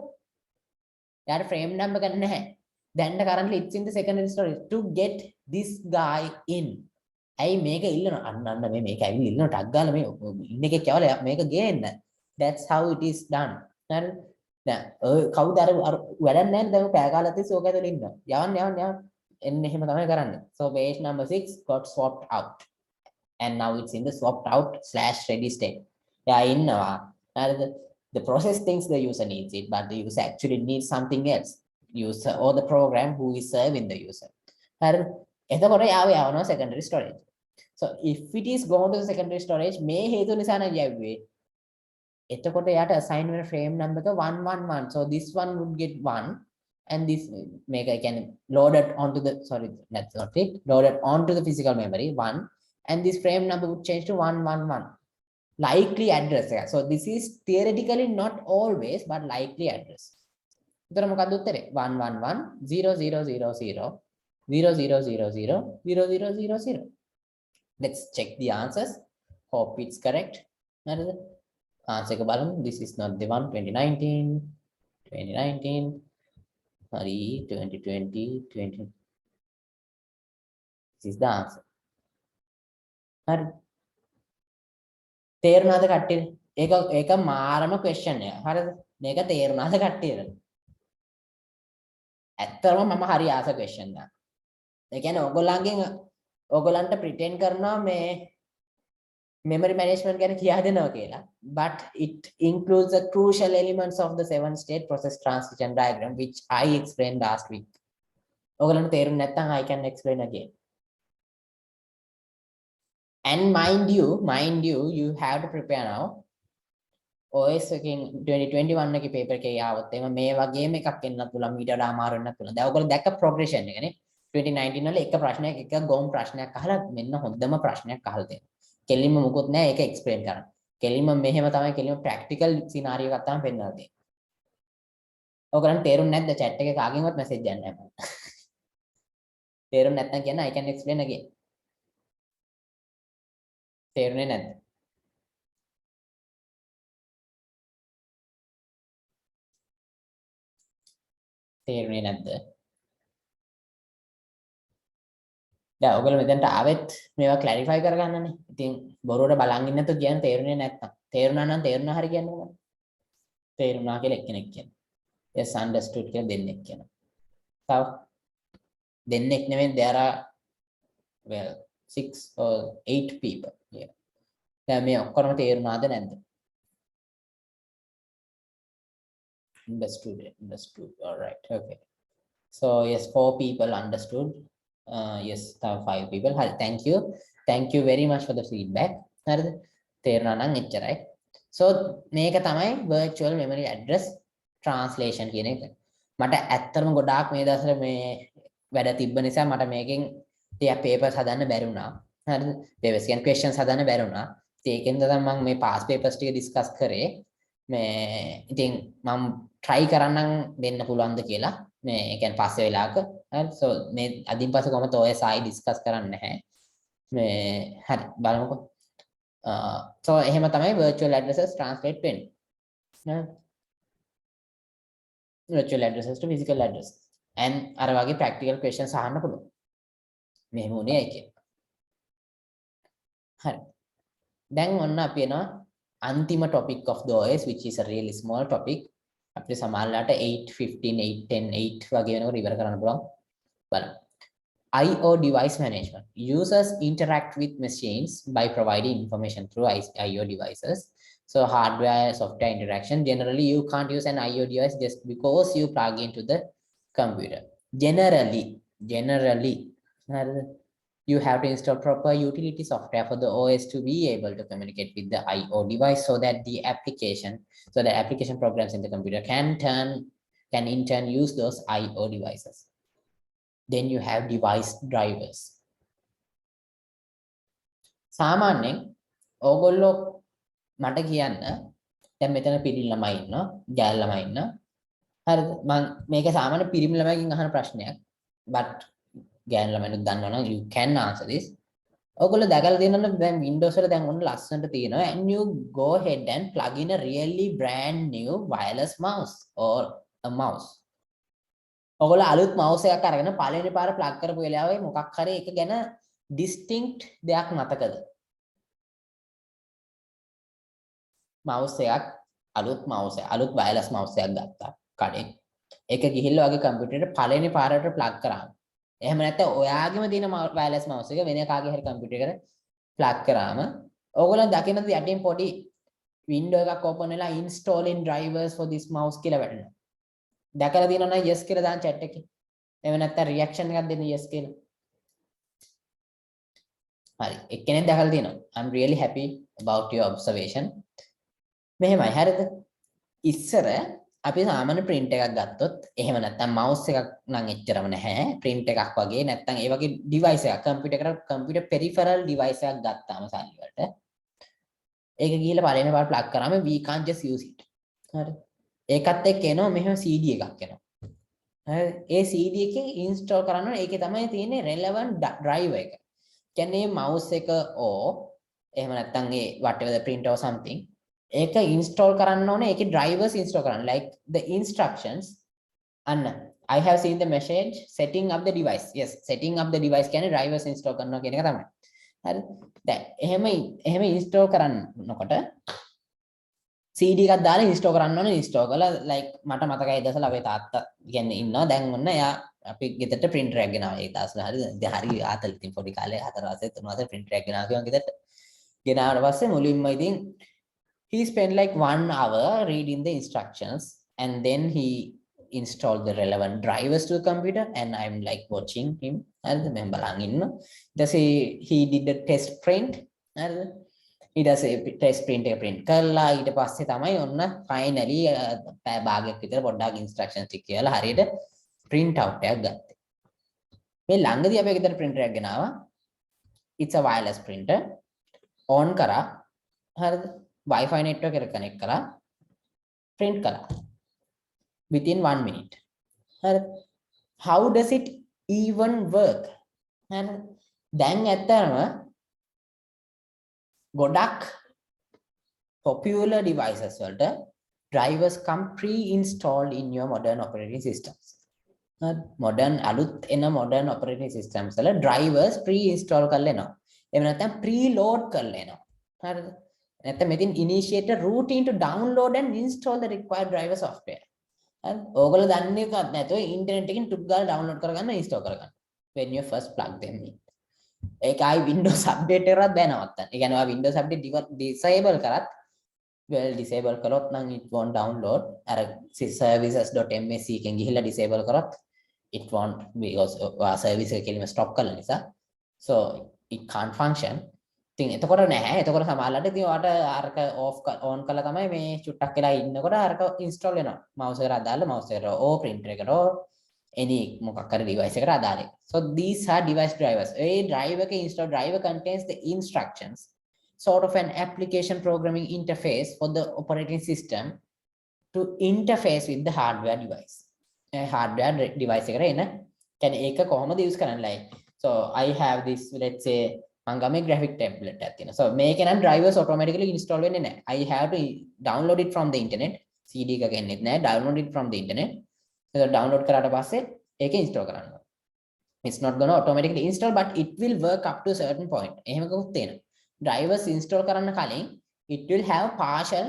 යාට frame number එක නැහැ. දැන්ට currently it's in the secondary storage to get this guy in. ඇයි මේක ඉල්ලනවා අන්න මේක ඇවිල්ලා ඉල්ලනවා ටක් ගාලා මේ ඉන්න එකේ කවල මේක ගේන්න. That's how it is done. හරි. දැන් කවුද අර වැඩක් නැහැ දැන් පෑ කාලත් තිස්සේ ඕක ඇතුලේ ඉන්නවා. යවන්න එන්න එහෙම තමයි කරන්නේ. So page number 6 got swapped out and now it's in the swapped out /ready state. යා ඉන්නවා. හරිද? The process thinks the user needs it, but the user actually needs something else. User or the program who is serving the user. හරිද? එතකොට යවනවා secondary storage. So if it is going to the secondary storage මේ හේතු නිසා නම් යවුවේ. එතකොට යාට assign වෙන frame number එක 111. So this one would get 1 and this මේක කියන්නේ loaded onto the that's not it. Loaded onto the physical memory 1 and this frame number would change to 111. Likely address එක. So this is theoretically not always but likely address. එතන මොකක්ද උත්තරේ? 111 0000 Let's check the answers. Hope it's correct. Answer එක බලමු. This is not the one. 2019 sorry 2020 this is the answer. හරි. තේරුණාද කට්ටියට? ඒක මාරම question එක. හරිද? මේක තේරුණාද කට්ටියට? ඇත්තටම මම හරි ආස question එක. ඒ කියන්නේ ඕගොල්ලන්ට pretend කරනවා මේ memory management ගැන කියා දෙනවා කියලා. But it includes the crucial elements of the 7-state process transition diagram which I explained last week. ඕගොල්ලන්ට තේරුනේ නැත්නම් I can explain again. And mind you, you have to prepare now. OS එකකින් 2021 එකේ paper එකේ ආවොත් එimhe මේ වගේම එකක් එන්නත් පුළුවන් ඊට වඩා අමාරු වෙන්නත් පුළුවන්. දැන් ඔයගොල්ලෝ දැක්ක progression එක නේ. 2019 වල එක ප්‍රශ්නයක් එක ගොම් ප්‍රශ්නයක් අහලා මෙන්න හොඳම ප්‍රශ්නයක් අහලා තියෙනවා. කෙලින්ම මොකුත් නැහැ ඒක එක්ස්ප්ලেইন කරන්න. කෙලින්ම මෙහෙම තමයි කෙලින්ම ප්‍රැක්ටිකල් සිනාරියෝ එකක් තමයි පෙන්නලා තියෙන්නේ. ඔයගොල්ලන්ට තේරුන්නේ නැද්ද chat එකේ කාගෙන්වත් මැසේජ් යන්නේ නැහැ. තේරුන්නේ නැත්නම් කියන්න I can explain again. තේරුනේ නැද්ද? තේරුනේ නැද්ද? දැන් ඔයගොල්ලෝ මෙතනට ආවෙත් මේවා ක්ලැරිෆයි කරගන්නනේ. ඉතින් බොරුවට බලන් ඉන්න නැතුව කියන්න තේරුනේ නැත්තම්. තේරුණා නම් තේරුණා හරි කියන්නේ මොකක්ද? තේරුණා කියලා එක්කෙනෙක් කියනවා. Yes understood කියලා දෙන්නෙක් කියනවා. තව දෙන්නෙක් නෙමෙයි there are well 6 or 8 people here. දැන් මේ ඔක්කොම තේරුණාද නැද්ද? Understood. All right. Okay. So yes, 4 people understood. Yes, 5 people. Thank you very much for the feedback. හරිද? තේරුණා නම් එච්චරයි. So මේක තමයි virtual memory address translation කියන එක. මට ඇත්තටම ගොඩාක් මේ දවස්වල මේ වැඩ තිබ්බ නිසා මට මේකෙන් ටික papers හදන්න බැරි වුණා. හරිද? papers කියන්නේ questions හදන්න බැරි වුණා. ඒකෙන්ද තමයි මම මේ past papers ටික discuss කරේ. මේ ඉතින් මම try කරන්නම් දෙන්න පුළුවන්ද කියලා. මේ කියන්නේ පස්සේ වෙලාවක. හරි. So මේ අදින් පස්සේ කොහොමද ඔය සායි discuss කරන්නේ නැහැ. මේ හරි බලමුකෝ. So එහෙම තමයි virtual addresses translate වෙන්නේ. Virtual addresses to physical address. And අර වගේ practical questions අහන්න පුළුවන්. මෙහෙම උනේ ඇයි කියලා. හරි. දැන් ඔන්න අපි එනවා අන්තිම topic of the OS which is a really small topic. අපිට සමහරලාට 8:15 8:10 8 වගේ වෙනකොට ඉවර කරන්න පුළුවන්. බලන්න. IO device management. Users interact with machines by providing information through IO devices. So hardware, software interaction. Generally, you can't use an IO device just because you plug into the computer. Generally, you have to install proper utility software for the OS to be able to communicate with the IO device so that the application programs in the computer can in turn use those IO devices. Then you have device drivers. සාමාන්‍යයෙන් ඕගොල්ලෝ මට කියන්න දැන් මෙතන පිරිමි ළමයි ඉන්නවා, ගෑල් ළමයි ඉන්නවා. හරිද? මම මේක සාමාන්‍ය පිරිමි ළමයිගෙන් අහන ප්‍රශ්නයක්. but ගෑල් ළමයිනුත් දන්නවනම් you can answer this. ඕගොල්ලෝ දැකලා තියෙනවනේ දැන් Windows වල දැන් ඔන්න ලස්සනට තියෙනවා and you go ahead and plug in a really brand new wireless mouse or a mouse. ඔයගොල්ලෝ අලුත් mouse එකක් අරගෙන පළවෙනි පාර plug කරපු වෙලාවේ මොකක් හරි එක ගැන distinct දෙයක් මතකද? mouse එකක් අලුත් wireless mouse එකක් ගත්තා කඩේ. ඒක ගිහිල්ලා ඔයගේ කම්පියුටරේට පළවෙනි පාරට plug කරාම. එහෙම නැත්නම් ඔයාගේම තියෙන wireless mouse එක වෙන කාගේ හරි කම්පියුටරයකට plug කරාම ඕගොල්ලෝ දකින්නද යටින් පොඩි window එකක් open වෙලා installing drivers for this mouse කියලා වැටෙනවා. දැකලා තියෙනවා නම් yes කියලා දාන්න chat එකේ. එහෙම නැත්නම් reaction එකක් දෙන්න yes කියලා. හරි. එක්කෙනෙක් දැකලා තියෙනවා. I'm really happy about your observation. මෙහෙමයි හරිද? ඉස්සර අපි සාමාන්‍ය print එකක් ගත්තොත් එහෙම නැත්නම් mouse එකක් නම් එච්චරම නැහැ. print එකක් වගේ නැත්නම් ඒ වගේ device එකක් computer peripheral device එකක් ගත්තාම සල්ලි වලට ඒක ගිහිල්ලා පළවෙනි පාර plug කරාම we can't just use it. හරි. ඒකත් එක්ක එනවා මෙහෙම CD එකක් එනවා. හරි. ඒ CD එකේ install කරන්න ඕනේ ඒකේ තමයි තියෙන්නේ relevant driver එක. කියන්නේ mouse එක එහෙම නැත්නම් ඒ whatever the print or something ඒක install කරන්න ඕනේ ඒකේ drivers install කරන්න like the instructions අන්න I have seen the message setting up the device. Yes, setting up the device කියන්නේ drivers install කරනවා කියන එක තමයි. හරි. දැන් එහෙම install කරනකොට CD එකක් දාලා install කරන්න ඕනේ install කරලා like මට මතකයි දවසල අපේ තාත්තා කියන්නේ ඉන්නවා දැන් ඔන්න එයා අපි ගෙදරට printer එකක් ගෙනාවා ඒ දවස්වල හරි ආතල් ඉතින් පොඩි කාලේ 4 වසරේ 3 වසරේ printer එකක් ගෙනාවා කියනවා ගෙදරට ගෙනාවට පස්සේ මුලින්ම ඉතින් he spent like 1 hour reading the instructions and then he installed the relevant drivers to the computer and I'm like watching him හරිද මම බලන් ඉන්නවා ඊට පස්සේ he did the test print හරිද ඊට පස්සේ test print එක print කරලා ඊට පස්සේ තමයි ඔන්න finally පැය භාගයක් විතර පොඩ්ඩක් instructions ටික කියලා හරියට print out එකක් ගත්තා මේ ළඟදී අපි ගෙදර printer එකක් ගෙනාවා it's a wireless printer on කරා හරිද Wi-Fi network එකට connect කරා print කරා within 1 minute හරිද how does it even work හරිද දැන් ඇත්තටම ගොඩක් popular devices වලට drivers come pre-installed in your modern operating systems modern අලුත් එන modern operating systems වල drivers pre-install කරලා එනවා එහෙම නැත්නම් pre-load කරලා එනවා හරිද නැත්නම් මෙතන initiate a routine to download and install the required driver software හරි ඕගොල්ලෝ දන්නේ නැතුව ඉන්ටර්නෙට් එකෙන් ටුක් ගාලා download කරගන්න install කරගන්න when you first plug them in ඒකයි Windows update එකවත් බෑ නවත්තන්න. ඒ කියන්නේ ඔයා Windows update disable කරත් well disable කරොත් නම් it won't download. අර services.msc එකෙන් ගිහිල්ලා disable කරොත් it won't because ඔයා service එක කෙලින්ම stop කරලා නිසා. So it can't function. ඉතින් එතකොට නැහැ. එතකොට සමහරවිට ඉතින් ඔයාට අරක off on කරලා තමයි මේ චුට්ටක් වෙලා ඉන්නකොට අරක install වෙනවා. mouse එකට අදාළ mouse එකට printer එකට any මොකක් හරි device එකට අදාළ එක. So these are device drivers. A driver can install driver contains the instructions, sort of an application programming interface for the operating system to interface with the hardware device. Hardware device එකට එන කියන්නේ ඒක කොහොමද use කරන්නේ like. So I have this let's say මම ගමේ graphic tablet එකක් තියෙනවා. So මේකේ නම් drivers automatically install වෙන්නේ නැහැ. I have to download it from the internet. CD එක ගන්නෙත් නැහැ. Download it from the internet. So download කරාට පස්සේ ඒක install කරන්න. It's not going to automatically install but it will work up to a certain point. එහෙම කවුත් තියෙනවා. Drivers install කරන්න කලින් it will have partial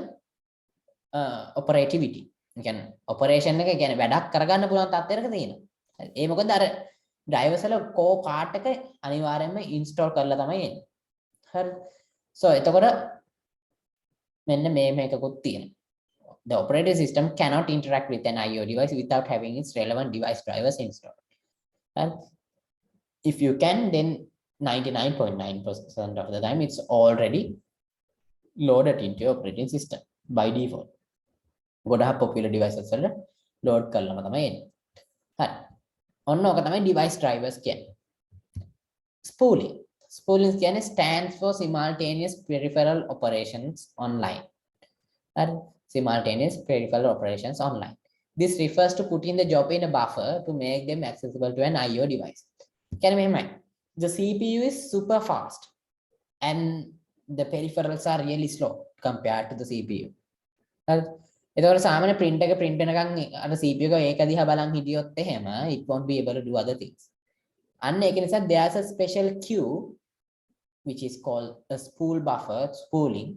operativity. ඒ කියන්නේ operation එක කියන්නේ වැඩක් කරගන්න පුළුවන් තත්ත්වයක තියෙනවා. ඒ මොකද අර drivers වල core part එක අනිවාර්යයෙන්ම install කරලා තමයි එන්නේ. හරි. so එතකොට මෙන්න මේකකුත් තියෙනවා. The operating system cannot interact with an IO device without having its relevant device drivers installed. And if you can, then 99.9% of the time it's already loaded into your operating system by default. ගොඩාක් popular devices වල load කරලම තමයි එන්නේ. හරි. ඔන්න ඔක තමයි device drivers කියන්නේ. Spooling. Spooling කියන්නේ stands for simultaneous peripheral operations online. Hari. Simultaneous peripheral operations online. This refers to putting the job in a buffer to make them accessible to an IO device. Can you imagine? The CPU is super fast and the peripherals are really slow compared to the CPU. එතකොට සාමාන්‍ය print එක print වෙනකන් අර CPU එක ඒක දිහා බලන් හිටියොත් එහෙම it won't be able to do other things. අන්න ඒක නිසා there's a special queue which is called a spool buffer, spooling,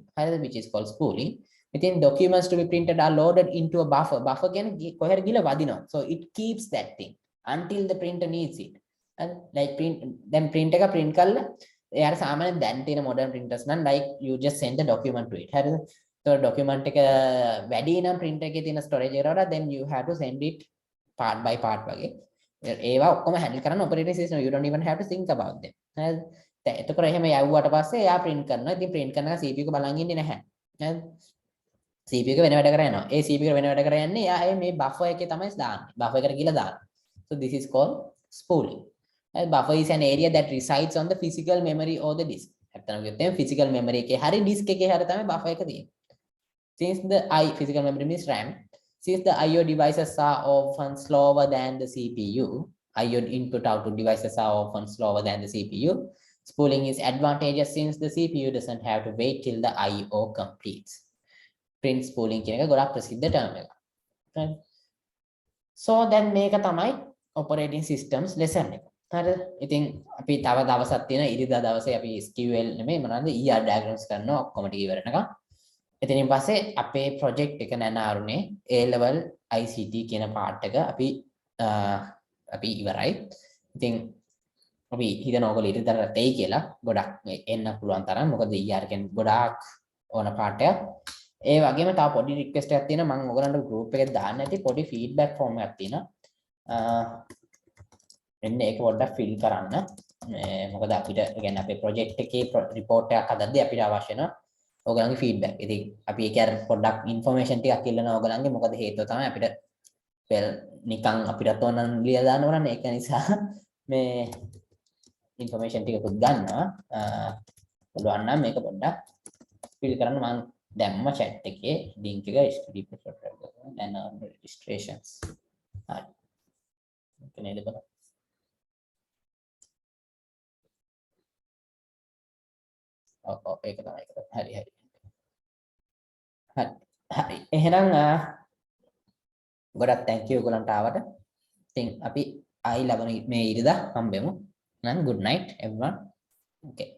which is called spooling. Within documents to be printed are loaded into a buffer. Buffer කියන්නේ කොහෙර ගිහලා වදිනවා. So it keeps that thing until the printer needs it. And like print එක print කරලා එයාට සාමාන්‍යයෙන් දැන් තියෙන modern printers නම් like you just send the document to it. හරිද? So document එක වැඩි නම් printer එකේ තියෙන storage එක වල then you have to send it part by part වගේ. ඒවා ඔක්කොම handle කරන්න operating system, you don't even have to think about them. හරිද? එතකොට එහෙම යවුවට පස්සේ එයා print කරනවා. ඉතින් print කරනකම් CPU එක බලන් ඉන්නේ නැහැ. හරිද? CPU එක වෙන වැඩ කර යනවා. ඒ CPU එක වෙන වැඩ කර යන්නේ එයා මේ buffer එකේ තමයි දාන්නේ. buffer එකට ගිහලා දානවා. So this is called spooling. And buffer is an area that resides on the physical memory or the disk. ඇත්තටම කිව්වොත් physical memory එකේ හරි disk එකේ හරි තමයි buffer එක තියෙන්නේ. Since the physical memory means RAM, since the IO devices are often slower than the CPU, IO input output devices are often slower than the CPU, spooling is advantageous since the CPU doesn't have to wait till the IO completes. Print spooling කියන එක ගොඩක් ප්‍රසිද්ධ term එකක්. Right? So then මේක තමයි operating systems lesson එක. හරිද? ඉතින් අපි තව දවසක් තියෙන ඉරිදා දවසේ අපි SQL නෙමෙයි මොනවාද ER diagrams කරනවා ඔක්කොම ටික ඉවරනකම්. එතනින් පස්සේ අපේ project එක නැනාරුනේ A level ICT කියන part එක අපි ඉවරයි. ඉතින් අපි හිතන ඕගොල්ලෝ ඉරිදාට තෙයි කියලා ගොඩක් එන්න පුළුවන් තරම්. මොකද ER කියන්නේ ගොඩාක් ඕන part එකක්. ඒ වගේම තව පොඩි රික්වෙස්ට් එකක් තියෙනවා මම ඔයගලන්ට group එකේ දාන්න ඇති පොඩි feedback form එකක් තියෙනවා එන්න ඒක පොඩ්ඩක් fill කරන්න මොකද අපිට කියන්නේ අපේ project එකේ report එකක් හදද්දී අපිට අවශ්‍ය වෙන ඔයගලන්ගේ feedback. ඉතින් අපි ඒක අර පොඩ්ඩක් information ටිකක් ඉල්ලනවා ඔයගලන්ගේ මොකද හේතුව තමයි අපිට නිකන් අපිට ඕන නම් ලියලා දාන්න ඕනනේ ඒක නිසා මේ information ටිකකුත් ගන්නවා පුළුවන් නම් මේක පොඩ්ඩක් fill කරන්න මම දැම්ම chat එකේ link එක http:// and registrations. හරි. මේක නේද බලන්න. ඔව් ඒක තමයි ඒක. හරි. හරි. එහෙනම් ගොඩක් thank you ඔයගලන්ට ආවට. ඉතින් අපි ආයි ලබන මේ ඉරිදා හම්බෙමු. නම් good night everyone. Okay.